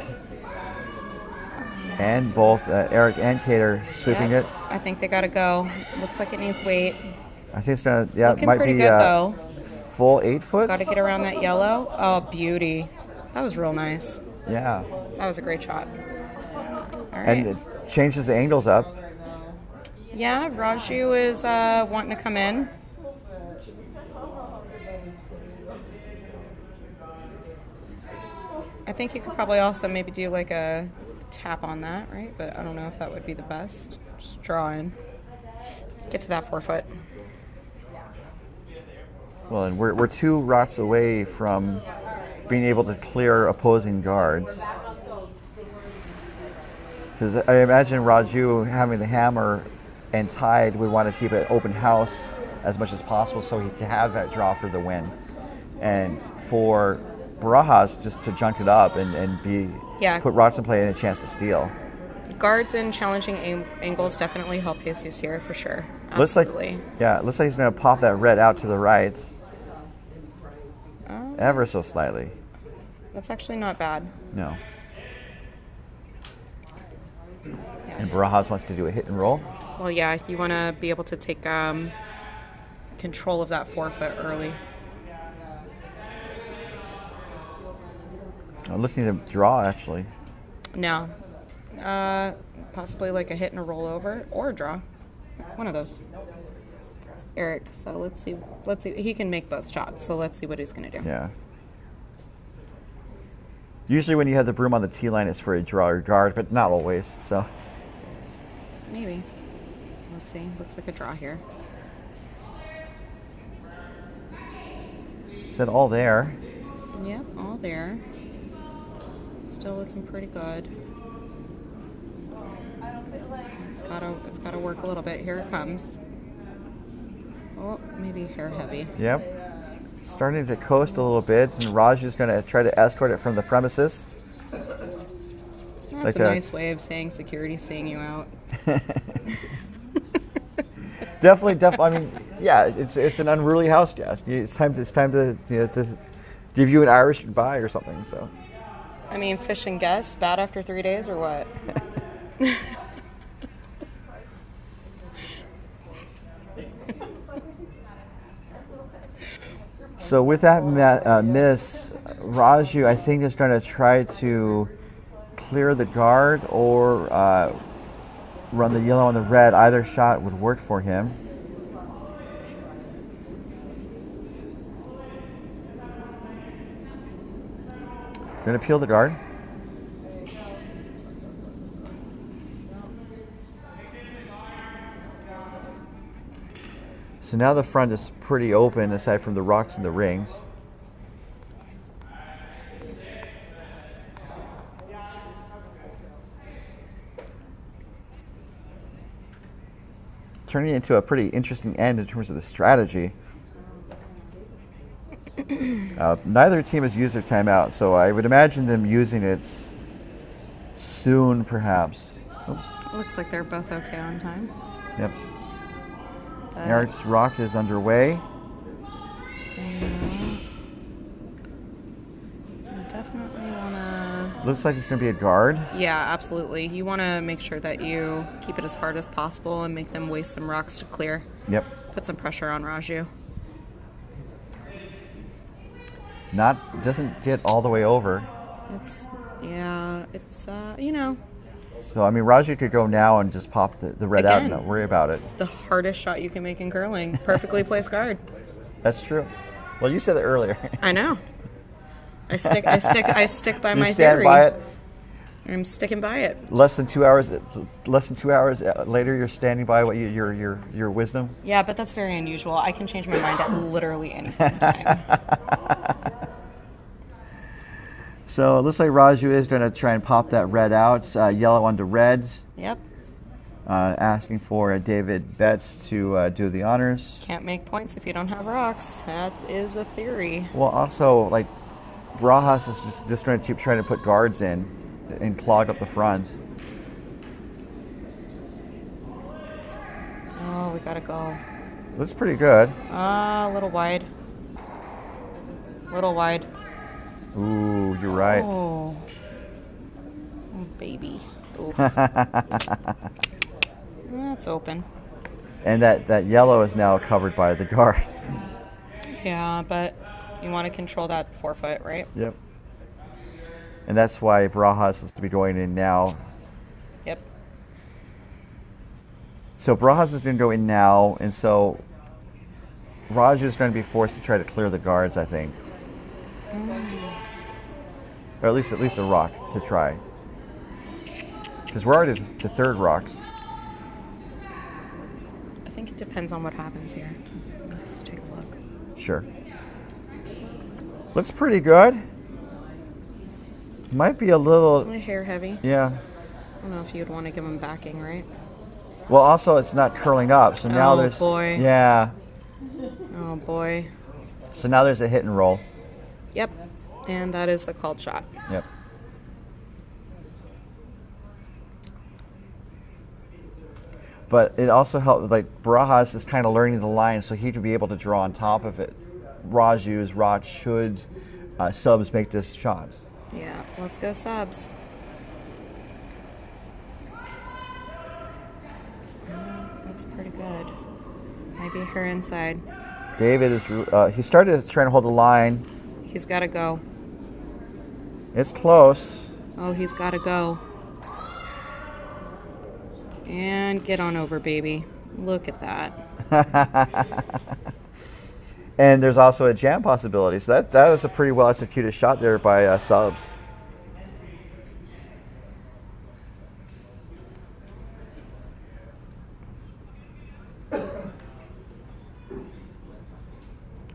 and both Eric and Kate are sweeping Yep. it. I think they gotta go. Looks like it needs weight. I think it's gonna, yeah, it Looking might pretty be good though. full 8 foot. Gotta get around that yellow. Oh, beauty. That was real nice. Yeah, That was a great shot. All right. and it changes the angles up. Yeah, Raju is wanting to come in. I think you could probably also maybe do like a tap on that, right? But I don't know if that would be the best. Just draw in. Get to that 4 foot. Well, and we're 2 rots away from being able to clear opposing guards. Because I imagine Raju having the hammer and Tide would want to keep it open house as much as possible so he can have that draw for the win. And for Barajas just to junk it up and put rots in play and a chance to steal. Guards and challenging angles definitely help Jesus here for sure. Looks Absolutely. like he's going to pop that red out to the right. Ever so slightly. That's actually not bad. No. And Barajas wants to do a hit and roll. Well, yeah, you want to be able to take control of that 4 foot early. I'm looking to draw, actually. No. Possibly like a hit and a roll over or a draw. One of those. Eric, so let's see. He can make both shots, so let's see what he's going to do. Yeah. Usually when you have the broom on the tee line, it's for a draw or guard, but not always, so. Maybe. Let's see. Looks like a draw here. Said all there. Yep, all there. Still looking pretty good. It's gotta work a little bit. Here it comes. Oh, maybe hair heavy. Yep. Starting to coast a little bit, and Raj is going to try to escort it from the premises. That's Like a nice way of saying security's seeing you out. Definitely. I mean, yeah, it's an unruly house guest. It's time to to give you an Irish goodbye or something. So. I mean, fish and guests, bad after 3 days or what? So with that miss, Raju, I think, is going to try to clear the guard or run the yellow and the red. Either shot would work for him. Going to peel the guard. So now the front is pretty open aside from the rocks and the rings. Turning it into a pretty interesting end in terms of the strategy. Neither team has used their timeout, so I would imagine them using it soon, perhaps. Oops. Looks like they're both okay on time. Yep. Eric's rock is underway. You definitely want to... Looks like it's going to be a guard. Yeah, absolutely. You want to make sure that you keep it as hard as possible and make them waste some rocks to clear. Yep. Put some pressure on Raju. Doesn't get all the way over. It's you know. So, I mean, Raju could go now and just pop the red out and not worry about it. The hardest shot you can make in curling. Perfectly placed guard. That's true. Well, you said it earlier. I know. I stick by You my stand theory. by it. I'm sticking by it. Less than 2 hours later, you're standing by what your wisdom. Yeah, but that's very unusual. I can change my mind at literally any point in time. So it looks like Raju is going to try and pop that red out. Yellow onto reds. Yep. Asking for David Betts to do the honors. Can't make points if you don't have rocks. That is a theory. Well, also, like, Barajas is just going to keep trying to put guards in and clog up the front. Oh, we gotta go. Looks pretty good. A little wide. Little wide. Ooh, you're right. Oh, baby. Oof. That's open. And that yellow is now covered by the guard. Yeah, but you want to control that forefoot, right? Yep. And that's why Barajas has to be going in now. Yep. So Barajas is going to go in now, and so Raju is going to be forced to try to clear the guards, I think. Or at least a rock to try. Because we're already to third rocks. I think it depends on what happens here. Let's take a look. Sure. Looks pretty good. Might be a little... Hair heavy. Yeah. I don't know if you'd want to give them backing, right? Well, also, it's not curling up, so now there's... Oh, boy. Yeah. Oh, boy. So now there's a hit and roll. Yep. And that is the called shot. Yep. But it also helps, like, Barajas is kind of learning the line, so he could be able to draw on top of it. Raju's rock should subs make this shot. Yeah, let's go subs. Looks pretty good. Maybe her inside. David is, he started trying to hold the line. He's got to go. It's close. Oh, he's got to go. And get on over, baby. Look at that. And there's also a jam possibility. So that was a pretty well executed shot there by subs.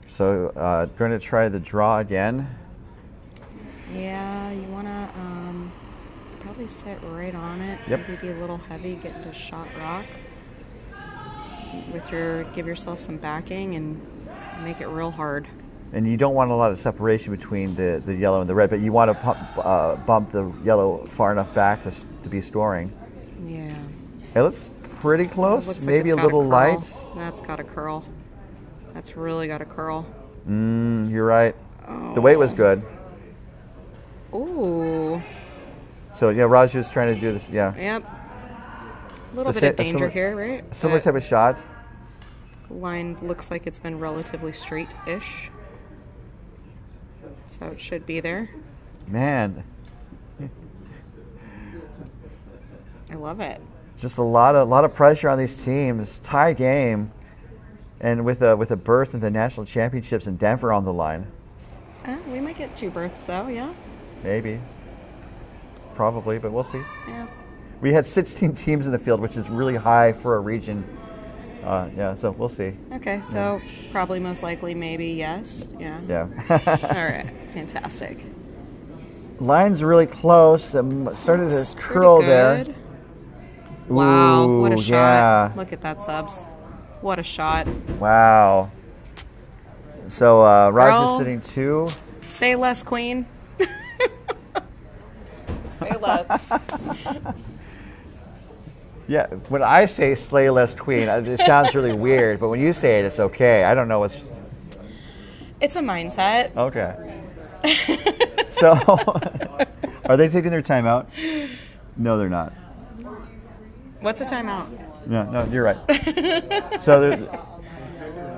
So going to try the draw again. Yeah, you want to probably sit right on it. Yep. Maybe be a little heavy, get into shot rock. Give yourself some backing and make it real hard. And you don't want a lot of separation between the yellow and the red, but you want to bump the yellow far enough back to be scoring. Yeah. It looks pretty close, Looks like maybe it's a got little curl. light. That's got a curl. That's really got a curl. You're right. The weight was good. Ooh. So yeah, Raju's trying to do this. Yeah. Yep. A little bit of danger here, right? Similar type of shot. Line looks like it's been relatively straight-ish. So it should be there. Man, I love it. just a lot of pressure on these teams. Tie game, and with a berth in the national championships in Denver on the line. We might get 2 berths though, yeah? Maybe, probably, but we'll see. Yeah. We had 16 teams in the field, which is really high for a region. Yeah, so we'll see. Okay, so probably most likely maybe yes. Yeah. Yeah. All right, fantastic. Line's really close. Started Looks to pretty curl there. good. Wow, what a Ooh, shot. yeah. Look at that, subs. What a shot. Wow. So Roger's Girl. sitting 2. Say less, queen. Say less. Yeah, when I say slay less queen, it sounds really weird, but when you say it, it's okay. I don't know what's... It's a mindset. Okay. So, are they taking their timeout? No, they're not. What's a timeout? No, you're right. So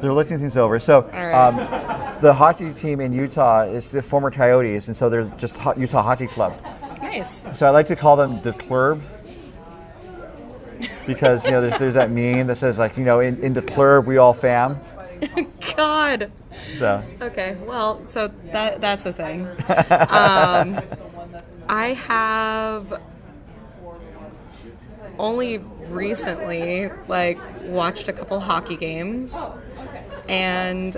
they're looking things over. So right. the hockey team in Utah is the former Coyotes, and so they're just Utah Hockey Club. Nice. So I like to call them the club because there's that meme that says like in the club we all fam. God. So Okay, well, so that's a thing. I have only recently watched a couple hockey games, and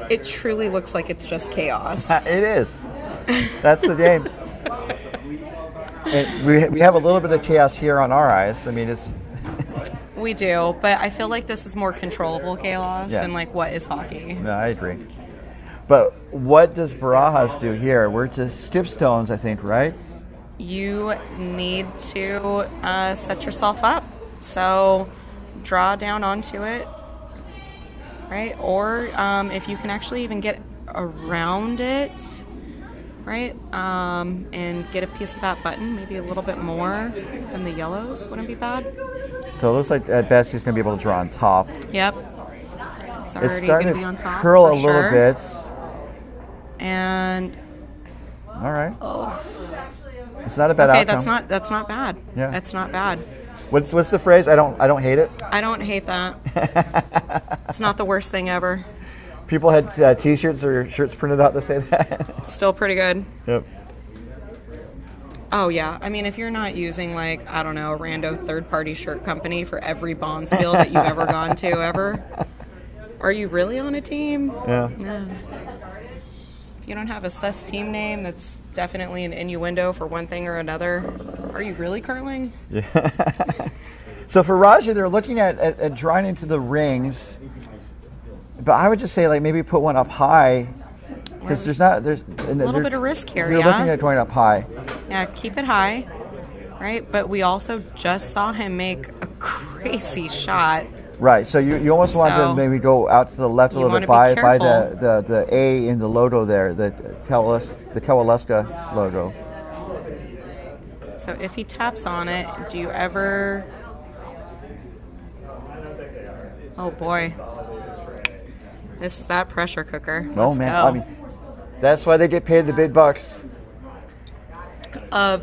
it truly looks like it's just chaos. it is. That's the game. And we have a little bit of chaos here on our eyes. I mean, it's... We do, but I feel like this is more controllable chaos Yeah. than what is hockey. No, I agree. But what does Barajas do here? We're to Skipstones, I think, right? You need to set yourself up. So draw down onto it, right? Or if you can actually even get around it, right? And get a piece of that button, maybe a little bit more than the yellows, wouldn't be bad. So it looks like at best he's going to be able to draw on top. Yep. It's It's already starting going to be on to top. curl for a little sure. bit. And All right. oh, It's not a bad okay, outcome. that's not bad. Yeah. That's not bad. What's the phrase? I don't hate it. I don't hate that. It's not the worst thing ever. People had T-shirts or shirts printed out that say that. It's still pretty good. Yep. Oh yeah, I mean if you're not using a rando third-party shirt company for every Bonspiel that you've ever gone to ever, are you really on a team? Yeah. No. If you don't have a sus team name that's definitely an innuendo for one thing or another, are you really curling? Yeah. So for Raja, they're looking at drawing into the rings, but I would just say maybe put one up high because there's a little bit of risk here, You're yeah? looking at going up high. Yeah, keep it high, right? But we also just saw him make a crazy shot. Right. So you almost want to So, maybe go out to the left a you little bit wanna be by careful. the A in the logo there, the Kowaleska logo. So if he taps on it, do you ever... Oh boy. This is that pressure cooker. Oh Let's man, go. I mean, that's why they get paid the big bucks.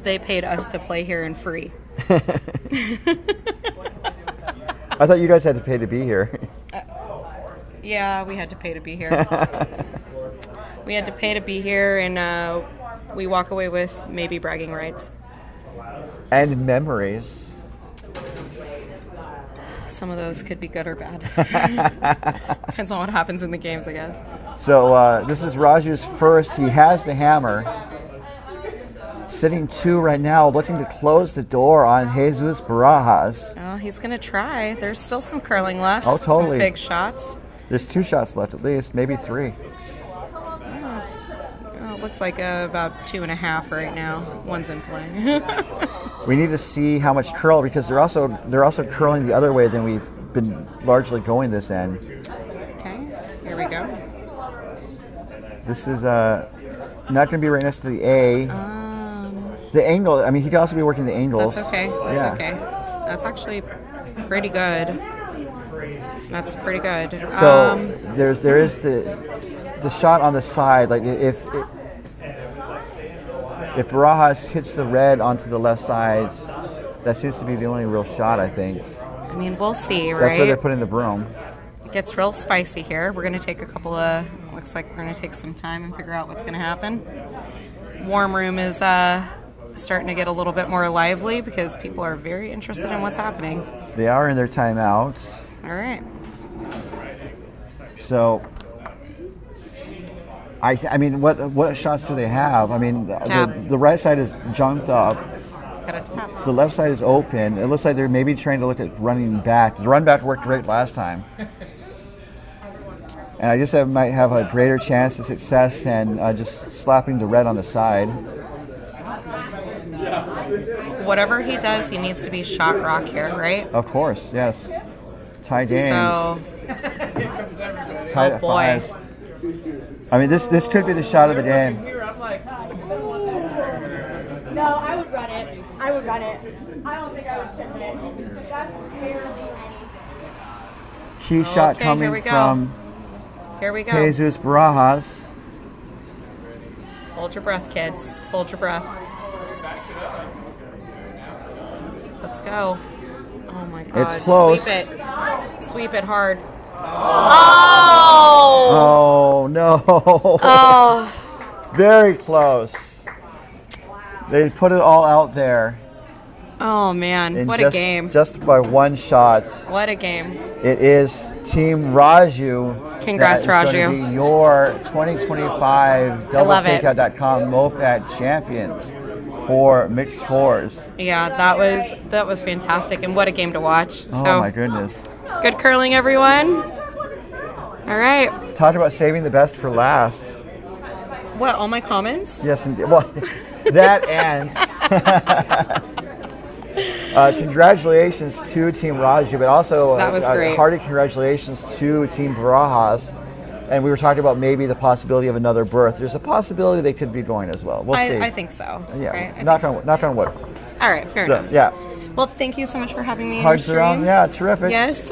They paid us to play here and free. I thought you guys had to pay to be here. Yeah, we had to pay to be here. We had to pay to be here, and we walk away with maybe bragging rights. And memories. Some of those could be good or bad. Depends on what happens in the games, I guess. So this is Raju's first. He has the hammer. Sitting 2 right now, looking to close the door on Jesus Barajas. Well, he's going to try. There's still some curling left. Oh, totally. Some big shots. There's 2 shots left at least, maybe 3. Oh, it looks like about 2.5 right now. One's in play. We need to see how much curl because they're also curling the other way than we've been largely going this end. Okay, here we go. This is not going to be right next to the A. The angle, I mean, he could also be working the angles. That's okay. That's Yeah. okay. That's actually pretty good. That's pretty good. So there is the shot on the side. Like if Barajas hits the red onto the left side, that seems to be the only real shot, I think. I mean, we'll see, right? That's where they're putting the broom. It gets real spicy here. We're going to take looks like we're going to take some time and figure out what's going to happen. Warm room is starting to get a little bit more lively because people are very interested in what's happening. They are in their timeout. All right. So, I mean, what shots do they have? I mean, the right side is jumped up. Got a tap. The left side is open. It looks like they're maybe trying to look at running back. The run back worked great last time. And I guess I might have a greater chance of success than just slapping the red on the side. Whatever he does, he needs to be shot rock here, right? Of course, yes. Tie game. So, Tied at boy. 5. I mean, this could be the shot of the game. No, I would run it. I would run it. I don't think I would chip it. That's barely anything. Key shot Okay, coming here we go. from here we go. Jesus Barajas. Hold your breath, kids. Hold your breath. Let's go. Oh my God. It's close. Sweep it. Sweep it hard. Oh! Oh, no. Oh. Very close. They put it all out there. Oh man, in what just, a game. Just by one shot. What a game. It is Team Raju. Congrats, that is Raju. going to be your 2025 DoubleTakeout.com MoPac Champions for mixed fours. Yeah, that was fantastic, and what a game to watch. Oh So my goodness. good curling, everyone. All right. Talk about saving the best for last. What, all my comments? Yes, indeed. Well, that and congratulations to Team Raju, but also That was great. hearty congratulations to Team Barajas. And we were talking about maybe the possibility of another berth. There's a possibility they could be going as well. We'll see. I think so. Yeah, Right? I knock think on knock on wood. so. All right, fair So enough. yeah, Well, thank you so much for having me in hugs your around. stream. Yeah, terrific. Yes.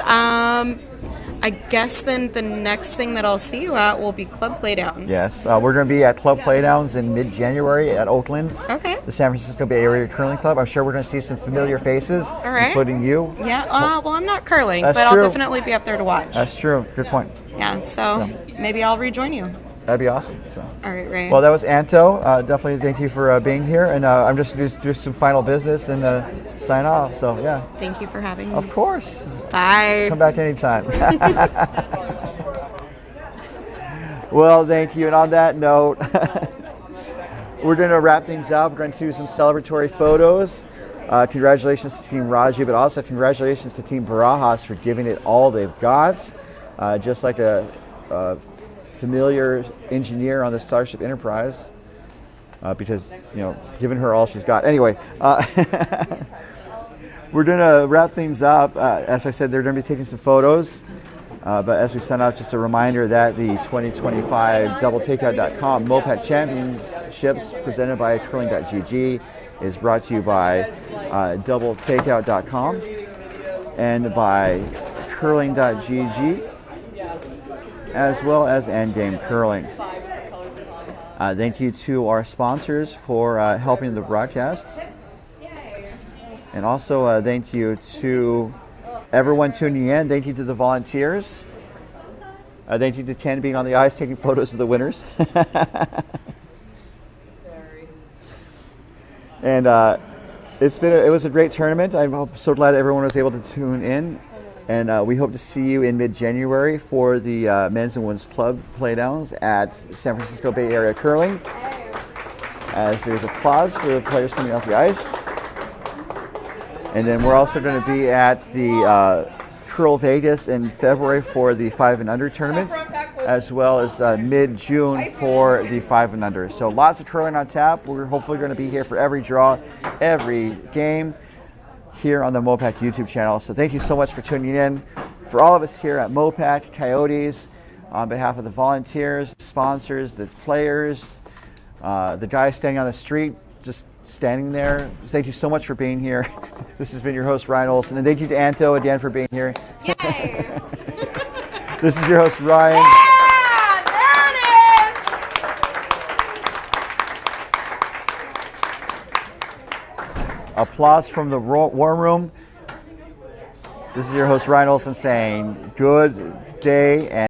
I guess then the next thing that I'll see you at will be club playdowns. Yes, we're going to be at Club Playdowns in mid-January at Oakland, Okay. the San Francisco Bay Area Curling Club. I'm sure we're going to see some familiar faces, All right. including you. Yeah. Well, I'm not curling, That's but I'll true. definitely be up there to watch. That's true. Good point. Yeah. So maybe I'll rejoin you. That'd be awesome. So. All right, Ray. Well, that was Anto. Definitely thank you for being here. And I'm just going to do some final business and sign off. So, yeah. Thank you for having me. Of course. Bye. Come back anytime. Well, thank you. And on that note, we're going to wrap things up. We're going to do some celebratory photos. Congratulations to Team Raju, but also congratulations to Team Barajas for giving it all they've got. Just like a familiar engineer on the Starship Enterprise, because, you know, giving her all she's got. Anyway, we're going to wrap things up. As I said, they're going to be taking some photos. But as we send out, just a reminder that the 2025 DoubleTakeout.com MoPac Championships presented by Curling.gg is brought to you by DoubleTakeout.com and by Curling.gg, as well as Endgame Curling. Thank you to our sponsors for helping the broadcast. And also thank you to everyone tuning in. Thank you to the volunteers. Thank you to Ken being on the ice taking photos of the winners. And it was a great tournament. I'm so glad everyone was able to tune in. And we hope to see you in mid-January for the men's and women's club playdowns at San Francisco Bay Area Curling. As there's applause for the players coming off the ice. And then we're also going to be at the Curl Vegas in February for the 5 and under tournaments, as well as mid-June for the 5 and under. So lots of curling on tap. We're hopefully going to be here for every draw, every game here on the MoPac YouTube channel. So thank you so much for tuning in. For all of us here at MoPac Coyotes, on behalf of the volunteers, sponsors, the players, the guys standing on the street, just standing there. Thank you so much for being here. This has been your host, Ryan Olson. And thank you to Anto again for being here. Yay! This is your host, Ryan. Yeah, there it is. Applause from the war room. This is your host, Ryan Olson, saying good day and